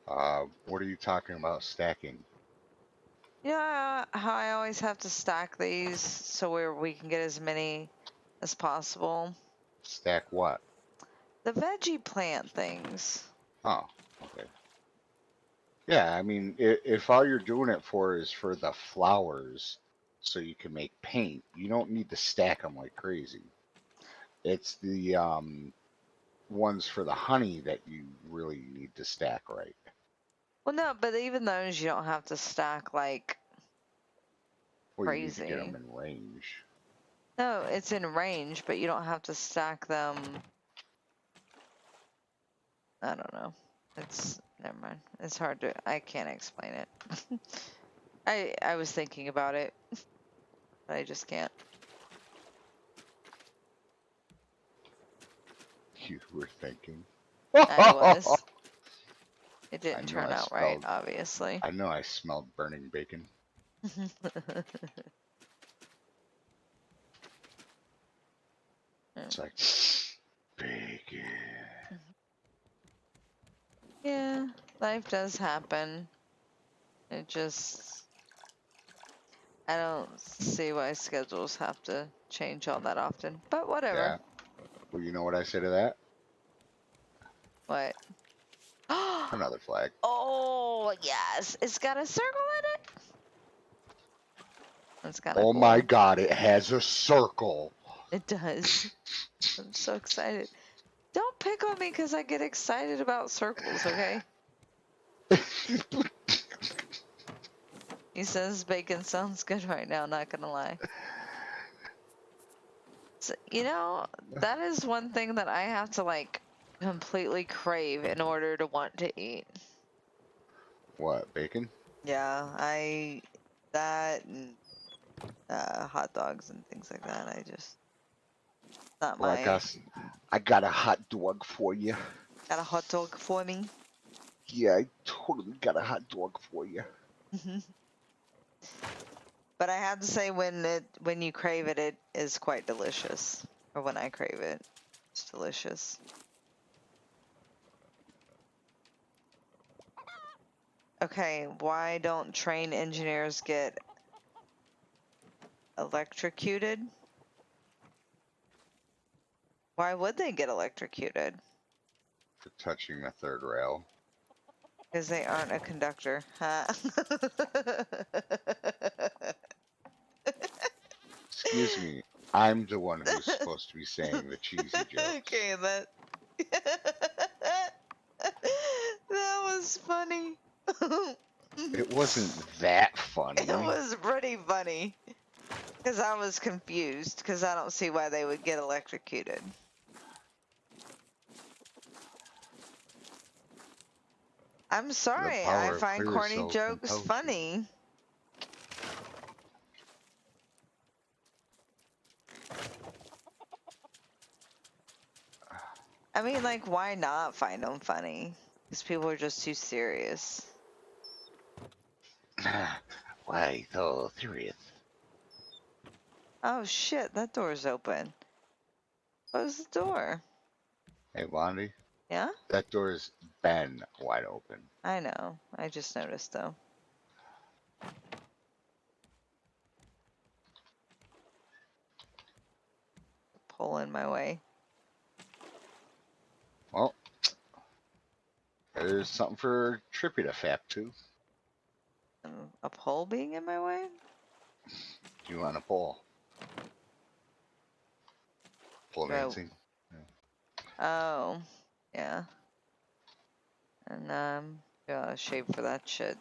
What are you talking about stacking? Yeah, how I always have to stack these so we can get as many as possible. Stack what? The veggie plant things. Oh, okay. Yeah, I mean, if all you're doing it for is for the flowers so you can make paint, you don't need to stack them like crazy. It's the ones for the honey that you really need to stack right. Well, no, but even those you don't have to stack like Well, you need to get crazy. them in range. No, it's in range, but you don't have to stack them. I don't know. It's never mind. It's hard to. I can't explain it. I was thinking about it, but I just can't. You were thinking. I I was. It didn't know turn I out right, smelled. obviously. I know I smelled burning bacon. It's like bacon. Yeah, life does happen. It just, I don't see why schedules have to change all that often, but whatever. Yeah. Well, you know what I say to that? What? Another flag. Oh, yes. It's got a circle in it. That's kind of Oh cool. my God! It has a circle. It does. I'm so excited. Don't pick on me because I get excited about circles, okay? He says bacon sounds good right now, not gonna lie. So, you know, that is one thing that I have to like completely crave in order to want to eat. What, bacon? Yeah, that and hot dogs and things like that. I just, not Well, my, I got a hot dog for you. got a hot dog for me. Yeah, I totally got a hot dog for you. But I have to say, when you crave it, it is quite delicious. Or when I crave it, it's delicious. Okay, why don't train engineers get electrocuted? Why would they get electrocuted? For touching the third rail. Because they aren't a conductor. Huh? Excuse me, I'm the one who's supposed to be saying the cheesy jokes. Okay, that that was funny. It wasn't that It funny. was pretty funny. Because I was confused, because I don't see why they would get electrocuted. I'm The sorry, I power of find clear corny cell jokes composure. funny. I mean, like, why not find them funny? Because people are just too serious. Why so serious? Oh shit, that door's open. Close the door. Hey, Blondie, Yeah? that door's been wide open. I know. I just noticed, though. Pull in my way. Well, there's something for Trippy to fap to. A pole being in my way? Do you want a pole? Pole No. dancing? Oh. Yeah. And, gotta shave for that shit.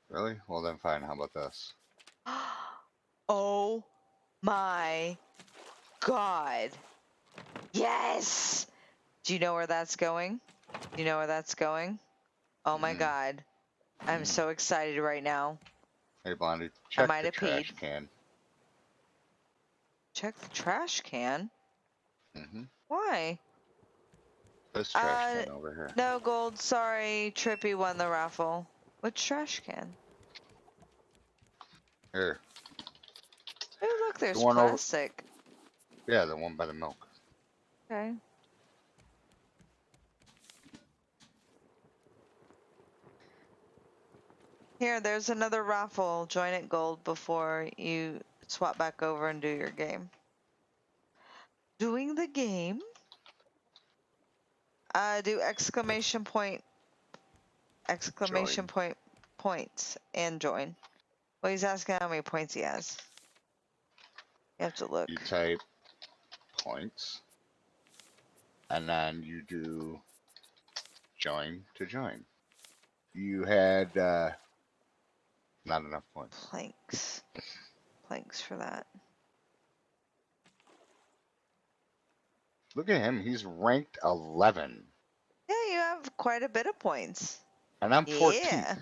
Really? Well, then fine. How about this? Oh my god. Yes! Do you know where that's going? Do you know where that's going? Oh my god. I'm so excited right now. Hey, Blondie, I check might the have peed. trash can. Check the trash can? Mm-hmm. Why? This trash can over here. No gold. Sorry, Trippy won the raffle. Which trash can? Here. Oh, look, The there's one over. plastic. Yeah, the one by the milk. Okay. Here, there's another raffle. Join it gold before you swap back over and do your game. Doing the game? Do exclamation point points and join. Well, he's asking how many points he has. You have to look. You type points, and then you do join to join. You had not enough points. Planks. Planks for that. Look at him. He's ranked 11. Yeah, you have quite a bit of points. And I'm 14th. Yeah.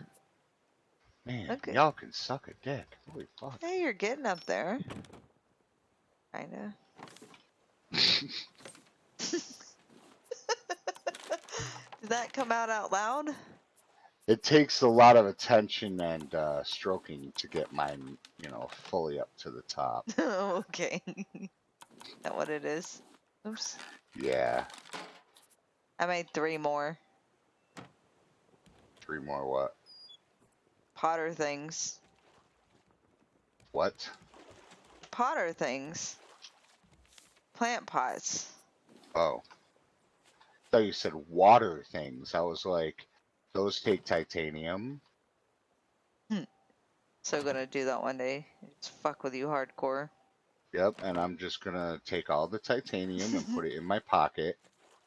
Man, Okay. y'all can suck a dick. Holy fuck. Hey, you're getting up there. Kinda. Did that come out loud? It takes a lot of attention and stroking to get mine, fully up to the top. Okay. that what it is? Oops. Yeah. I made 3 more 3 more what? Potter things. What? Potter things. Plant pots. Oh. I thought you said water things. I was like, those take titanium. So gonna do that one day. Just fuck with you hardcore. Yep, and I'm just gonna take all the titanium and put it in my pocket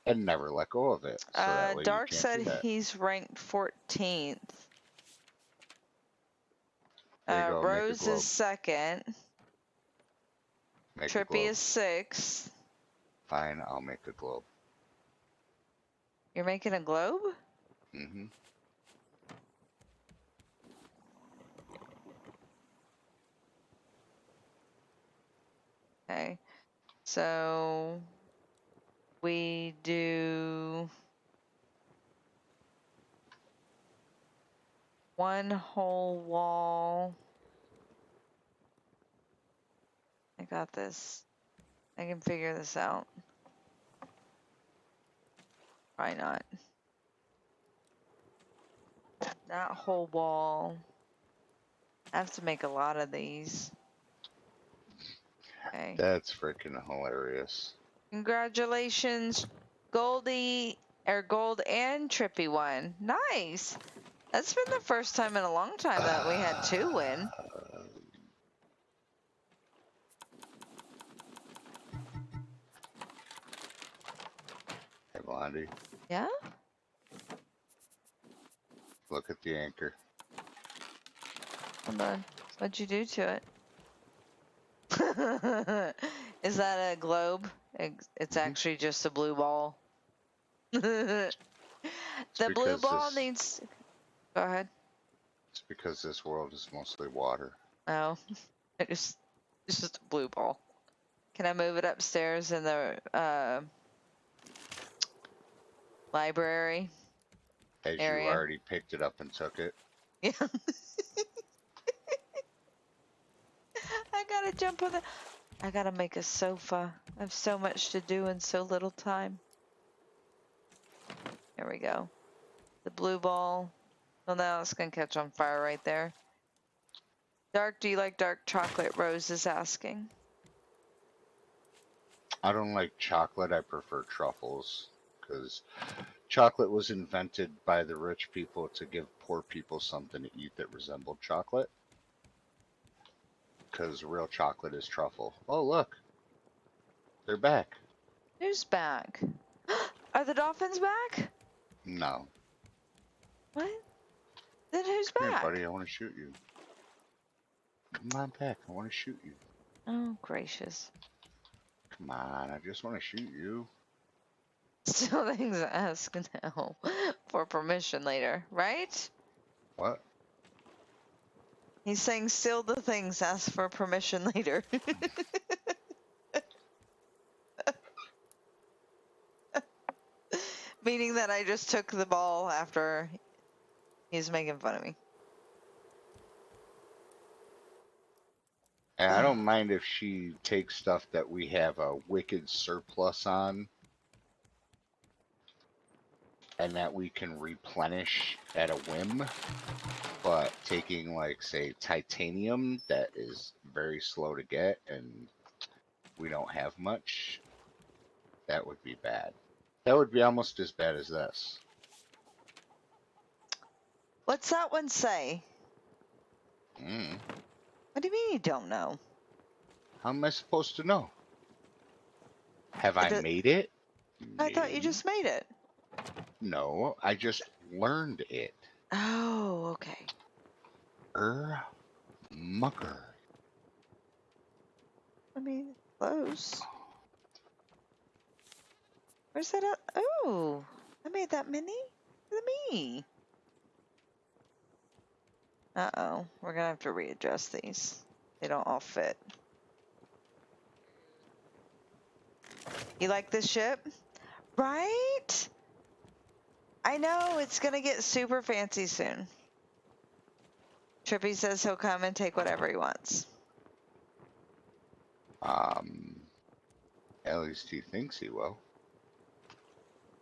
and never let go of it. So that way you Dark can't said do that. he's ranked 14th. There you go, make a Rose is globe. 2nd. Make a Trippy globe. is 6th. Fine, I'll make a globe. You're making a globe? Hmm. Okay. So we do 1 whole wall. I got this. I can figure this out. Why not? That whole wall. I have to make a lot of these. Okay. That's freaking hilarious. Congratulations, Goldie, or Gold and Trippy won. Nice. That's been the first time in a long time that we had 2 win. Hey, Blondie, Yeah? look at the anchor. Hold on. What'd you do to it? Is that a globe? It's Hmm. actually just a blue ball. It's The blue because ball this. needs. Go ahead. It's because this world is mostly water. Oh, it's just a blue ball. Can I move it upstairs in the library As you area? already picked it up and took it. Yeah. I gotta jump on the. I gotta make a sofa. I have so much to do in so little time. There we go. The blue ball. Well, now it's gonna catch on fire right there. Dark, do you like dark chocolate? Rose is asking. I don't like chocolate. I prefer truffles because chocolate was invented by the rich people to give poor people something to eat that resembled chocolate. Because real chocolate is truffle. Oh, look, they're back. Who's back? Are the dolphins back? No. What? Then who's Come here, back? buddy. I want to shoot you. Come on back. I want to shoot you. Oh, gracious. Come on. I just want to shoot you. Still things to ask now for permission later, right? What? He's saying still the things ask for permission later. Meaning that I just took the ball after he's making fun of me. And I don't mind if she takes stuff that we have a wicked surplus on and that we can replenish at a whim. But taking, like, say, titanium that is very slow to get and we don't have much, that would be bad. That would be almost as bad as this. What's that one say? Mm. What do you mean you don't know? How am I supposed to know? Have I It, made it? I thought you No. just made it. No, I just learned it. Oh, okay. Mucker. I mean, close. Where's that? Oh, I made that many? Look at me. Uh-oh. We're gonna have to readjust these. They don't all fit. You like this ship? Right? I know, it's gonna get super fancy soon. Trippy says he'll come and take whatever he wants. Um, At least he thinks he will.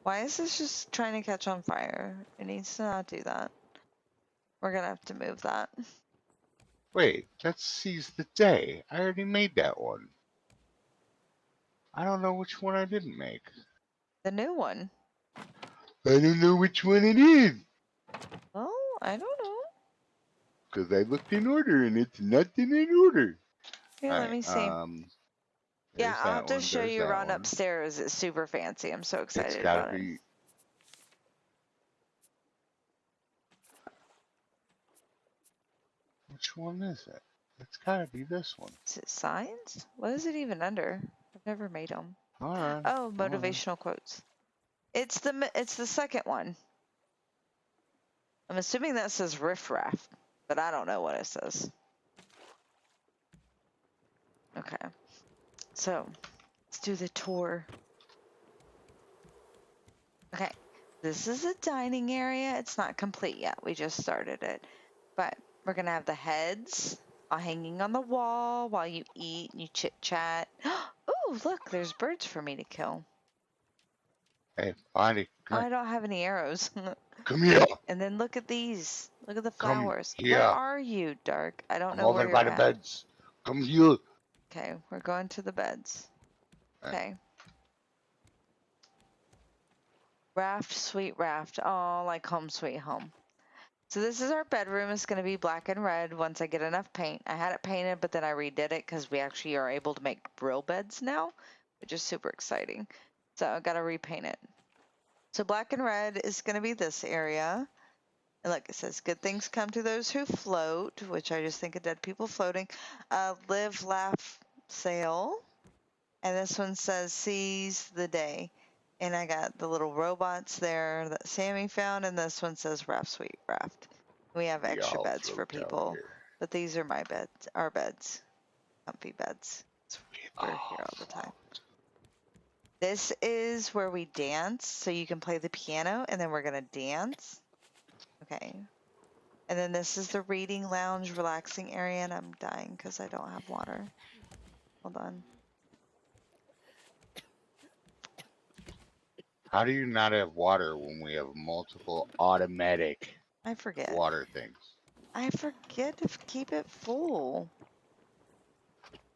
Why is this just trying to catch on fire? It needs to not do that. We're gonna have to move that. Wait, let's seize the day. I already made that one. I don't know which one I didn't make. The new one. I don't know which one it is. Well, I don't know. Because I looked in order and it's nothing in order. Here, let Alright, me see. Yeah, there's I'll that have to one, show there's you that around one. upstairs. It's super fancy. I'm so It's excited gotta about it. be. Which one is it? It's gotta be this one. Is it signs? What is it even under? I've never made them. Hold on, Oh, hold on. motivational quotes. It's the second one. I'm assuming that says riff raff, but I don't know what it says. Okay, so let's do the tour. Okay, this is a dining area. It's not complete yet. We just started it, but we're gonna have the heads all hanging on the wall while you eat and you chit chat. Oh, look, there's birds for me to kill. Hey, Bonnie, Oh, come here. I don't have any arrows. Come here. And then look at these. Look at the Come flowers. Where here. are you, Dark? I don't I'm know over where by you're the at. beds. Come here. Okay, we're going to the beds. Alright. Okay. Raft, sweet raft. Oh, like home, sweet home. So this is our bedroom. It's going to be black and red once I get enough paint. I had it painted, but then I redid it because we actually are able to make real beds now, which is super exciting. So I got to repaint it. So black and red is going to be this area. And look, it says, good things come to those who float, which I just think of dead people floating. Live, laugh, sail. And this one says, seize the day. And I got the little robots there that Sammy found. And this one says, raft, sweet raft. We have We extra all beds for float down people. here. But these are my beds, our beds, comfy beds. We We're here all all the time. float. This is where we dance. So you can play the piano and then we're going to dance. Okay. And then this is the reading lounge relaxing area, and I'm dying because I don't have water. Hold on. How do you not have water when we have multiple automatic I forget. water things? I forget to keep it full.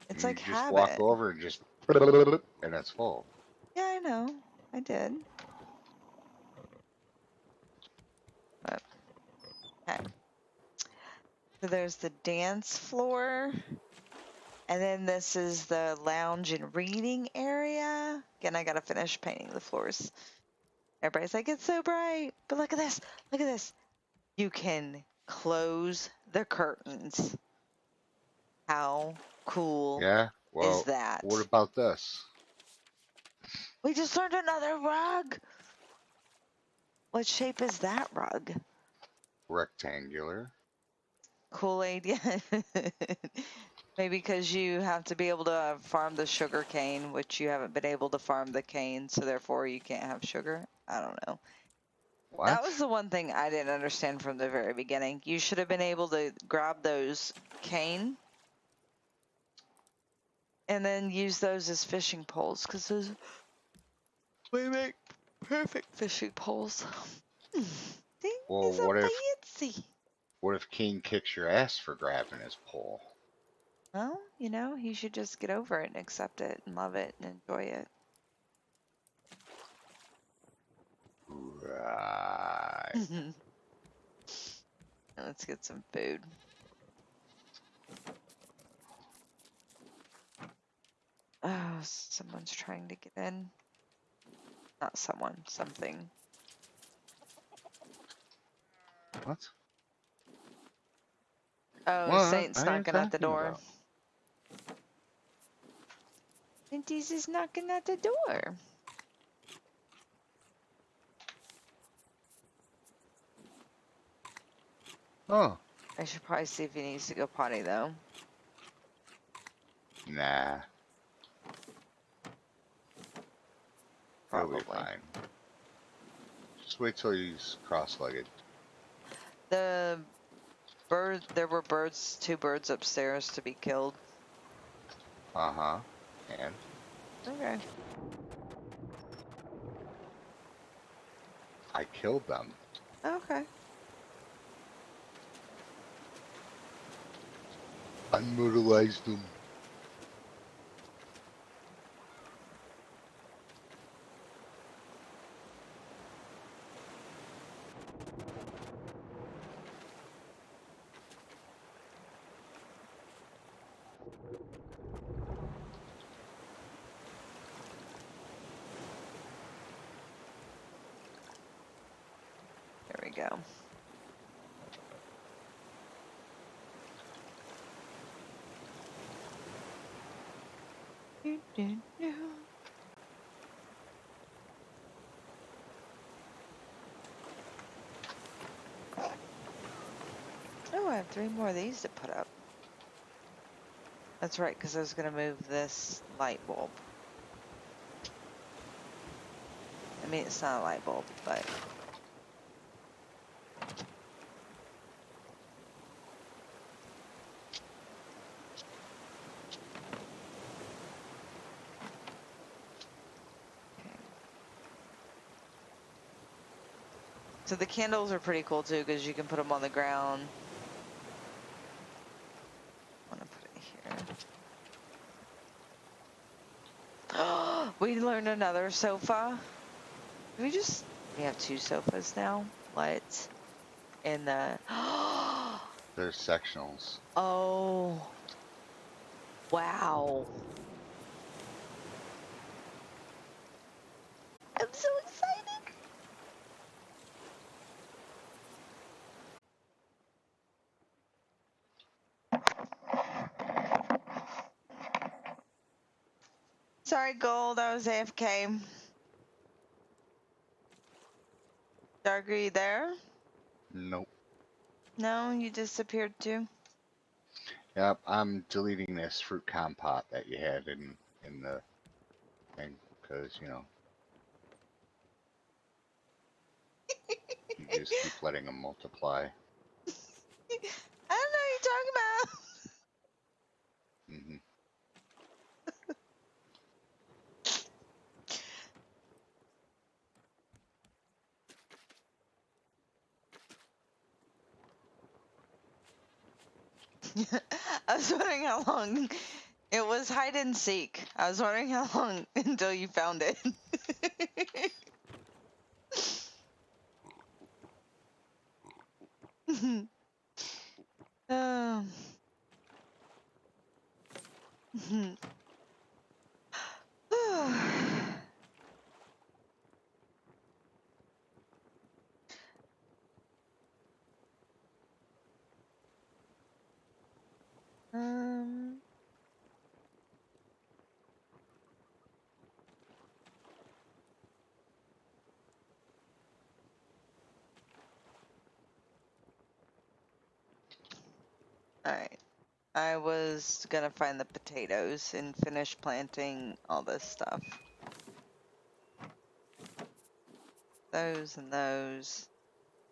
It's You like just walk habit. over and just and it's full. Yeah, I know. I did. But, okay. So there's the dance floor. And then this is the lounge and reading area. Again, I gotta finish painting the floors. Everybody's like, it's so bright. But look at this. Look at this. You can close the curtains. How cool Yeah? is Well, what that? about this? We just learned another rug. What shape is that rug? Rectangular. Kool-Aid, yeah. Maybe because you have to be able to farm the sugar cane, which you haven't been able to farm the cane, so therefore you can't have sugar. I don't know. What? That was the one thing I didn't understand from the very beginning. You should have been able to grab those cane and then use those as fishing poles, because those we make perfect fishing poles. Thing Well, is a fancy. what if King kicks your ass for grabbing his pole? Well, you know, he should just get over it and accept it and love it and enjoy it. Right. Let's get some food. Oh, someone's trying to get in. Not someone, something. What? Oh, What Saint's are you knocking at the talking door. about? Sainty's is knocking at the door. Oh, I should probably see if he needs to go potty, though. nah. He'll be Probably. fine. Just wait till he's cross-legged. The bird, there were birds, two birds upstairs to be killed. Uh-huh. And? Okay. I killed them. Okay. Unmodelized them. There we go. Oh, I have 3 more of these to put up. That's right, because I was going to move this light bulb. I mean, it's not a light bulb, but... Okay. So the candles are pretty cool, too, because you can put them on the ground. I'm going to put it here. We learned another sofa. We have 2 sofas now. What? In the... They're sectionals. Oh, wow. I'm so excited. Sorry, Gold. I was AFK. Dark, are you there? Nope. No, you disappeared too. Yep, I'm deleting this fruit compote that you had in the thing because you just keep letting them multiply. I don't know what you're talking Hmm. about. I was wondering how long. It was hide and seek. I was wondering how long until you found it. um, um, all right. I was gonna find the potatoes and finish planting all this stuff. Those and those.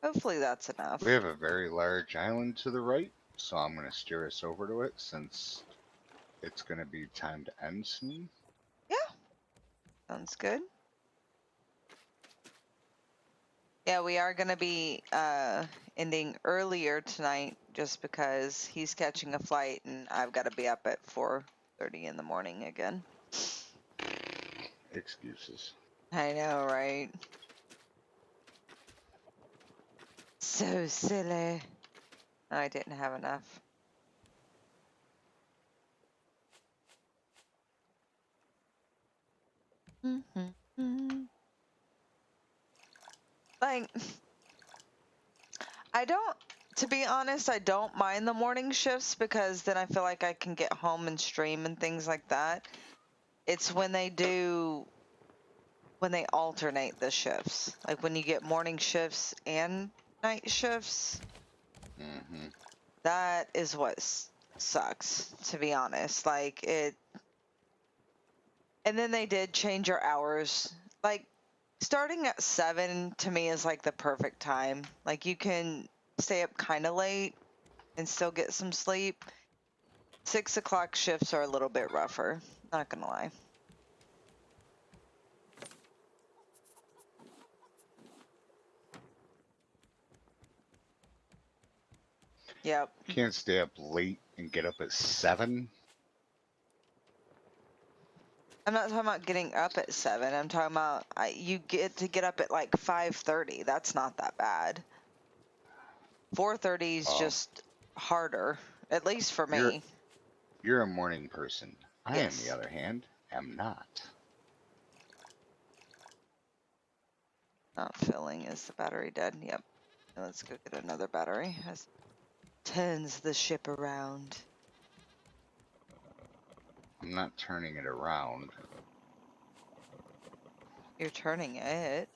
Hopefully that's enough. We have a very large island to the right, so I'm going to steer us over to it since it's going to be time to end soon. Yeah, sounds good. Yeah, we are gonna be ending earlier tonight just because he's catching a flight and I've got to be up at 4:30 in the morning again. Excuses. I know, right? So silly. I didn't have enough. Like, I don't, to be honest, I don't mind the morning shifts because then I feel like I can get home and stream and things like that. It's when they alternate the shifts, like when you get morning shifts and night shifts. Hmm. That is what sucks, to be honest. Like it, and then they did change your hours. Like starting at 7 to me is like the perfect time. Like you can stay up kind of late and still get some sleep. 6 o'clock shifts are a little bit rougher, not gonna lie. Yep. Can't stay up late and get up at 7. I'm not talking about getting up at 7. I'm talking about you get to get up at like 5:30. That's not that bad. 4:30 is Oh, just harder, at least for you're me. you're a morning person. I, on the Yes. other hand, am not. Not filling. Is the battery dead? Yep. Let's go get another battery. As turns the ship around. I'm not turning it around. You're turning it.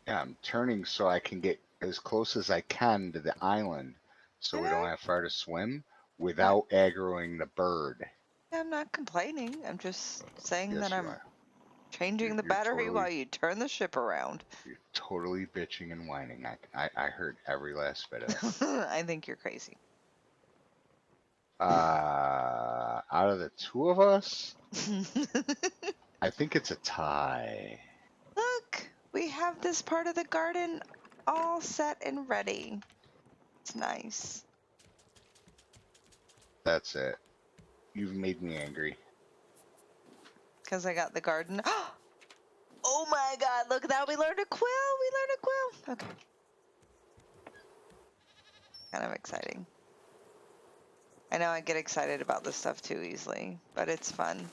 Yeah, I'm turning so I can get as close as I can to the island so I we don't know. have far to swim Not, without aggroing the bird. I'm not complaining. I'm just saying that Yes, you I'm are. changing You're, the you're battery totally while you turn the ship around. you're totally bitching and whining. I heard every last bit of it. I think you're crazy. Out of the two of us, I think it's a tie. Look, we have this part of the garden all set and ready. It's nice. That's it. You've made me angry. Because I got the garden. Oh my god, look at that. We learned a quill. We learned a quill. Okay. Kind of exciting. I know I get excited about this stuff too easily, but it's fun.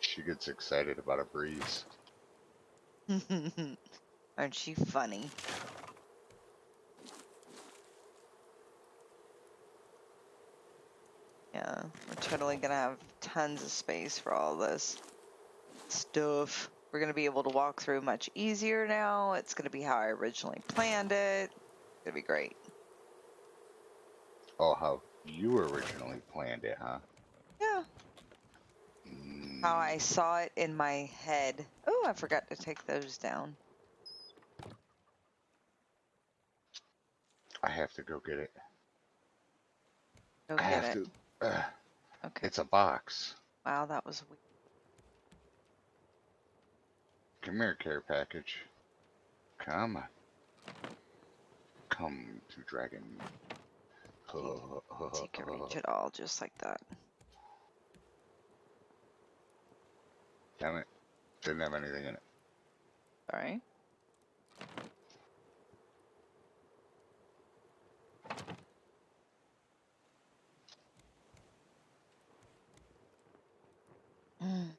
She gets excited about a breeze. Aren't she funny? Yeah, we're totally gonna have tons of space for all this stuff. We're gonna be able to walk through much easier now. It's gonna be how I originally planned it. It's gonna be great. Oh, how you originally planned it, huh? Yeah, how I Mm, saw it in my head. Oh, I forgot to take those down. I have to go get it. Go I get have it. to. Okay. It's a box. Wow, that was weird. Come here, care package. Come on. Come to dragon. So you can reach it all just like that. Damn it. Didn't have anything in it. All right. Mm.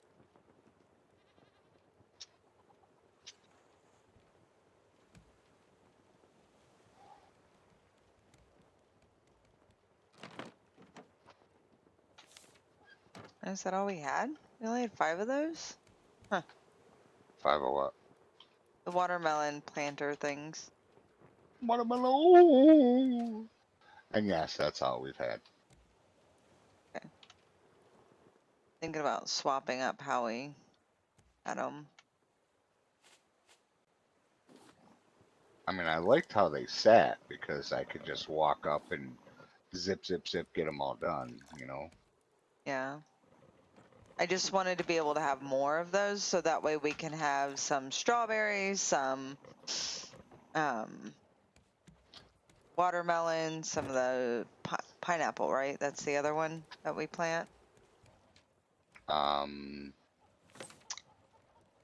Is that all we had? We only had 5 of those? Huh. 5 of what? The watermelon planter things. Watermelon! And yes, that's all we've had. Okay. Thinking about swapping up how we had them. I mean, I liked how they sat because I could just walk up and zip, zip, zip, get them all done, you know? Yeah. I just wanted to be able to have more of those so that way we can have some strawberries, some um, watermelon, some of the pineapple, right? That's the other one that we plant. Um,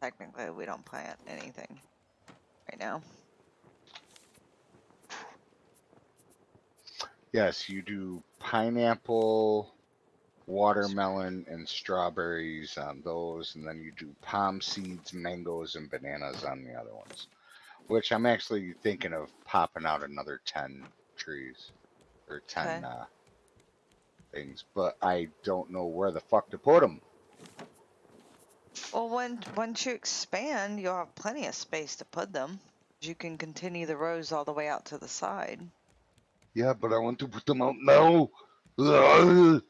Technically, we don't plant anything right now. yes, you do pineapple, watermelon, and strawberries on those, and then you do palm seeds, mangoes, and bananas on the other ones. Which I'm actually thinking of popping out another 10 trees or 10 Okay. things, but I don't know where the fuck to put them. Well, once you expand, you'll have plenty of space to put them. You can continue the rows all the way out to the side. Yeah, but I want to put them out now. Ugh.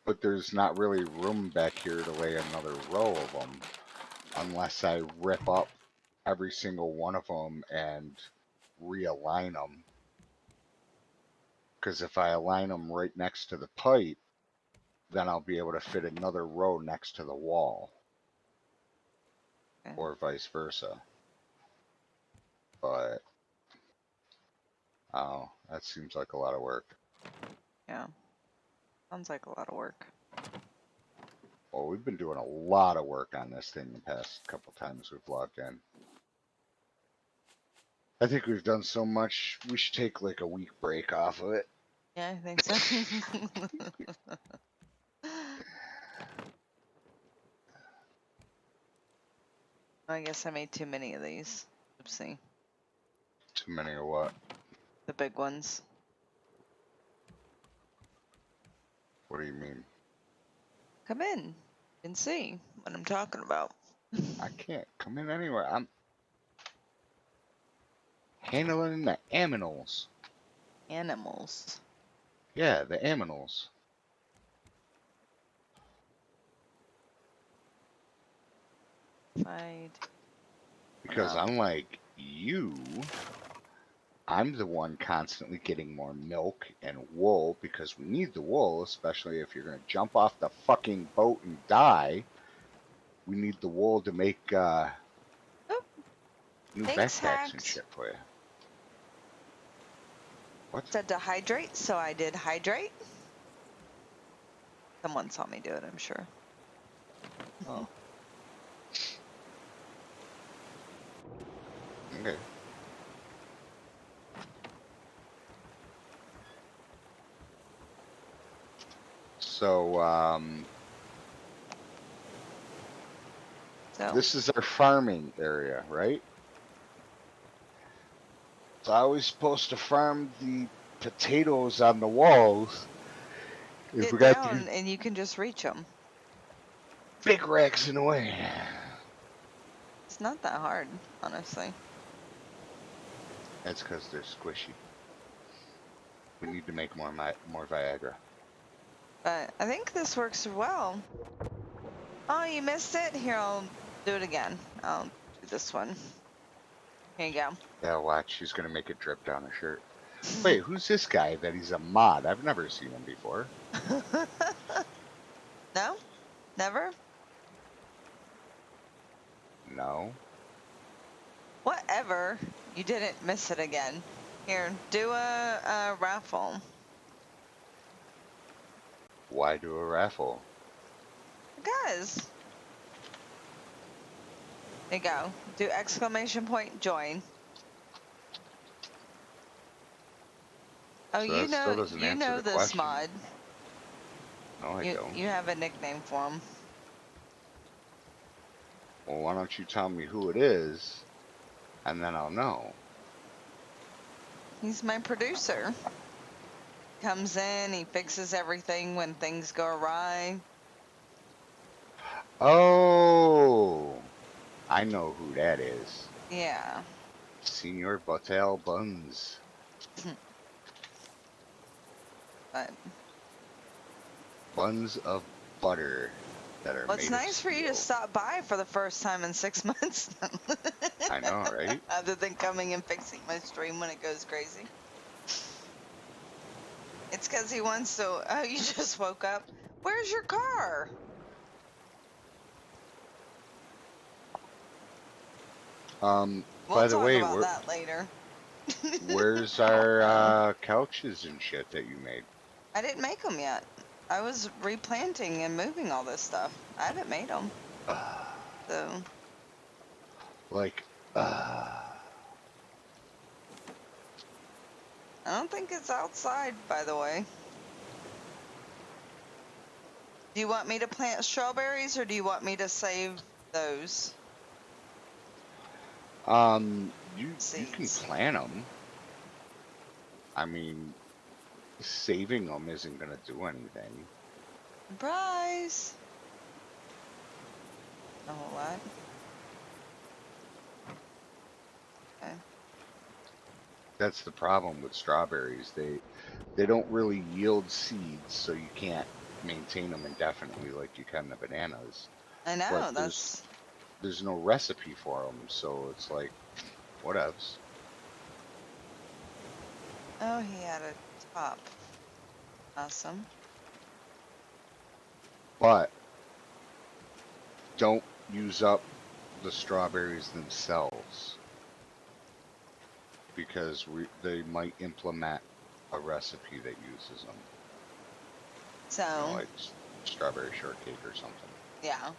But there's not really room back here to lay another row of them unless I rip up every single one of them and realign them. Because if I align them right next to the pipe, then I'll be able to fit another row next to the wall. Okay. or vice versa. But oh, that seems like a lot of work. Yeah. Sounds like a lot of work. Well, we've been doing a lot of work on this thing the past couple times we've logged in. I think we've done so much, we should take like a week break off of it. Yeah, I think so. I guess I made too many of these. Oopsie. Too many or what? The big ones. What do you mean? Come in and see what I'm talking about. I can't come in anywhere. I'm handling the aminals. Animals. Yeah, the aminals. Fight. Because unlike you, I'm the one constantly getting more milk and wool because we need the wool, especially if you're going to jump off the fucking boat and die. We need the wool to make Oh, new thanks, backpacks and Hacks. shit for you. What? Said to hydrate, so I did hydrate. Someone saw me do it, I'm sure. Oh. Okay. So, So this is our farming area, right? So I was supposed to farm the potatoes on the walls. If we get got these down and you can just reach them. big racks in the way. It's not that hard, honestly. That's because they're squishy. We need to make more Viagra. But I think this works well. Oh, you missed it? Here, I'll do it again. I'll do this one. Here you go. Yeah, watch. She's gonna make it drip down her shirt. Wait, who's this guy that he's a mod? I've never seen him before. No? Never? No. Whatever. You didn't miss it again. Here, do a raffle. Why do a raffle? Because. There you go. Do exclamation point join. Oh, So that still doesn't you answer know the this question. mod. No, I don't. You have a nickname for him. Well, why don't you tell me who it is, and then I'll know. He's my producer. Comes in, he fixes everything when things go awry. Oh, I know who that is. Yeah. Senor Batel Buns. But Buns of butter that are well, it's made of nice for you to steel. stop by for the first time in 6 months. I know, right? Other than coming and fixing my stream when it goes crazy. It's because he wants to. Oh, you just woke up. Where's your car? We'll By the talk way, about that later. where's our couches and shit that you made? I didn't make them yet. I was replanting and moving all this stuff. I haven't made them. So. Like, I don't think it's outside, by the way. Do you want me to plant strawberries or do you want me to save those you can seeds? plant them. I mean, saving them isn't gonna do anything. Surprise! A whole lot. Okay. That's the problem with strawberries. They don't really yield seeds, so you can't maintain them indefinitely like you can the bananas. I But know, that's... there's no recipe for them, so it's like whatevs. Oh, he had a top. Awesome. But don't use up the strawberries themselves because they might implement a recipe that uses them. So, Like strawberry shortcake or something. yeah.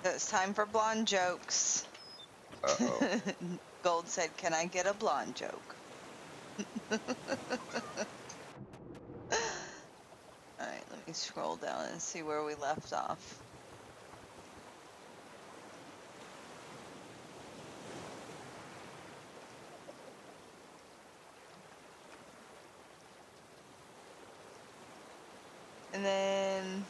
So it's time for blonde jokes. Uh-oh. Gold said, "Can I get a blonde joke?" Alright, let me scroll down and see where we left off. And then...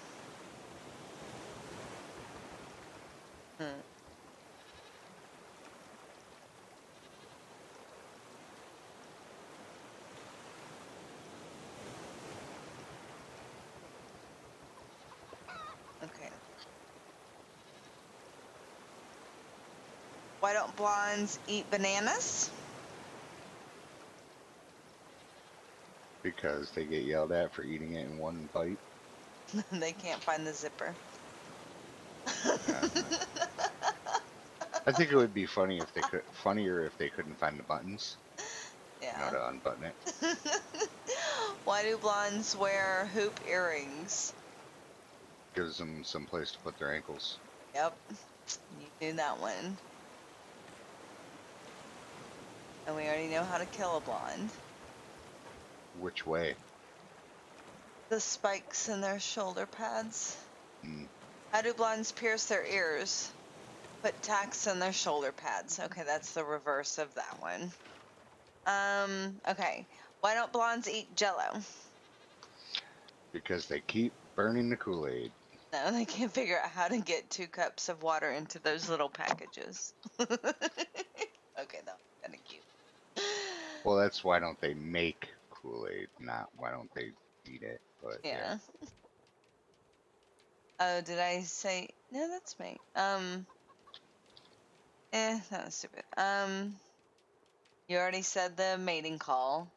Okay. Why don't blondes eat bananas? Because they get yelled at for eating it in one bite. They can't find the zipper. Uh, I think it would be funnier if they couldn't find the buttons. Yeah. To unbutton it. Why do blondes wear hoop earrings? Gives them some place to put their ankles. Yep. You knew that one. And we already know how to kill a blonde. Which way? The spikes in their shoulder pads. Mm. How do blondes pierce their ears? Put tacks in their shoulder pads. Okay, that's the reverse of that one. Okay. Why don't blondes eat Jello? Because they keep burning the Kool-Aid. No, they can't figure out how to get 2 cups of water into those little packages. Okay, that was kind of cute. Well, that's why don't they make Kool-Aid, not why don't they eat it. But yeah. Oh, did I say no? That's me. That was stupid. You already said the mating call.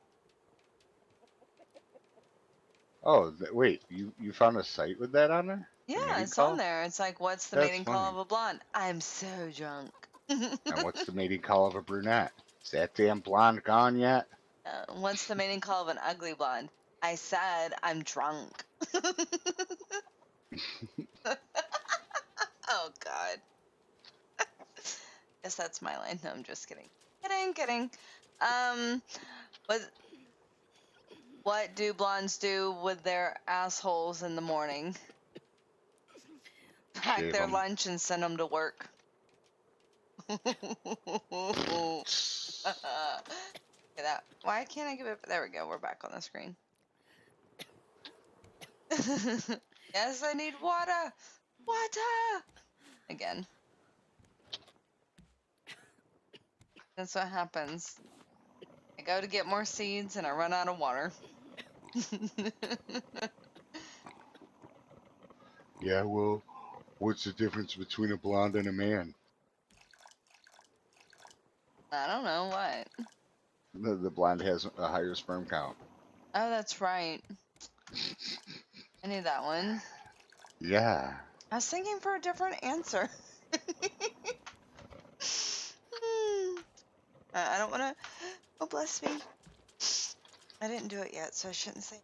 Oh, wait, you found a site with that on there? The Yeah, mating it's on call? there. It's like, what's the That's mating call funny. of a blonde? I'm so drunk. And what's the mating call of a brunette? Is that damn blonde gone yet? What's the mating call of an ugly blonde? I said I'm drunk. Oh God. Guess that's my line. No, I'm just kidding. Kidding. Um, what do blondes do with their assholes in the morning? Pack Shave their them. lunch and send them to work. Why can't I give it? There we go. We're back on the screen. Yes, I need water. Water. Again. That's what happens. I go to get more seeds and I run out of water. Yeah, well, what's the difference between a blonde and a man? I don't know what. The blonde has a higher sperm count. Oh, that's right. I knew that one. Yeah. I was thinking for a different answer. I don't want to. Oh, bless me. I didn't do it yet, so I shouldn't say.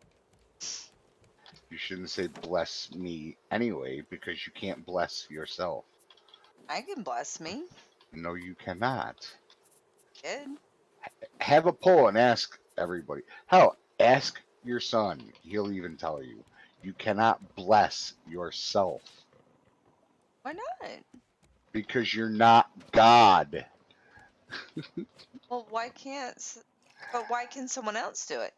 You shouldn't say bless me anyway, because you can't bless yourself. I can bless me. No, you cannot. Good. Have a poll and ask everybody. Hell, ask your son. He'll even tell you. You cannot bless yourself. Why not? Because you're not God. Well, why can't? But why can someone else do it?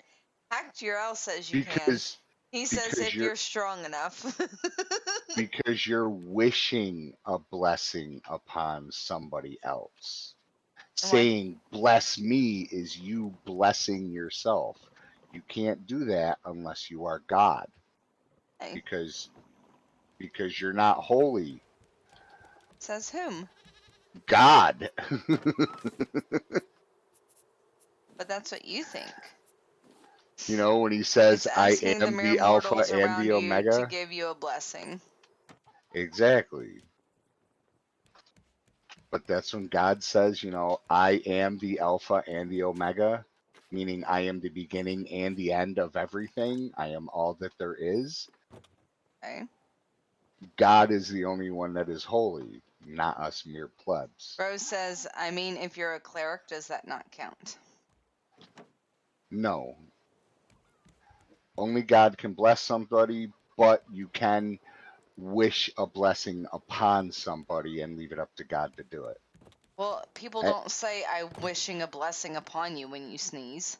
Hacked says you can. Because He says because if you're you're strong enough. because you're wishing a blessing upon somebody else. Why? Saying bless me is you blessing yourself. You can't do that unless you are God. Hey, Because you're not holy. says whom? God. But that's what you think. When he says, It's I asking the am mere the Alpha mortals and around the you to Omega. give you a blessing. Exactly. But that's when God says, I am the Alpha and the Omega, meaning I am the beginning and the end of everything. I am all that there is. Okay. God is the only one that is holy, not us mere plebs. Rose says, I mean, if you're a cleric, does that not count? No, only God can bless somebody, but you can wish a blessing upon somebody and leave it up to God to do it. Well, people Eh, don't say, I'm wishing a blessing upon you when you sneeze.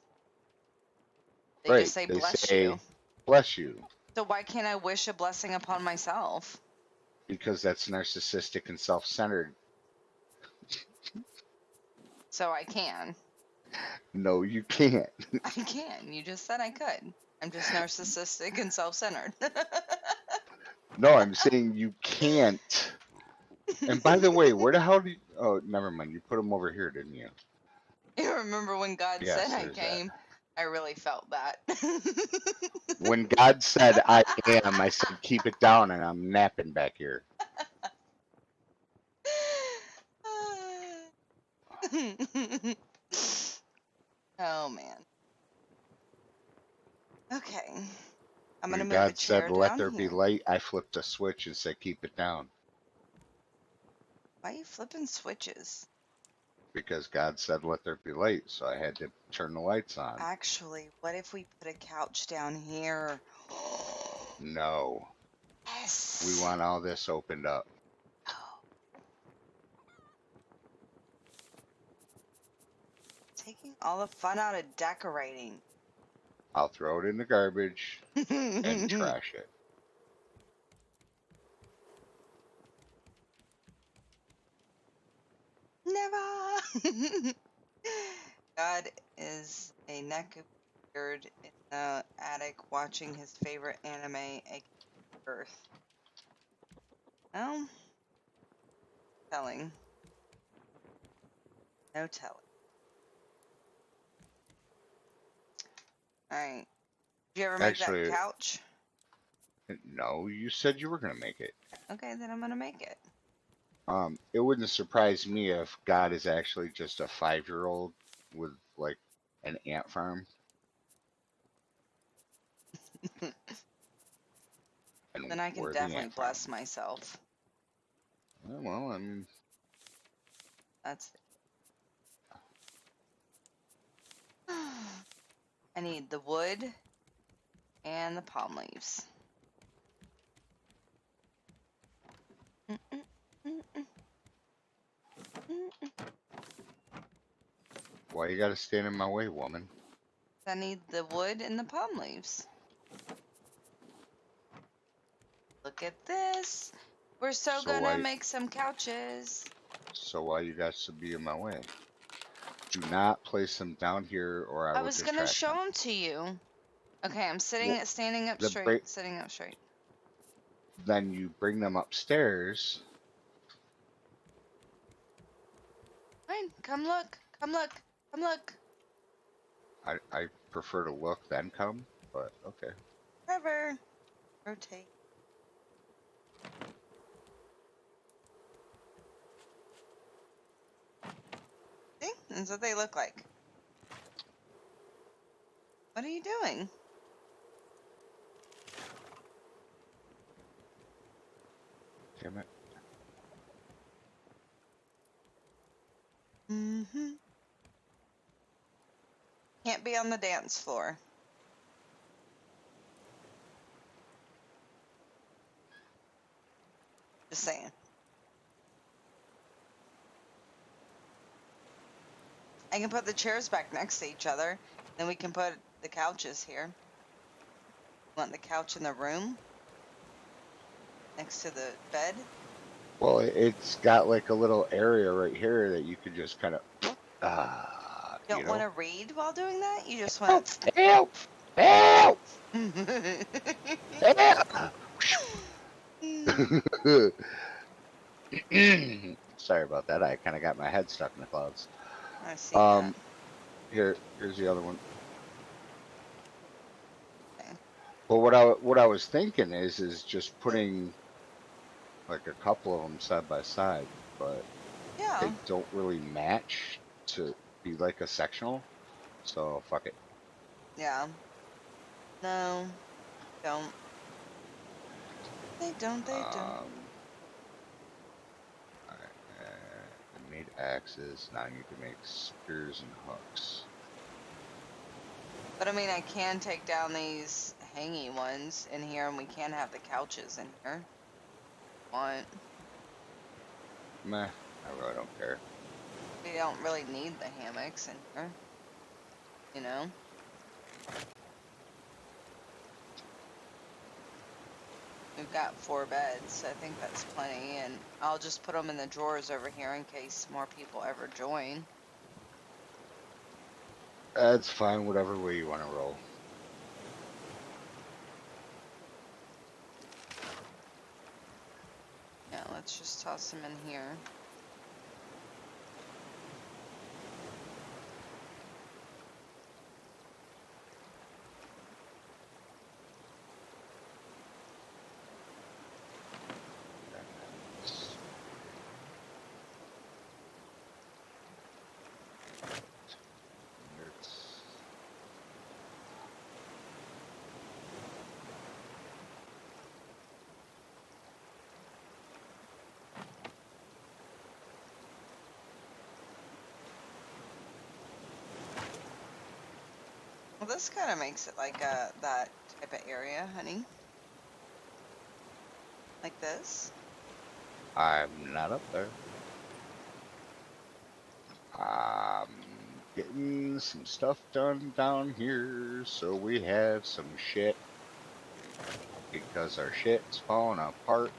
They just right. say, They bless you. say, bless you, So why can't I wish a blessing upon myself? because that's narcissistic and self centered. So I can. No, you can't. I can. You just said I could. I'm just narcissistic and self centered. No, I'm saying you can't. And by the way, where the hell do you. Oh, never mind. You put them over here, didn't you? You remember when God said Yes, I there's that. came? I really felt that. When God said, I am, I said, keep it down, and I'm napping back here. Oh man. Okay. I'm gonna When move a God said, chair let down there be here. light, I flipped a switch and said, keep it down. Why are you flipping switches? Because God said, let there be light. So I had to turn the lights on. Actually, what if we put a couch down here? No. We Yes. want all this opened up. Taking all the fun out of decorating. I'll throw it in the garbage and trash it. Never. God is a neck of beard in the attic watching his favorite anime, aka Earth. Oh, telling. No telling. Alright. Did you ever make that Actually, couch? no, you said you were going to make it. Okay, then I'm gonna make it. It wouldn't surprise me if God is actually just a 5-year-old with like an ant farm. And Then I can we're the definitely ant farm. bless myself. Well, I mean, That's. I need the wood and the palm leaves. why you got to stand in my way, woman? I need the wood and the palm leaves. Look at this. We're so So gonna why, make some couches. so why you got to be in my way? Do not place them down here, or I I will was just gonna trash show them. them to you. Okay, I'm Well, standing up the straight, break, sitting up straight. then you bring them upstairs. Fine, come look, come look, come look. I prefer to look then come, but okay. Trevor, rotate. See, that's what they look like. What are you doing? Damn it. Mm-hmm. Can't be on the dance floor. Just saying. I can put the chairs back next to each other. Then we can put the couches here. Want the couch in the room next to the bed? Well, it's got like a little area right here that you could just kind of, you Don't want know. to read while doing that? You just want Help! Help! Help! Help! to. Sorry about that. I kind of got my head stuck in the clouds. I see that. Um, here's the other one. Okay. But what I was thinking is just putting like a couple of them side by side, but Yeah. they don't really match to be like a sectional. So fuck it. Yeah. No, don't. They don't. They don't. Um, alright, I made axes. Now I need to make spears and hooks. But I mean, I can take down these hanging ones in here, and we can have the couches in here. Want? Meh, I really don't care. We don't really need the hammocks in here, you know? We've got 4 beds, so I think that's plenty, and I'll just put them in the drawers over here in case more people ever join. That's fine, whatever way you want to roll. Yeah, let's just toss them in here. Well, this kind of makes it like that type of area, honey. Like this. I'm not up there. I'm getting some stuff done down here so we have some shit because our shit's falling apart.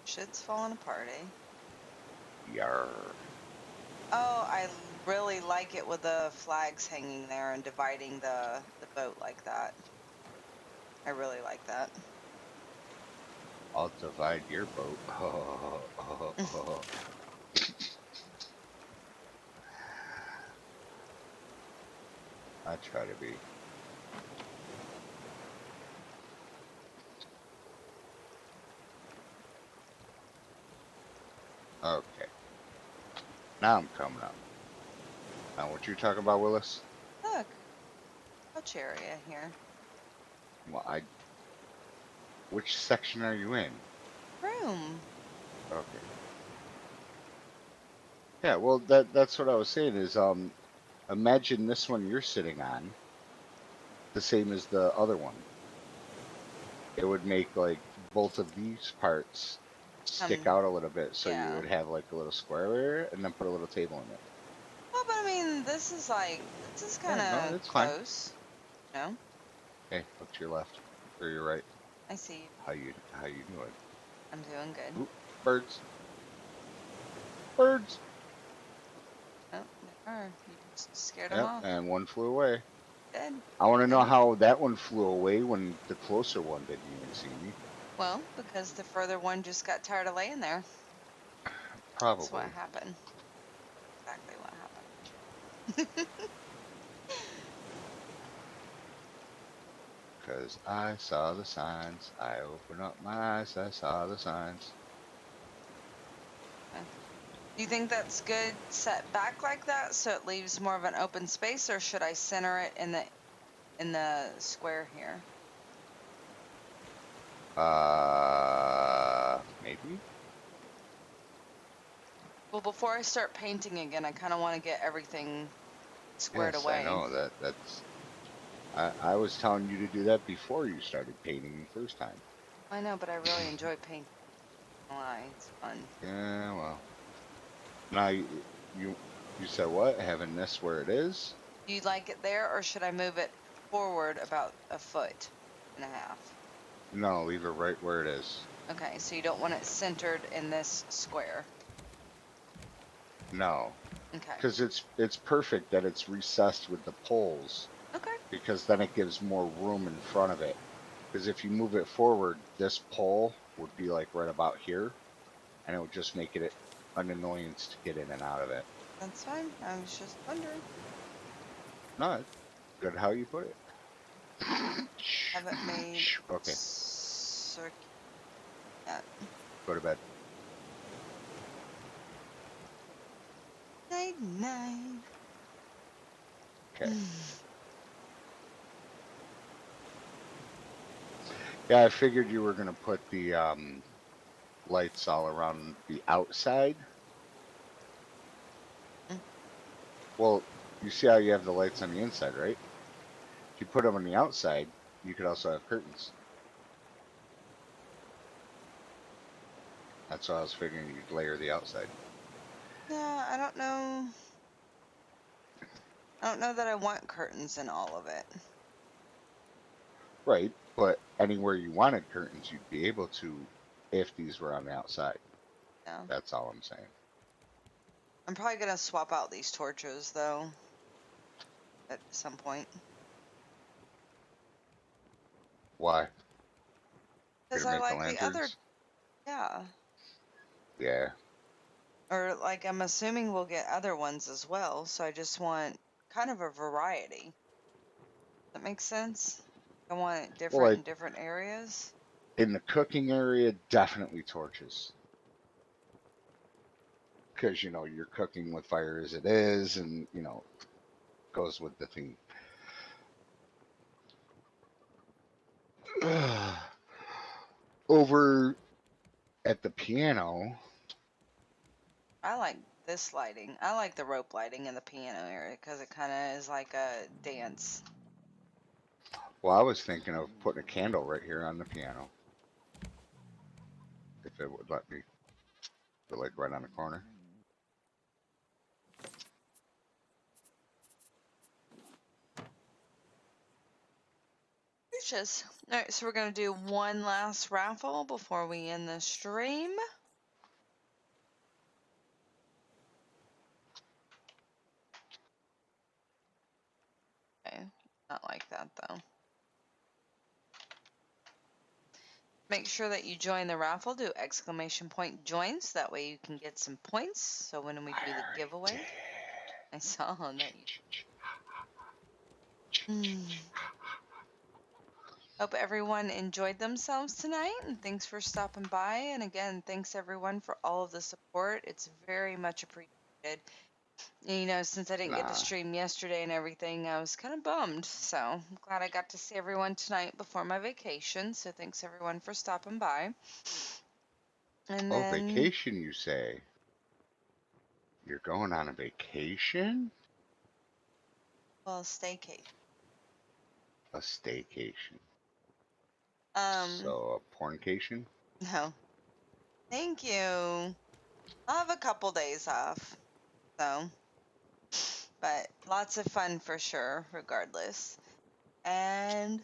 Shit's falling apart, eh? Yar. Oh, I really like it with the flags hanging there and dividing the boat like that. I really like that. I'll divide your boat. I try to be. Okay. Now I'm coming up. Now what you talking about, Willis? Look, couch area here. Well, which section are you in? Room. Okay. Yeah, well that's what I was saying is imagine this one you're sitting on the same as the other one. It would make like both of these parts stick out a little bit, so you Yeah. would have like a little square there and then put a little table in it. Well, but I mean, this is kind Yeah, no, of it's fine. close. No, Hey, look to your left or your right. I see you. How you doing? I'm doing good. Oop, birds, birds. Oh, they are. You just scared them Yep, off. and one flew away. Good. I want to know Good. how that one flew away when the closer one didn't even see me. Well, because the further one just got tired of laying there. That's what Probably. happened. Exactly what happened. Because I saw the signs. I opened up my eyes. I saw the signs. Do you think that's good set back like that so it leaves more of an open space, or should I center it in the square here? Maybe? Well, before I start painting again, I kind of want to get everything squared Yes, I away. know that's. I was telling you to do that before you started painting the first time. I know, but I really enjoy painting. Why? It's fun. Yeah, well. Now you, you said what? Having this where it is? Do you like it there, or should I move it forward about 1.5 feet? No, leave it right where it is. Okay, so you don't want it centered in this square. No, Okay. because it's perfect that it's recessed with the poles Okay. because then it gives more room in front of it. Because if you move it forward, this pole would be like right about here, and it would just make it an annoyance to get in and out of it. That's fine. I was just wondering. No, it's good how you put it. Haven't made Okay. circuit yet. Go to bed. Night, night. Okay. Yeah, I figured you were gonna put the lights all around the outside. Well, you see how you have the lights on the inside, right? If you put them on the outside, you could also have curtains. That's why I was figuring you'd layer the outside. Yeah, I don't know. I don't know that I want curtains in all of it. Right, but anywhere you wanted curtains, you'd be able to if these were on the outside. Yeah. That's all I'm saying. I'm probably gonna swap out these torches though at some point. Why? Because Gonna I make the like the other, lanterns? yeah. Yeah. Or like I'm assuming we'll get other ones as well, so I just want kind of a variety. That makes sense? I want it Well, different like in different areas. in the cooking area, definitely torches. Because, you're cooking with fire as it is, and, goes with the theme. Over at the piano, I like this lighting. I like the rope lighting in the piano area because it kind of is like a dance. well, I was thinking of putting a candle right here on the piano, if it would let me. But like right on the corner. Peaches. All right, so we're gonna do one last raffle before we end the stream. Okay, not like that though. Make sure that you join the raffle. Do exclamation point join so that way you can get some points. So when we do the I already giveaway, did. I saw that you. Hope everyone enjoyed themselves tonight, and thanks for stopping by. And again, thanks everyone for all of the support. It's very much appreciated. Since I didn't get to Nah. stream yesterday and everything, I was kind of bummed. So I'm glad I got to see everyone tonight before my vacation. So thanks everyone for stopping by. And Oh, then, vacation, you say? You're going on a vacation? well, staycation. A staycation. Um, So a porncation? no, thank you. I'll have a couple days off. So, but lots of fun for sure, regardless. And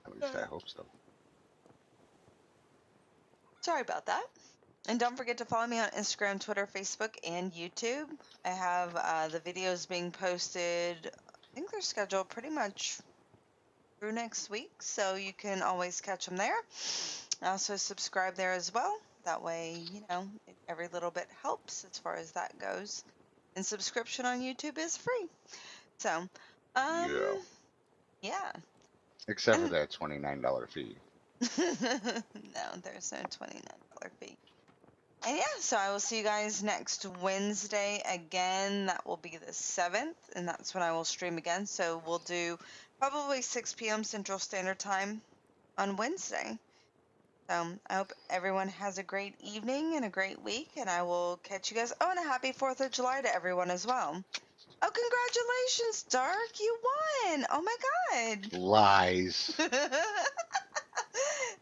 At least I hope so. sorry about that. And don't forget to follow me on Instagram, Twitter, Facebook, and YouTube. I have the videos being posted. I think they're scheduled pretty much through next week, so you can always catch them there. Also, subscribe there as well. That way, every little bit helps as far as that goes. And subscription on YouTube is free. So, Yeah. yeah. Except for And that $29 fee. no, there's no $29 fee. And yeah, so I will see you guys next Wednesday again. That will be the 7th, and that's when I will stream again. So we'll do probably 6 p.m. Central Standard Time on Wednesday. So I hope everyone has a great evening and a great week, and I will catch you guys. Oh, and a happy 4th of July to everyone as well. Oh, congratulations, Dark! You won! Oh my Lies. god!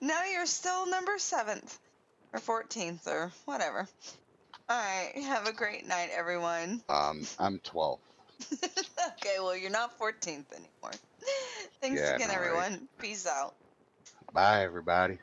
Now you're still number 7th or 14th or whatever. All right. Have a great night, everyone. I'm 12. Okay, well, you're not 14th anymore. Thanks Yeah, again, no, right. everyone. Peace out. Bye, everybody.